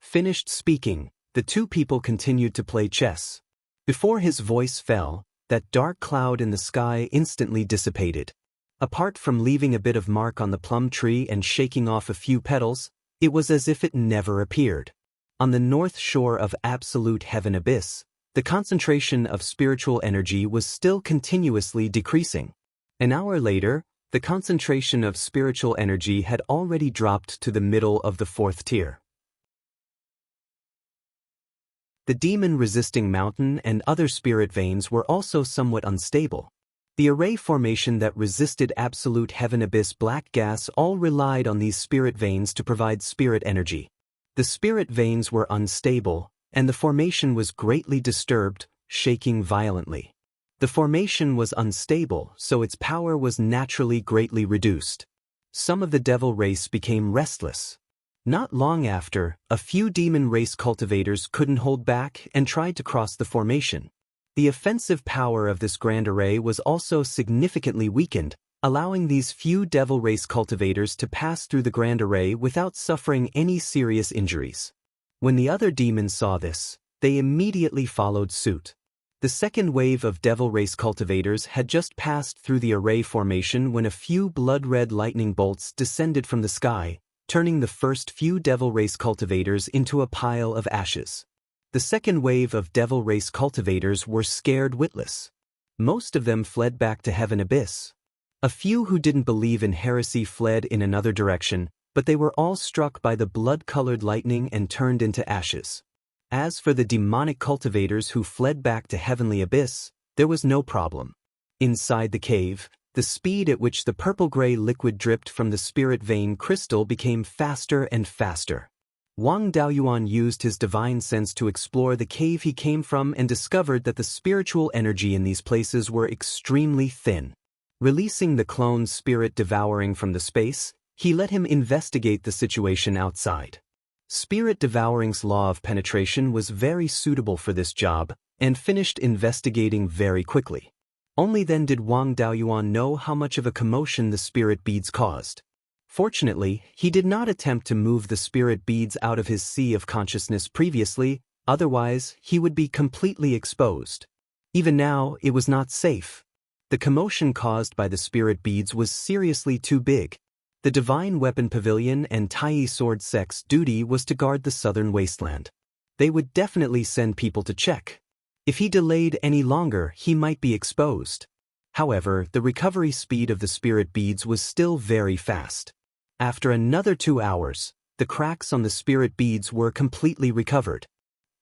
Finished speaking, the 2 people continued to play chess. Before his voice fell, that dark cloud in the sky instantly dissipated. Apart from leaving a bit of mark on the plum tree and shaking off a few petals, it was as if it never appeared. On the north shore of absolute heaven abyss, the concentration of spiritual energy was still continuously decreasing. An hour later, the concentration of spiritual energy had already dropped to the middle of the 4th tier. The demon-resisting mountain and other spirit veins were also somewhat unstable. The array formation that resisted absolute heaven abyss black gas all relied on these spirit veins to provide spirit energy. The spirit veins were unstable, and the formation was greatly disturbed, shaking violently. The formation was unstable, so its power was naturally greatly reduced. Some of the devil race became restless. Not long after, a few demon race cultivators couldn't hold back and tried to cross the formation. The offensive power of this grand array was also significantly weakened, allowing these few devil race cultivators to pass through the grand array without suffering any serious injuries. When the other demons saw this, they immediately followed suit. The second wave of devil race cultivators had just passed through the array formation when a few blood-red lightning bolts descended from the sky, turning the first few devil race cultivators into a pile of ashes. The second wave of devil race cultivators were scared witless. Most of them fled back to heaven abyss. A few who didn't believe in heresy fled in another direction, but they were all struck by the blood-colored lightning and turned into ashes. As for the demonic cultivators who fled back to heavenly abyss, there was no problem. Inside the cave, the speed at which the purple-gray liquid dripped from the spirit vein crystal became faster and faster. Wang Daoyuan used his divine sense to explore the cave he came from and discovered that the spiritual energy in these places were extremely thin. Releasing the clone's spirit devouring from the space, he let him investigate the situation outside. Spirit Devouring's law of penetration was very suitable for this job, and finished investigating very quickly. Only then did Wang Daoyuan know how much of a commotion the spirit beads caused. Fortunately, he did not attempt to move the spirit beads out of his sea of consciousness previously, otherwise he would be completely exposed. Even now, it was not safe. The commotion caused by the spirit beads was seriously too big. The Divine Weapon Pavilion and Tai Sword Sect's duty was to guard the southern wasteland. They would definitely send people to check. If he delayed any longer, he might be exposed. However, the recovery speed of the spirit beads was still very fast. After another 2 hours, the cracks on the spirit beads were completely recovered.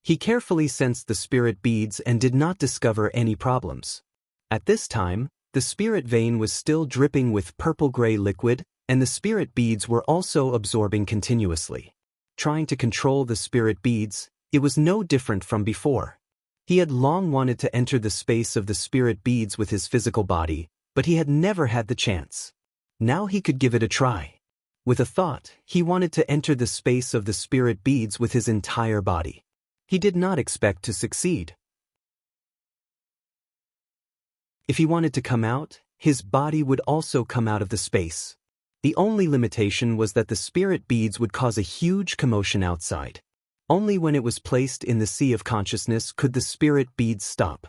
He carefully sensed the spirit beads and did not discover any problems. At this time, the spirit vein was still dripping with purple-gray liquid, and the spirit beads were also absorbing continuously. Trying to control the spirit beads, it was no different from before. He had long wanted to enter the space of the spirit beads with his physical body, but he had never had the chance. Now he could give it a try. With a thought, he wanted to enter the space of the spirit beads with his entire body. He did not expect to succeed. If he wanted to come out, his body would also come out of the space. The only limitation was that the spirit beads would cause a huge commotion outside. Only when it was placed in the sea of consciousness could the spirit beads stop.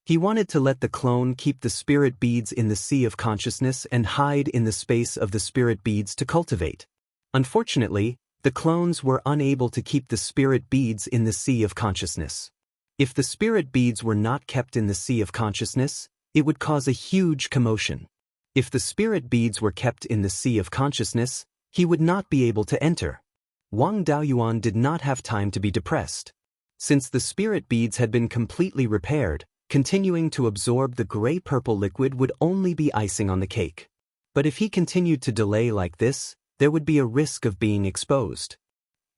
He wanted to let the clone keep the spirit beads in the sea of consciousness and hide in the space of the spirit beads to cultivate. Unfortunately, the clones were unable to keep the spirit beads in the sea of consciousness. If the spirit beads were not kept in the sea of consciousness, it would cause a huge commotion. If the spirit beads were kept in the sea of consciousness, he would not be able to enter. Wang Daoyuan did not have time to be depressed. Since the spirit beads had been completely repaired, continuing to absorb the gray-purple liquid would only be icing on the cake. But if he continued to delay like this, there would be a risk of being exposed.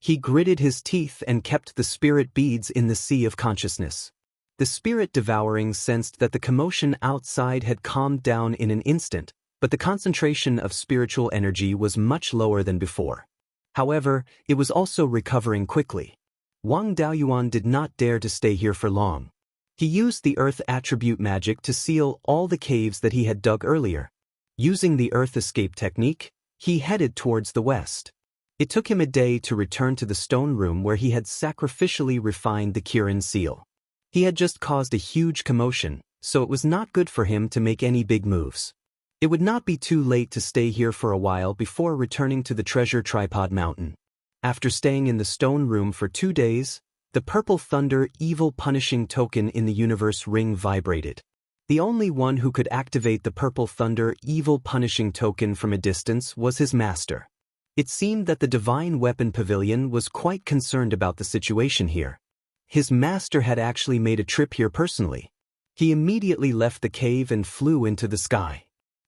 He gritted his teeth and kept the spirit beads in the sea of consciousness. The spirit devouring sensed that the commotion outside had calmed down in an instant, but the concentration of spiritual energy was much lower than before. However, it was also recovering quickly. Wang Daoyuan did not dare to stay here for long. He used the earth attribute magic to seal all the caves that he had dug earlier. Using the earth escape technique, he headed towards the west. It took him a day to return to the stone room where he had sacrificially refined the Kirin seal. He had just caused a huge commotion, so it was not good for him to make any big moves. It would not be too late to stay here for a while before returning to the treasure tripod mountain. After staying in the stone room for 2 days, the purple thunder evil punishing token in the universe ring vibrated. The only one who could activate the purple thunder evil punishing token from a distance was his master. It seemed that the divine weapon pavilion was quite concerned about the situation here. His master had actually made a trip here personally. He immediately left the cave and flew into the sky.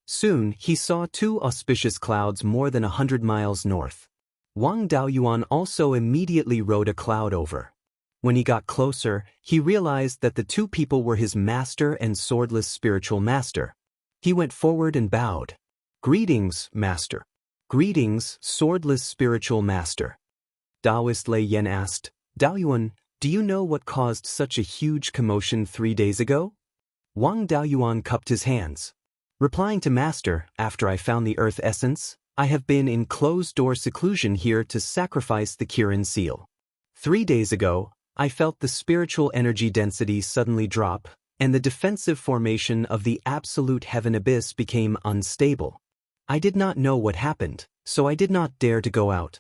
Soon, he saw 2 auspicious clouds more than 100 miles north. Wang Daoyuan also immediately rode a cloud over. When he got closer, he realized that the 2 people were his master and swordless spiritual master. He went forward and bowed. "Greetings, master." "Greetings, swordless spiritual master." Daoist Lei Yen asked, "Daoyuan, do you know what caused such a huge commotion 3 days ago?" Wang Daoyuan cupped his hands. Replying to Master, "After I found the earth essence, I have been in closed-door seclusion here to sacrifice the Kirin seal. 3 days ago, I felt the spiritual energy density suddenly drop, and the defensive formation of the absolute heaven abyss became unstable. I did not know what happened, so I did not dare to go out."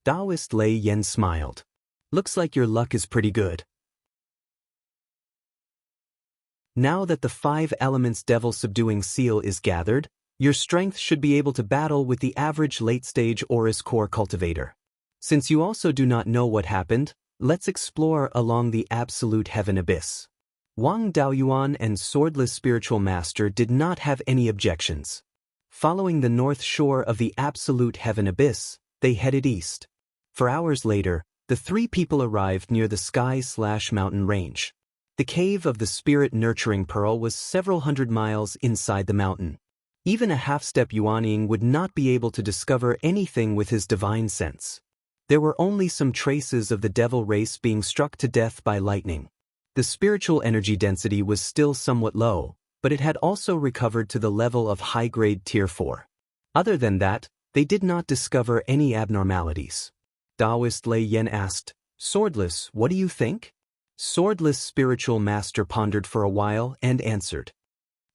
Daoist Lei Yen smiled. "Looks like your luck is pretty good. Now that the 5 elements devil subduing seal is gathered, your strength should be able to battle with the average late-stage Aurus core cultivator. Since you also do not know what happened, let's explore along the absolute heaven abyss." Wang Daoyuan and swordless spiritual master did not have any objections. Following the north shore of the absolute heaven abyss, they headed east. For hours later, the 3 people arrived near the sky/mountain range. The cave of the spirit nurturing pearl was several hundred miles inside the mountain. Even a half-step Yuanying would not be able to discover anything with his divine sense. There were only some traces of the devil race being struck to death by lightning. The spiritual energy density was still somewhat low, but it had also recovered to the level of high-grade Tier 4. Other than that, they did not discover any abnormalities. Daoist Lei Yen asked, "Swordless, what do you think?" Swordless spiritual master pondered for a while and answered,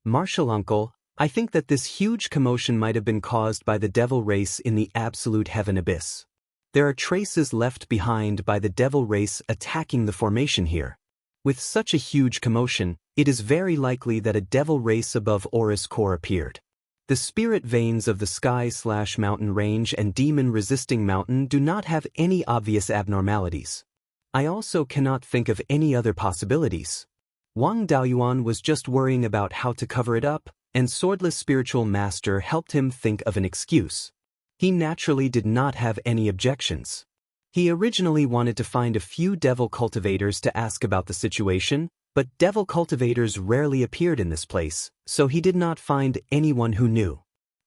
"Martial uncle, I think that this huge commotion might have been caused by the devil race in the absolute heaven abyss. There are traces left behind by the devil race attacking the formation here. With such a huge commotion, it is very likely that a devil race above Aurus core appeared. The spirit veins of the sky/mountain range and demon-resisting mountain do not have any obvious abnormalities. I also cannot think of any other possibilities." Wang Daoyuan was just worrying about how to cover it up, and swordless spiritual master helped him think of an excuse. He naturally did not have any objections. He originally wanted to find a few devil cultivators to ask about the situation, but devil cultivators rarely appeared in this place, so he did not find anyone who knew.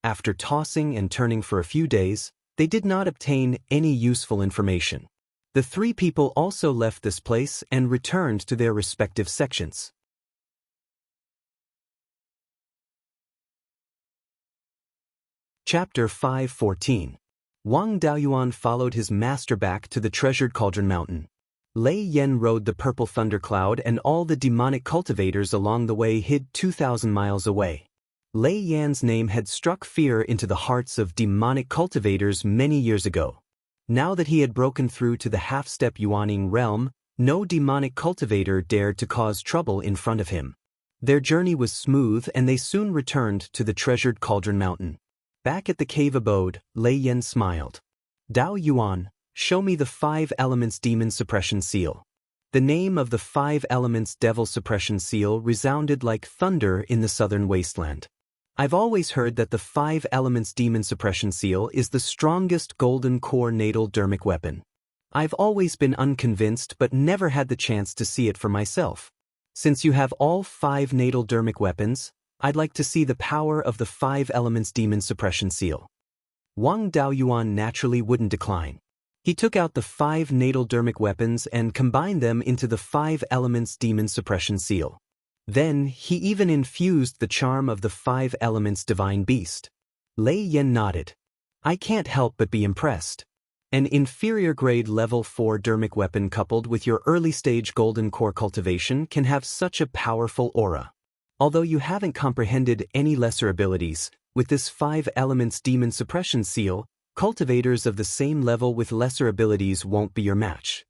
After tossing and turning for a few days, they did not obtain any useful information. The 3 people also left this place and returned to their respective sections. Chapter 5:14. Wang Daoyuan followed his master back to the treasured cauldron mountain. Lei Yan rode the purple thundercloud, and all the demonic cultivators along the way hid 2,000 miles away. Lei Yan's name had struck fear into the hearts of demonic cultivators many years ago. Now that he had broken through to the half-step Yuaning realm, no demonic cultivator dared to cause trouble in front of him. Their journey was smooth, and they soon returned to the treasured cauldron mountain. Back at the cave abode, Lei Yan smiled. Dao Yuan, show me the 5 elements demon suppression seal. The name of the 5 elements devil suppression seal resounded like thunder in the southern wasteland. I've always heard that the 5 elements demon suppression seal is the strongest golden core natal dermic weapon. I've always been unconvinced but never had the chance to see it for myself. Since you have all 5 natal dermic weapons, I'd like to see the power of the 5 elements demon suppression seal. Wang Daoyuan naturally wouldn't decline. He took out the 5 natal dermic weapons and combined them into the 5 elements demon suppression seal. Then, he even infused the charm of the 5 elements divine beast. Lei Yan nodded. I can't help but be impressed. An inferior grade level 4 dermic weapon coupled with your early stage golden core cultivation can have such a powerful aura. Although you haven't comprehended any lesser abilities, with this 5 elements demon suppression seal, cultivators of the same level with lesser abilities won't be your match.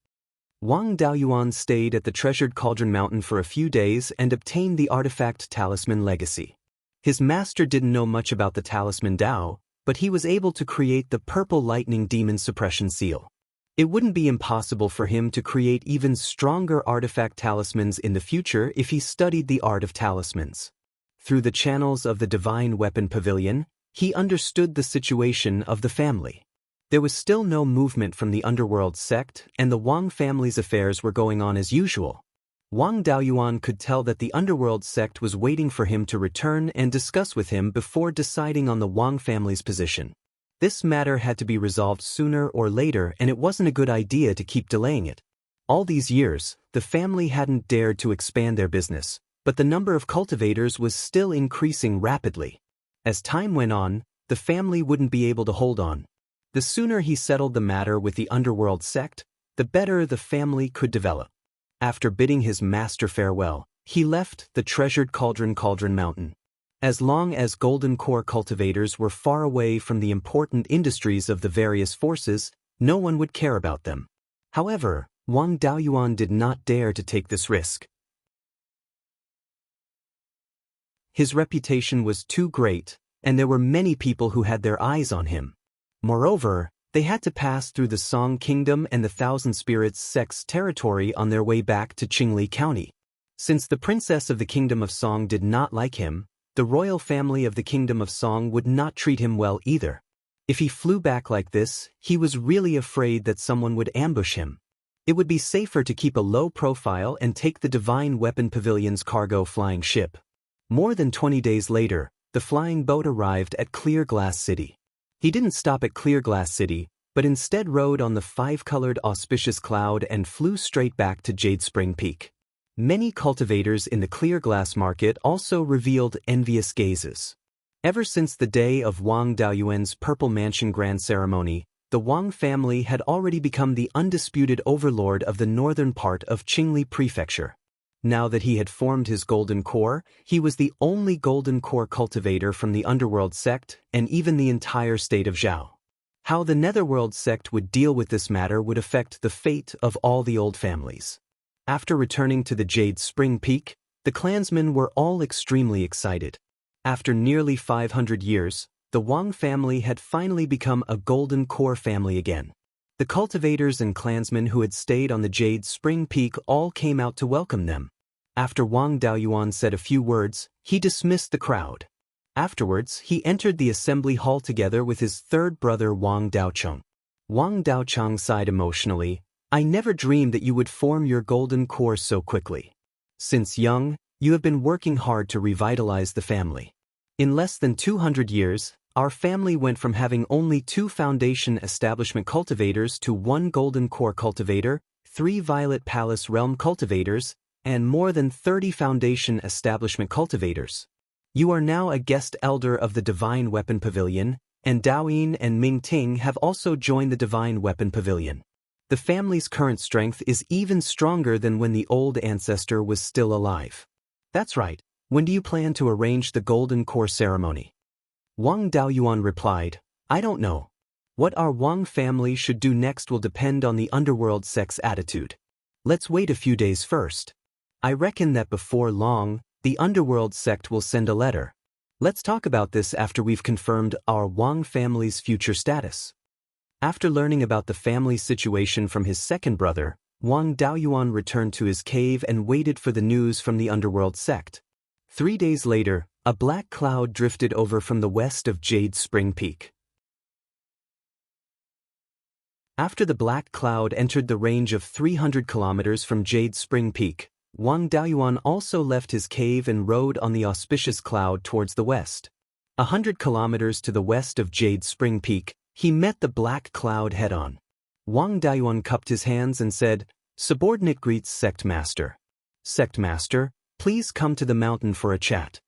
Wang Daoyuan stayed at the treasured cauldron mountain for a few days and obtained the artifact talisman legacy. His master didn't know much about the talisman Dao, but he was able to create the purple lightning demon suppression seal. It wouldn't be impossible for him to create even stronger artifact talismans in the future if he studied the art of talismans. Through the channels of the divine weapon pavilion, he understood the situation of the family. There was still no movement from the underworld sect, and the Wang family's affairs were going on as usual. Wang Daoyuan could tell that the underworld sect was waiting for him to return and discuss with him before deciding on the Wang family's position. This matter had to be resolved sooner or later, and it wasn't a good idea to keep delaying it. All these years, the family hadn't dared to expand their business, but the number of cultivators was still increasing rapidly. As time went on, the family wouldn't be able to hold on. The sooner he settled the matter with the underworld sect, the better the family could develop. After bidding his master farewell, he left the treasured cauldron mountain. As long as golden core cultivators were far away from the important industries of the various forces, no one would care about them. However, Wang Daoyuan did not dare to take this risk. His reputation was too great, and there were many people who had their eyes on him. Moreover, they had to pass through the Song Kingdom and the Thousand Spirits sect's territory on their way back to Qingli County. Since the princess of the Kingdom of Song did not like him, the royal family of the Kingdom of Song would not treat him well either. If he flew back like this, he was really afraid that someone would ambush him. It would be safer to keep a low profile and take the Divine Weapon Pavilion's cargo flying ship. More than 20 days later, the flying boat arrived at Clear Glass City. He didn't stop at Clear Glass City, but instead rode on the 5-colored auspicious cloud and flew straight back to Jade Spring Peak. Many cultivators in the Clear Glass market also revealed envious gazes. Ever since the day of Wang Daoyuan's Purple Mansion Grand Ceremony, the Wang family had already become the undisputed overlord of the northern part of Qingli Prefecture. Now that he had formed his golden core, he was the only golden core cultivator from the underworld sect and even the entire state of Zhao. How the netherworld sect would deal with this matter would affect the fate of all the old families. After returning to the Jade Spring Peak, the clansmen were all extremely excited. After nearly 500 years, the Wang family had finally become a golden core family again. The cultivators and clansmen who had stayed on the Jade Spring Peak all came out to welcome them. After Wang Daoyuan said a few words, he dismissed the crowd. Afterwards, he entered the assembly hall together with his third brother Wang Daocheng. Wang Daocheng sighed emotionally. I never dreamed that you would form your golden core so quickly. Since young, you have been working hard to revitalize the family. In less than 200 years, our family went from having only 2 foundation establishment cultivators to 1 golden core cultivator, 3 Violet Palace realm cultivators, and more than 30 foundation establishment cultivators. You are now a guest elder of the Divine Weapon Pavilion, and Daoyin and Mingting have also joined the Divine Weapon Pavilion. The family's current strength is even stronger than when the old ancestor was still alive. That's right. When do you plan to arrange the Golden Core ceremony? Wang Daoyuan replied, I don't know. What our Wang family should do next will depend on the underworld sect's attitude. Let's wait a few days first. I reckon that before long, the underworld sect will send a letter. Let's talk about this after we've confirmed our Wang family's future status. After learning about the family's situation from his second brother, Wang Daoyuan returned to his cave and waited for the news from the underworld sect. 3 days later, a black cloud drifted over from the west of Jade Spring Peak. After the black cloud entered the range of 300 kilometers from Jade Spring Peak, Wang Daoyuan also left his cave and rode on the auspicious cloud towards the west. 100 kilometers to the west of Jade Spring Peak, he met the black cloud head-on. Wang Daoyuan cupped his hands and said, Subordinate greets Sect Master. Sect Master, please come to the mountain for a chat.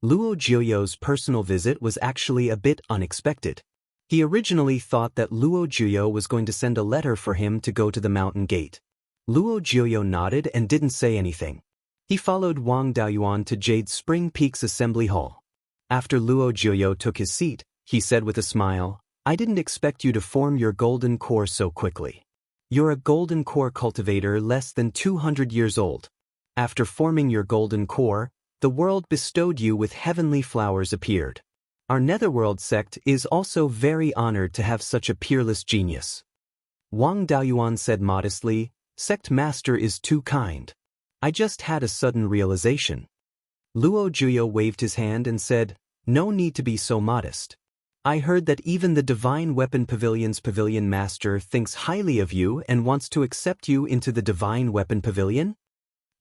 Luo Jiuyo's personal visit was actually a bit unexpected. He originally thought that Luo Jiuyo was going to send a letter for him to go to the mountain gate. Luo Jiuyo nodded and didn't say anything. He followed Wang Daoyuan to Jade Spring Peak's assembly hall. After Luo Jiuyo took his seat, he said with a smile, I didn't expect you to form your golden core so quickly. You're a golden core cultivator less than 200 years old. After forming your golden core, the world bestowed you with heavenly flowers appeared. Our netherworld sect is also very honored to have such a peerless genius. Wang Daoyuan said modestly, Sect Master is too kind. I just had a sudden realization. Luo Jiuyo waved his hand and said, No need to be so modest. I heard that even the Divine Weapon Pavilion's Pavilion Master thinks highly of you and wants to accept you into the Divine Weapon Pavilion?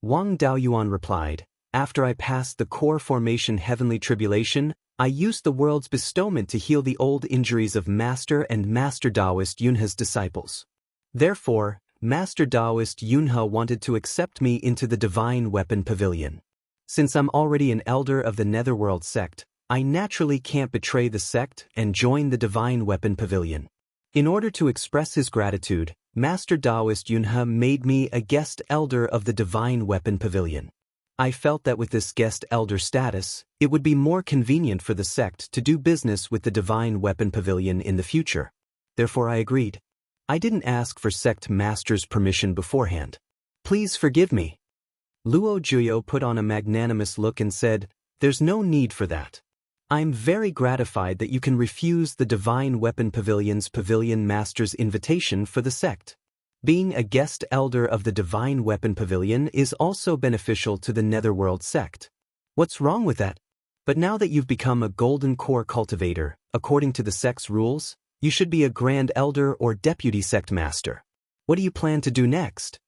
Wang Daoyuan replied, After I passed the core formation heavenly tribulation, I used the world's bestowment to heal the old injuries of Master and Master Daoist Yunhe's disciples. Therefore, Master Daoist Yunhe wanted to accept me into the Divine Weapon Pavilion. Since I'm already an elder of the Netherworld sect, I naturally can't betray the sect and join the Divine Weapon Pavilion. In order to express his gratitude, Master Daoist Yunhe made me a guest elder of the Divine Weapon Pavilion. I felt that with this guest elder status, it would be more convenient for the sect to do business with the Divine Weapon Pavilion in the future. Therefore I agreed. I didn't ask for sect master's permission beforehand. Please forgive me. Luo Jiuyo put on a magnanimous look and said, There's no need for that. I'm very gratified that you can refuse the Divine Weapon Pavilion's Pavilion Master's invitation for the sect. Being a guest elder of the Divine Weapon Pavilion is also beneficial to the Netherworld sect. What's wrong with that? But now that you've become a Golden Core cultivator, according to the sect's rules, you should be a Grand Elder or Deputy Sect Master. What do you plan to do next?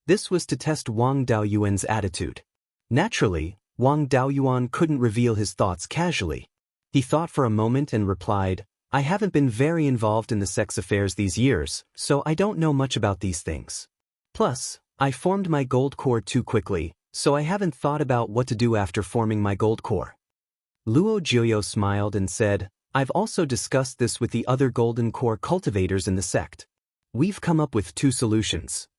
This was to test Wang Daoyuan's attitude. Naturally, Wang Daoyuan couldn't reveal his thoughts casually. He thought for a moment and replied, I haven't been very involved in the sect's affairs these years, so I don't know much about these things. Plus, I formed my gold core too quickly, so I haven't thought about what to do after forming my gold core. Luo Jiuyo smiled and said, I've also discussed this with the other golden core cultivators in the sect. We've come up with 2 solutions.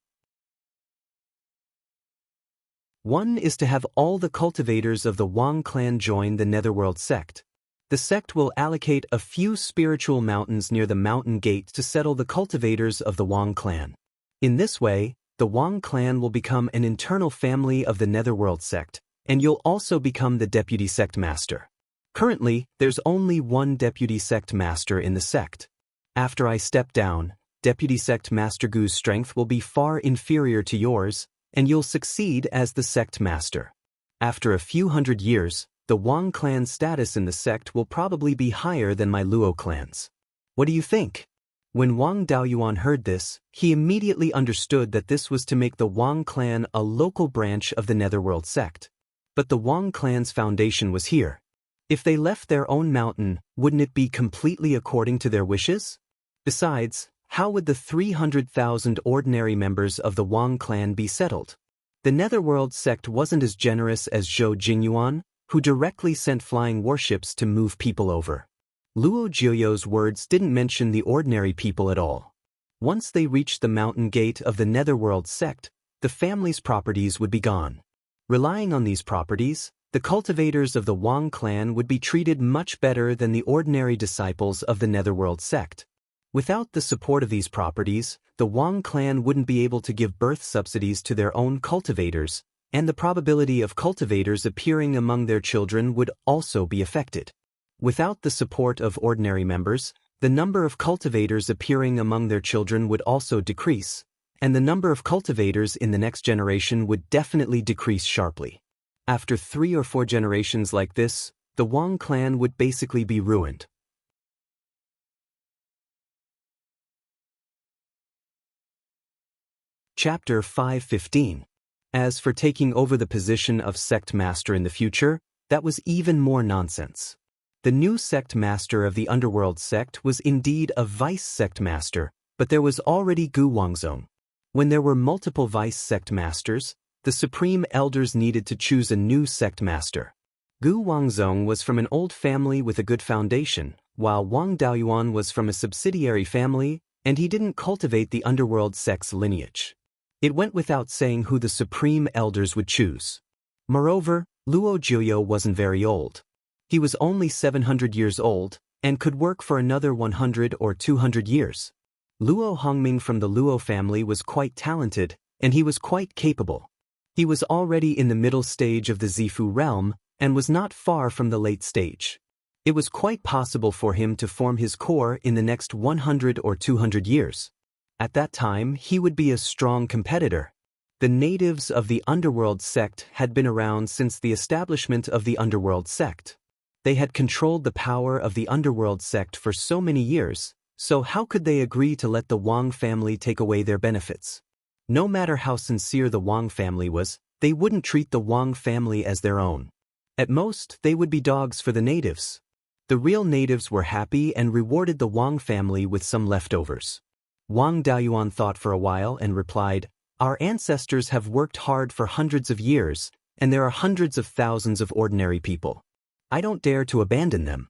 One is to have all the cultivators of the Wang clan join the Netherworld sect. The sect will allocate a few spiritual mountains near the mountain gate to settle the cultivators of the Wang clan. In this way, the Wang clan will become an internal family of the Netherworld sect, and you'll also become the deputy sect master. Currently, there's only one deputy sect master in the sect. After I step down, deputy sect master Gu's strength will be far inferior to yours, and you'll succeed as the sect master. After a few hundred years, the Wang clan's status in the sect will probably be higher than my Luo clan's. What do you think? When Wang Daoyuan heard this, he immediately understood that this was to make the Wang clan a local branch of the Netherworld sect. But the Wang clan's foundation was here. If they left their own mountain, wouldn't it be completely according to their wishes? Besides, how would the 300,000 ordinary members of the Wang clan be settled? The Netherworld sect wasn't as generous as Zhou Jingyuan, who directly sent flying warships to move people over. Luo Jioyo's words didn't mention the ordinary people at all. Once they reached the mountain gate of the Netherworld sect, the family's properties would be gone. Relying on these properties, the cultivators of the Wang clan would be treated much better than the ordinary disciples of the Netherworld sect. Without the support of these properties, the Wang clan wouldn't be able to give birth subsidies to their own cultivators, and the probability of cultivators appearing among their children would also be affected. Without the support of ordinary members, the number of cultivators appearing among their children would also decrease, and the number of cultivators in the next generation would definitely decrease sharply. After 3 or 4 generations like this, the Wang clan would basically be ruined. Chapter 5:15. As for taking over the position of sect master in the future, that was even more nonsense. The new sect master of the Underworld sect was indeed a vice sect master, but there was already Gu Wangzong. When there were multiple vice sect masters, the supreme elders needed to choose a new sect master. Gu Wangzong was from an old family with a good foundation, while Wang Daoyuan was from a subsidiary family, and he didn't cultivate the Underworld sect's lineage. It went without saying who the supreme elders would choose. Moreover, Luo Jioyo wasn't very old. He was only 700 years old, and could work for another 100 or 200 years. Luo Hongming from the Luo family was quite talented, and he was quite capable. He was already in the middle stage of the Zifu realm, and was not far from the late stage. It was quite possible for him to form his core in the next 100 or 200 years. At that time, he would be a strong competitor. The natives of the Underworld sect had been around since the establishment of the Underworld sect. They had controlled the power of the Underworld sect for so many years, so how could they agree to let the Wang family take away their benefits? No matter how sincere the Wang family was, they wouldn't treat the Wang family as their own. At most, they would be dogs for the natives. The real natives were happy and rewarded the Wang family with some leftovers. Wang Daoyuan thought for a while and replied, "Our ancestors have worked hard for hundreds of years, and there are hundreds of thousands of ordinary people. I don't dare to abandon them."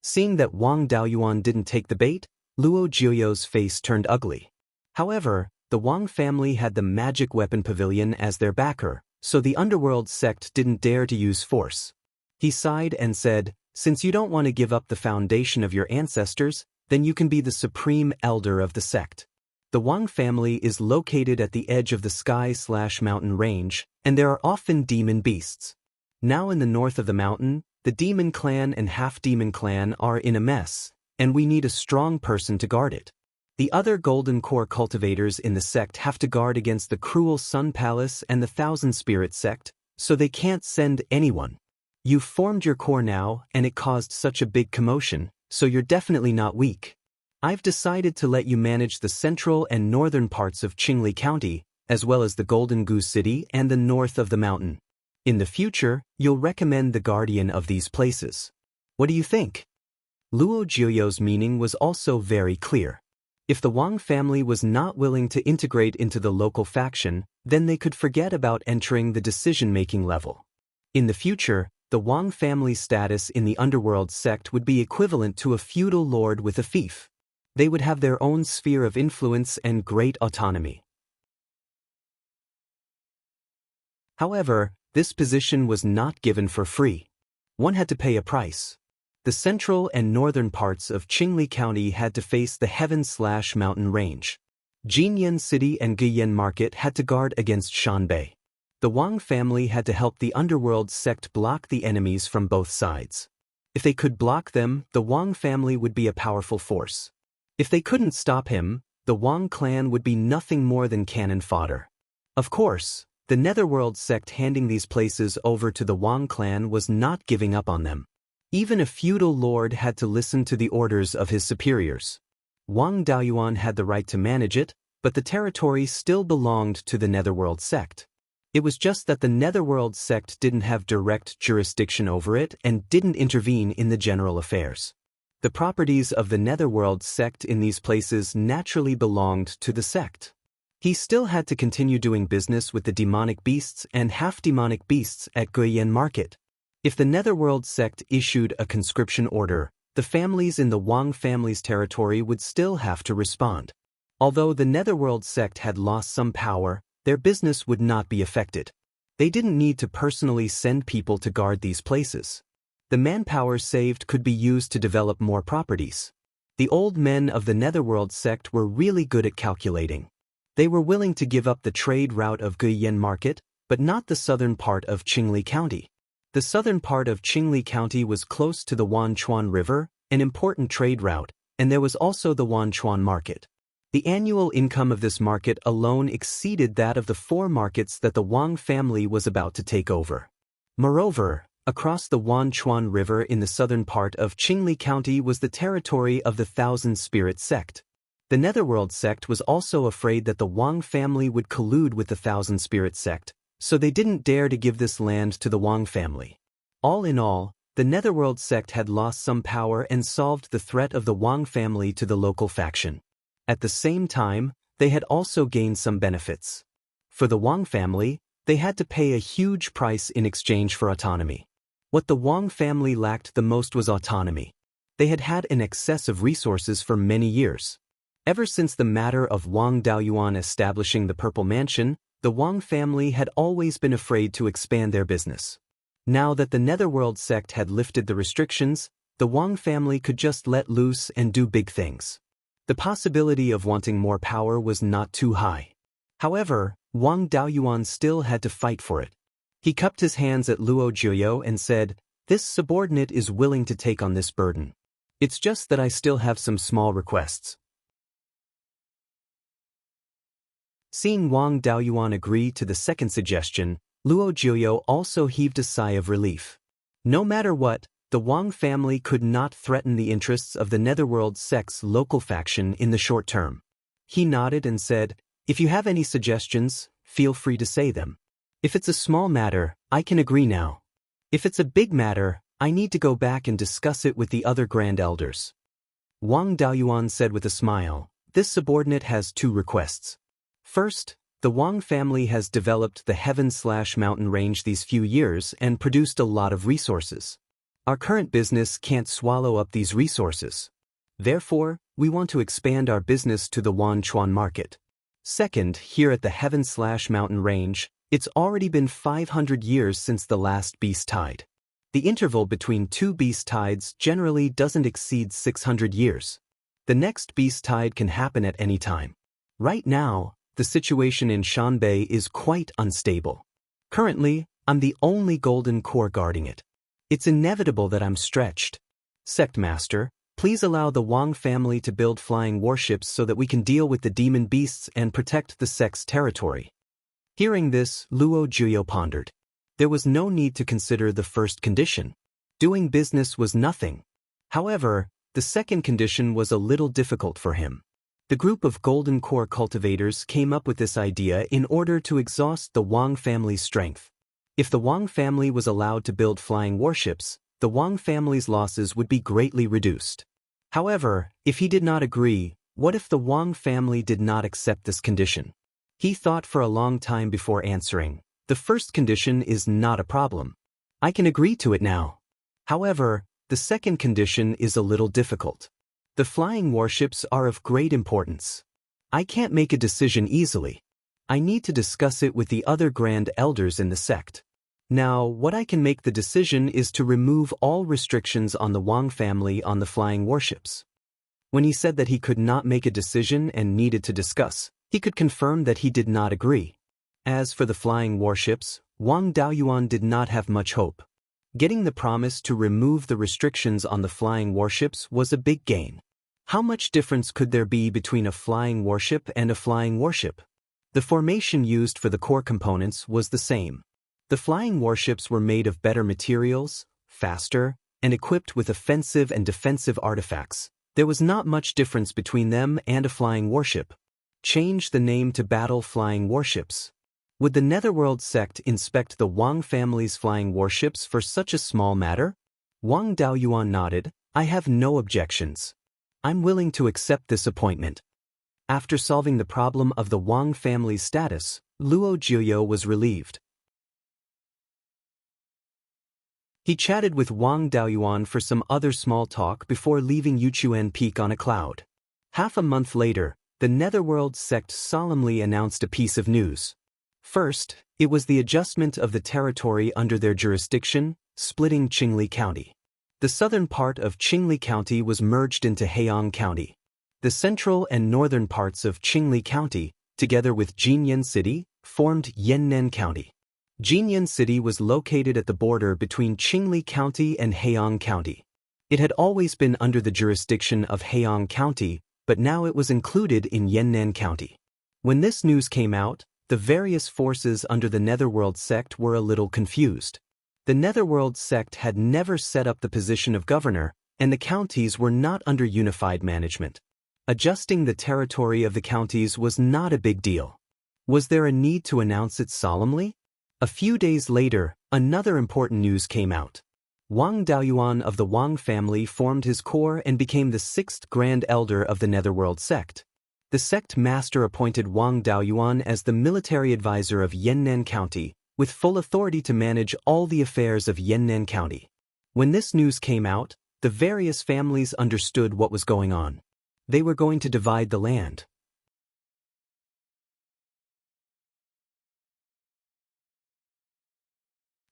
Seeing that Wang Daoyuan didn't take the bait, Luo Jioyo's face turned ugly. However, the Wang family had the magic weapon pavilion as their backer, so the Underworld sect didn't dare to use force. He sighed and said, "Since you don't want to give up the foundation of your ancestors, then you can be the supreme elder of the sect." The Wang family is located at the edge of the sky/mountain range, and there are often demon beasts. Now in the north of the mountain, the demon clan and half-demon clan are in a mess, and we need a strong person to guard it. The other golden core cultivators in the sect have to guard against the cruel Sun Palace and the Thousand Spirit sect, so they can't send anyone. You've formed your core now, and it caused such a big commotion, so you're definitely not weak. I've decided to let you manage the central and northern parts of Qingli County, as well as the Golden Goose City and the north of the mountain. In the future, you'll recommend the guardian of these places. What do you think? Luo Jioyo's meaning was also very clear. If the Wang family was not willing to integrate into the local faction, then they could forget about entering the decision-making level. In the future, the Wang family's status in the Underworld sect would be equivalent to a feudal lord with a fief. They would have their own sphere of influence and great autonomy. However, this position was not given for free. One had to pay a price. The central and northern parts of Qingli County had to face the heaven/mountain range. Jinyan City and Guiyan Market had to guard against Shanbei. The Wang family had to help the Underworld sect block the enemies from both sides. If they could block them, the Wang family would be a powerful force. If they couldn't stop him, the Wang clan would be nothing more than cannon fodder. Of course, the Netherworld sect handing these places over to the Wang clan was not giving up on them. Even a feudal lord had to listen to the orders of his superiors. Wang Daoyuan had the right to manage it, but the territory still belonged to the Netherworld sect. It was just that the Netherworld sect didn't have direct jurisdiction over it and didn't intervene in the general affairs. The properties of the Netherworld sect in these places naturally belonged to the sect. He still had to continue doing business with the demonic beasts and half-demonic beasts at Guiyan Market. If the Netherworld sect issued a conscription order, The families in the Wang family's territory would still have to respond. Although the Netherworld sect had lost some power, their business would not be affected. They didn't need to personally send people to guard these places. The manpower saved could be used to develop more properties. The old men of the Netherworld sect were really good at calculating. They were willing to give up the trade route of Guiyan Market, but not the southern part of Qingli County. The southern part of Qingli County was close to the Wanchuan River, an important trade route, and there was also the Wanchuan Market. The annual income of this market alone exceeded that of the 4 markets that the Wang family was about to take over. Moreover, across the Wanchuan River in the southern part of Qingli County was the territory of the Thousand Spirit sect. The Netherworld sect was also afraid that the Wang family would collude with the Thousand Spirit sect, so they didn't dare to give this land to the Wang family. All in all, the Netherworld sect had lost some power and solved the threat of the Wang family to the local faction. At the same time, they had also gained some benefits. For the Wang family, they had to pay a huge price in exchange for autonomy. What the Wang family lacked the most was autonomy. They had had an excess of resources for many years. Ever since the matter of Wang Daoyuan establishing the Purple Mansion, the Wang family had always been afraid to expand their business. Now that the Netherworld sect had lifted the restrictions, the Wang family could just let loose and do big things. The possibility of wanting more power was not too high. However, Wang Daoyuan still had to fight for it. He cupped his hands at Luo Jiuyo and said, "This subordinate is willing to take on this burden. It's just that I still have some small requests." Seeing Wang Daoyuan agree to the second suggestion, Luo Jiuyo also heaved a sigh of relief. No matter what, the Wang family could not threaten the interests of the Netherworld sect's local faction in the short term. He nodded and said, "If you have any suggestions, feel free to say them. If it's a small matter, I can agree now. If it's a big matter, I need to go back and discuss it with the other Grand Elders." Wang Daoyuan said with a smile, "This subordinate has 2 requests. First, the Wang family has developed the Heaven/Mountain range these few years and produced a lot of resources. Our current business can't swallow up these resources. Therefore, we want to expand our business to the Wanchuan market. Second, here at the Heaven/Mountain range, it's already been 500 years since the last beast tide. The interval between 2 beast tides generally doesn't exceed 600 years. The next beast tide can happen at any time. Right now, the situation in Shanbei is quite unstable. Currently, I'm the only golden core guarding it. It's inevitable that I'm stretched. Sect Master, please allow the Wang family to build flying warships so that we can deal with the demon beasts and protect the sect's territory." Hearing this, Luo Jiuyo pondered. There was no need to consider the first condition. Doing business was nothing. However, the second condition was a little difficult for him. The group of Golden Core cultivators came up with this idea in order to exhaust the Wang family's strength. If the Wang family was allowed to build flying warships, the Wang family's losses would be greatly reduced. However, if he did not agree, what if the Wang family did not accept this condition? He thought for a long time before answering. The first condition is not a problem. I can agree to it now. However, the second condition is a little difficult. The flying warships are of great importance. I can't make a decision easily. I need to discuss it with the other Grand Elders in the sect. Now, what I can make the decision is to remove all restrictions on the Wang family on the flying warships." When he said that he could not make a decision and needed to discuss, he could confirm that he did not agree. As for the flying warships, Wang Daoyuan did not have much hope. Getting the promise to remove the restrictions on the flying warships was a big gain. How much difference could there be between a flying warship and a flying warship? The formation used for the core components was the same. The flying warships were made of better materials, faster, and equipped with offensive and defensive artifacts. There was not much difference between them and a flying warship. Change the name to Battle Flying Warships. Would the Netherworld sect inspect the Wang family's flying warships for such a small matter? Wang Daoyuan nodded. "I have no objections. I'm willing to accept this appointment." After solving the problem of the Wang family's status, Luo Jiuyo was relieved. He chatted with Wang Daoyuan for some other small talk before leaving Yuchuan Peak on a cloud. Half a month later, the Netherworld sect solemnly announced a piece of news. First, it was the adjustment of the territory under their jurisdiction, splitting Qingli County. The southern part of Qingli County was merged into Heiyang County. The central and northern parts of Qingli County, together with Jinyan City, formed Yannan County. Jinyan City was located at the border between Qingli County and Heiyang County. It had always been under the jurisdiction of Heiyang County, but now it was included in Yannan County. When this news came out, the various forces under the Netherworld sect were a little confused. The Netherworld sect had never set up the position of governor, and the counties were not under unified management. Adjusting the territory of the counties was not a big deal. Was there a need to announce it solemnly? A few days later, another important news came out. Wang Daoyuan of the Wang family formed his core and became the 6th Grand Elder of the Netherworld sect. The sect master appointed Wang Daoyuan as the military advisor of Yannan County, with full authority to manage all the affairs of Yannan County. When this news came out, the various families understood what was going on. They were going to divide the land.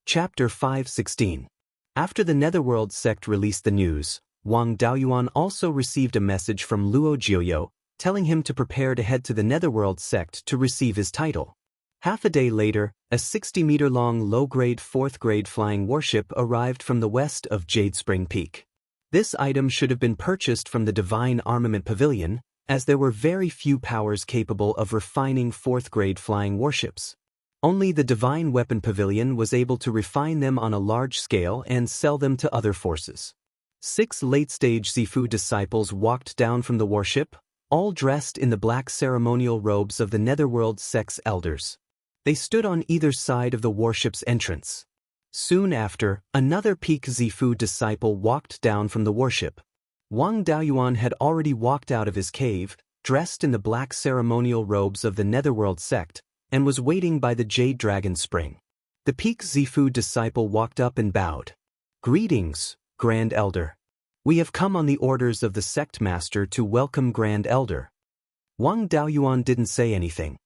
Chapter 5:16. After the Netherworld sect released the news, Wang Daoyuan also received a message from Luo Jiuyo, telling him to prepare to head to the Netherworld sect to receive his title. Half a day later, a 60-meter-long low-grade 4th-grade flying warship arrived from the west of Jade Spring Peak. This item should have been purchased from the Divine Armament Pavilion, as there were very few powers capable of refining 4th-grade flying warships. Only the Divine Weapon Pavilion was able to refine them on a large scale and sell them to other forces. 6 late-stage Zifu disciples walked down from the warship, all dressed in the black ceremonial robes of the Netherworld sect's elders. They stood on either side of the warship's entrance. Soon after, another Peak Zifu disciple walked down from the warship. Wang Daoyuan had already walked out of his cave, dressed in the black ceremonial robes of the Netherworld sect, and was waiting by the Jade Dragon Spring. The Peak Zifu disciple walked up and bowed. "Greetings, Grand Elder. We have come on the orders of the sect master to welcome Grand Elder." Wang Daoyuan didn't say anything.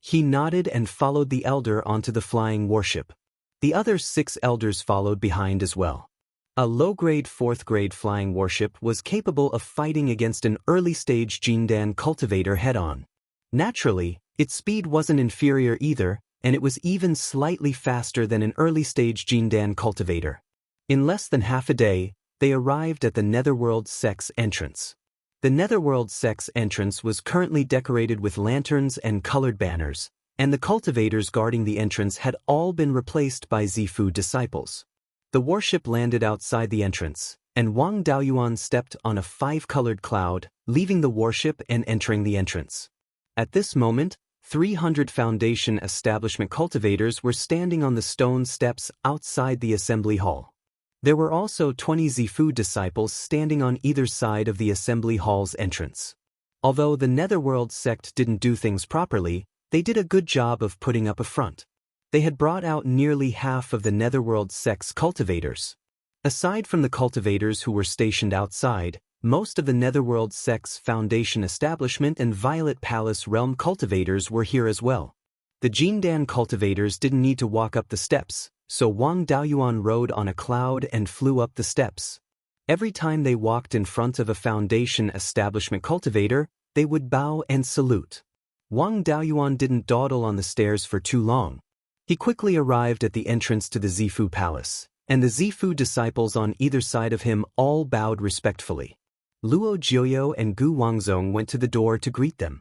He nodded and followed the elder onto the flying warship. The other 6 elders followed behind as well. A low-grade 4th-grade flying warship was capable of fighting against an early-stage Jindan cultivator head-on. Naturally, its speed wasn't inferior either, and it was even slightly faster than an early-stage Jindan cultivator. In less than half a day, they arrived at the Netherworld sect's entrance. The Netherworld sect's entrance was currently decorated with lanterns and colored banners, and the cultivators guarding the entrance had all been replaced by Zifu disciples. The warship landed outside the entrance, and Wang Daoyuan stepped on a 5-colored cloud, leaving the warship and entering the entrance. At this moment, 300 Foundation establishment cultivators were standing on the stone steps outside the assembly hall. There were also 20 Zifu disciples standing on either side of the assembly hall's entrance. Although the Netherworld sect didn't do things properly, they did a good job of putting up a front. They had brought out nearly half of the Netherworld sect's cultivators. Aside from the cultivators who were stationed outside, most of the Netherworld sect's Foundation establishment and Violet Palace realm cultivators were here as well. The Jindan cultivators didn't need to walk up the steps, so Wang Daoyuan rode on a cloud and flew up the steps. Every time they walked in front of a Foundation establishment cultivator, they would bow and salute. Wang Daoyuan didn't dawdle on the stairs for too long. He quickly arrived at the entrance to the Zifu Palace, and the Zifu disciples on either side of him all bowed respectfully. Luo Jiuyo and Gu Wangzong went to the door to greet them.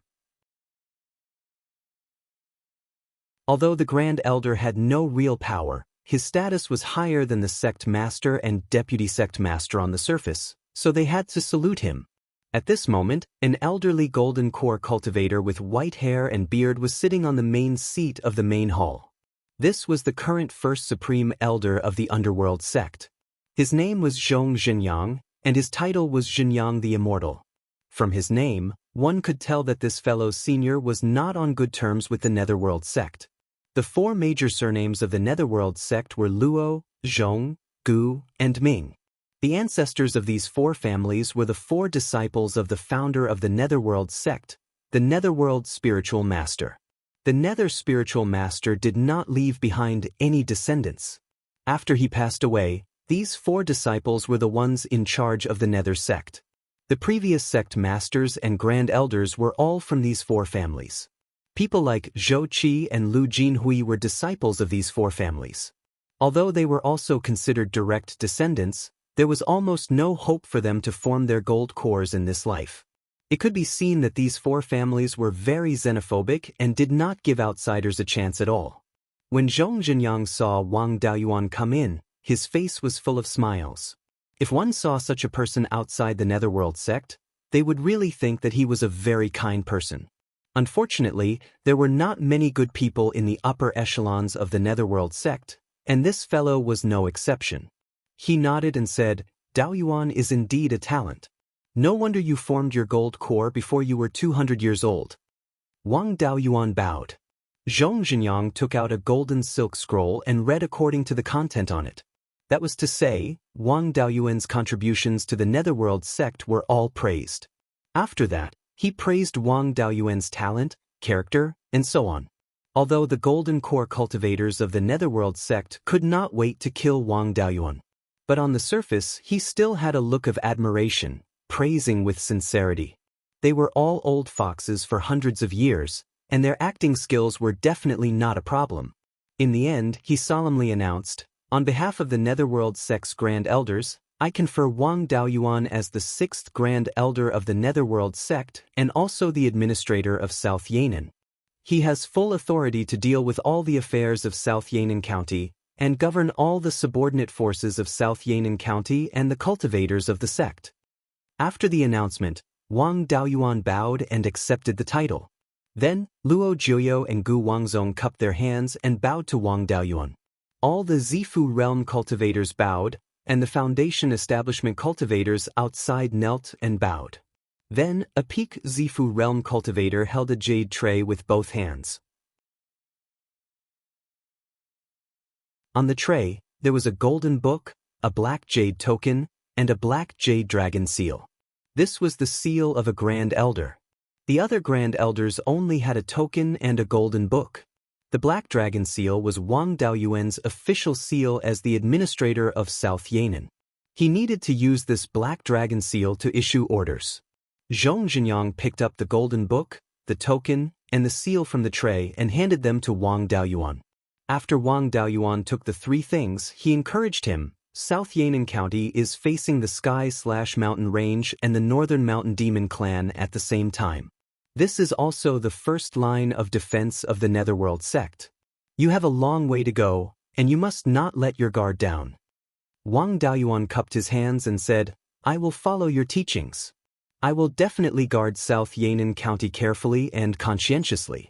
Although the Grand Elder had no real power, his status was higher than the sect master and deputy sect master on the surface, so they had to salute him. At this moment, an elderly golden core cultivator with white hair and beard was sitting on the main seat of the main hall. This was the current first supreme elder of the underworld sect. His name was Zhong Zhenyang, and his title was Zhenyang the Immortal. From his name, one could tell that this fellow's senior was not on good terms with the Netherworld sect. The 4 major surnames of the Netherworld sect were Luo, Zhong, Gu, and Ming. The ancestors of these four families were the four disciples of the founder of the Netherworld sect, the Netherworld Spiritual Master. The Nether Spiritual Master did not leave behind any descendants. After he passed away, these four disciples were the ones in charge of the Nether sect. The previous sect masters and grand elders were all from these four families. People like Zhou Qi and Lu Jinhui were disciples of these four families. Although they were also considered direct descendants, there was almost no hope for them to form their gold cores in this life. It could be seen that these four families were very xenophobic and did not give outsiders a chance at all. When Zhong Zhenyang saw Wang Daoyuan come in, his face was full of smiles. If one saw such a person outside the Netherworld sect, they would really think that he was a very kind person. Unfortunately, there were not many good people in the upper echelons of the Netherworld sect, and this fellow was no exception. He nodded and said, "Daoyuan is indeed a talent. No wonder you formed your gold core before you were 200 years old." Wang Daoyuan bowed. Zhong Zhenyang took out a golden silk scroll and read according to the content on it. That was to say, Wang Daoyuan's contributions to the Netherworld sect were all praised. After that, he praised Wang Daoyuan's talent, character, and so on. Although the golden core cultivators of the Netherworld sect could not wait to kill Wang Daoyuan. But on the surface, he still had a look of admiration, praising with sincerity. They were all old foxes for hundreds of years, and their acting skills were definitely not a problem. In the end, he solemnly announced, "On behalf of the Netherworld sect's Grand Elders, I confer Wang Daoyuan as the 6th Grand Elder of the Netherworld sect and also the administrator of South Yan'an. He has full authority to deal with all the affairs of South Yan'an County and govern all the subordinate forces of South Yan'an County and the cultivators of the sect." After the announcement, Wang Daoyuan bowed and accepted the title. Then, Luo Jiuyo and Gu Wangzong cupped their hands and bowed to Wang Daoyuan. All the Zifu realm cultivators bowed, and the Foundation establishment cultivators outside knelt and bowed. Then, a Peak Zifu realm cultivator held a jade tray with both hands. On the tray, there was a golden book, a black jade token, and a black jade dragon seal. This was the seal of a Grand Elder. The other Grand Elders only had a token and a golden book. The black dragon seal was Wang Daoyuan's official seal as the administrator of South Yan'an. He needed to use this black dragon seal to issue orders. Zhong Zhenyang picked up the golden book, the token, and the seal from the tray and handed them to Wang Daoyuan. After Wang Daoyuan took the three things, he encouraged him. South Yan'an County is facing the Sky/Mountain Range and the Northern Mountain Demon Clan at the same time. This is also the first line of defense of the Netherworld sect. You have a long way to go, and you must not let your guard down. Wang Daoyuan cupped his hands and said, "I will follow your teachings. I will definitely guard South Yan'an County carefully and conscientiously."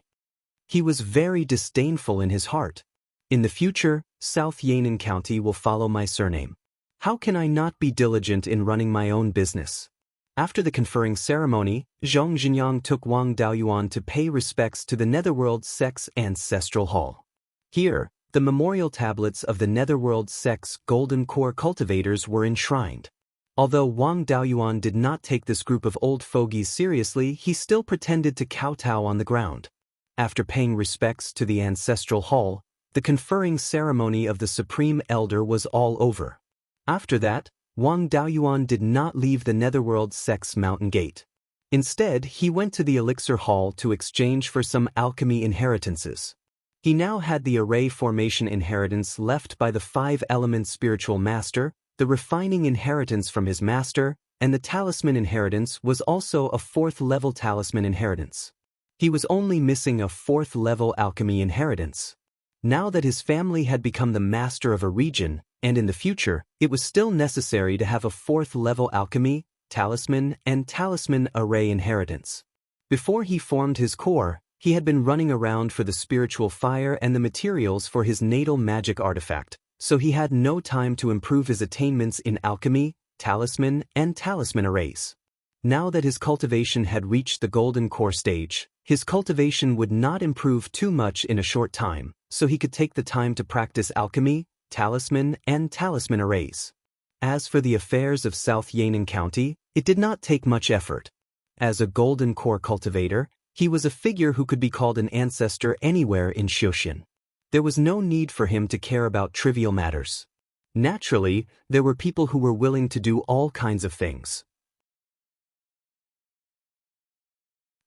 He was very disdainful in his heart. In the future, South Yan'an County will follow my surname. How can I not be diligent in running my own business? After the conferring ceremony, Zhong Zhenyang took Wang Daoyuan to pay respects to the Netherworld sect's ancestral hall. Here, the memorial tablets of the Netherworld sect's golden core cultivators were enshrined. Although Wang Daoyuan did not take this group of old fogies seriously, he still pretended to kowtow on the ground. After paying respects to the ancestral hall, the conferring ceremony of the Supreme Elder was all over. After that, Wang Daoyuan did not leave the Netherworld sect's mountain gate. Instead, he went to the Elixir Hall to exchange for some alchemy inheritances. He now had the array formation inheritance left by the 5-element spiritual master, the refining inheritance from his master, and the talisman inheritance was also a 4th-level talisman inheritance. He was only missing a 4th-level alchemy inheritance. Now that his family had become the master of a region, and in the future, it was still necessary to have a 4th-level alchemy, talisman, and talisman array inheritance. Before he formed his core, he had been running around for the spiritual fire and the materials for his natal magic artifact, so he had no time to improve his attainments in alchemy, talisman, and talisman arrays. Now that his cultivation had reached the golden core stage, his cultivation would not improve too much in a short time, so he could take the time to practice alchemy, talisman, and talisman arrays. As for the affairs of South Yan'an County, it did not take much effort. As a golden core cultivator, he was a figure who could be called an ancestor anywhere in Xiuxian. There was no need for him to care about trivial matters. Naturally, there were people who were willing to do all kinds of things.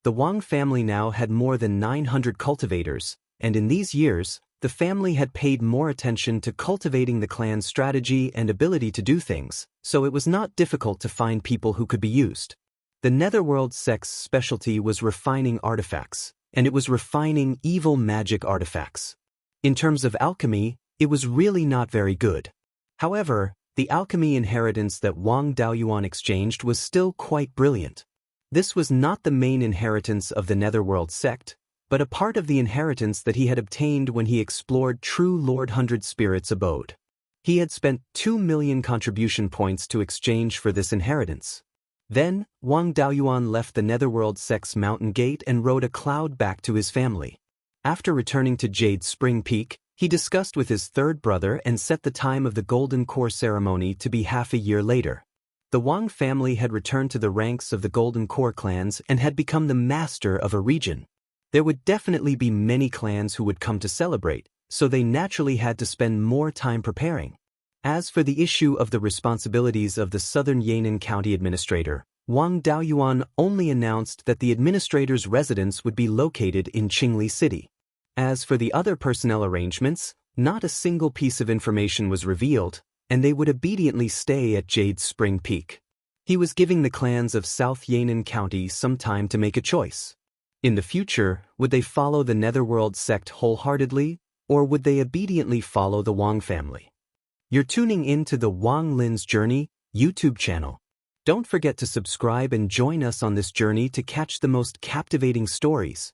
The Wang family now had more than 900 cultivators, and in these years, the family had paid more attention to cultivating the clan's strategy and ability to do things, so it was not difficult to find people who could be used. The Netherworld sect's specialty was refining artifacts, and it was refining evil magic artifacts. In terms of alchemy, it was really not very good. However, the alchemy inheritance that Wang Daoyuan exchanged was still quite brilliant. This was not the main inheritance of the Netherworld sect, but a part of the inheritance that he had obtained when he explored true Lord Hundred Spirit's abode. He had spent 2 million contribution points to exchange for this inheritance. Then, Wang Daoyuan left the Netherworld sect's mountain gate and rode a cloud back to his family. After returning to Jade Spring Peak, he discussed with his third brother and set the time of the Golden Core ceremony to be half a year later. The Wang family had returned to the ranks of the Golden Core clans and had become the master of a region. There would definitely be many clans who would come to celebrate, so they naturally had to spend more time preparing. As for the issue of the responsibilities of the Southern Yan'an County Administrator, Wang Daoyuan only announced that the administrator's residence would be located in Qingli City. As for the other personnel arrangements, not a single piece of information was revealed, and they would obediently stay at Jade Spring Peak. He was giving the clans of South Yan'an County some time to make a choice. In the future, would they follow the Netherworld sect wholeheartedly, or would they obediently follow the Wang family? You're tuning in to the Wang Lin's Journey YouTube channel. Don't forget to subscribe and join us on this journey to catch the most captivating stories.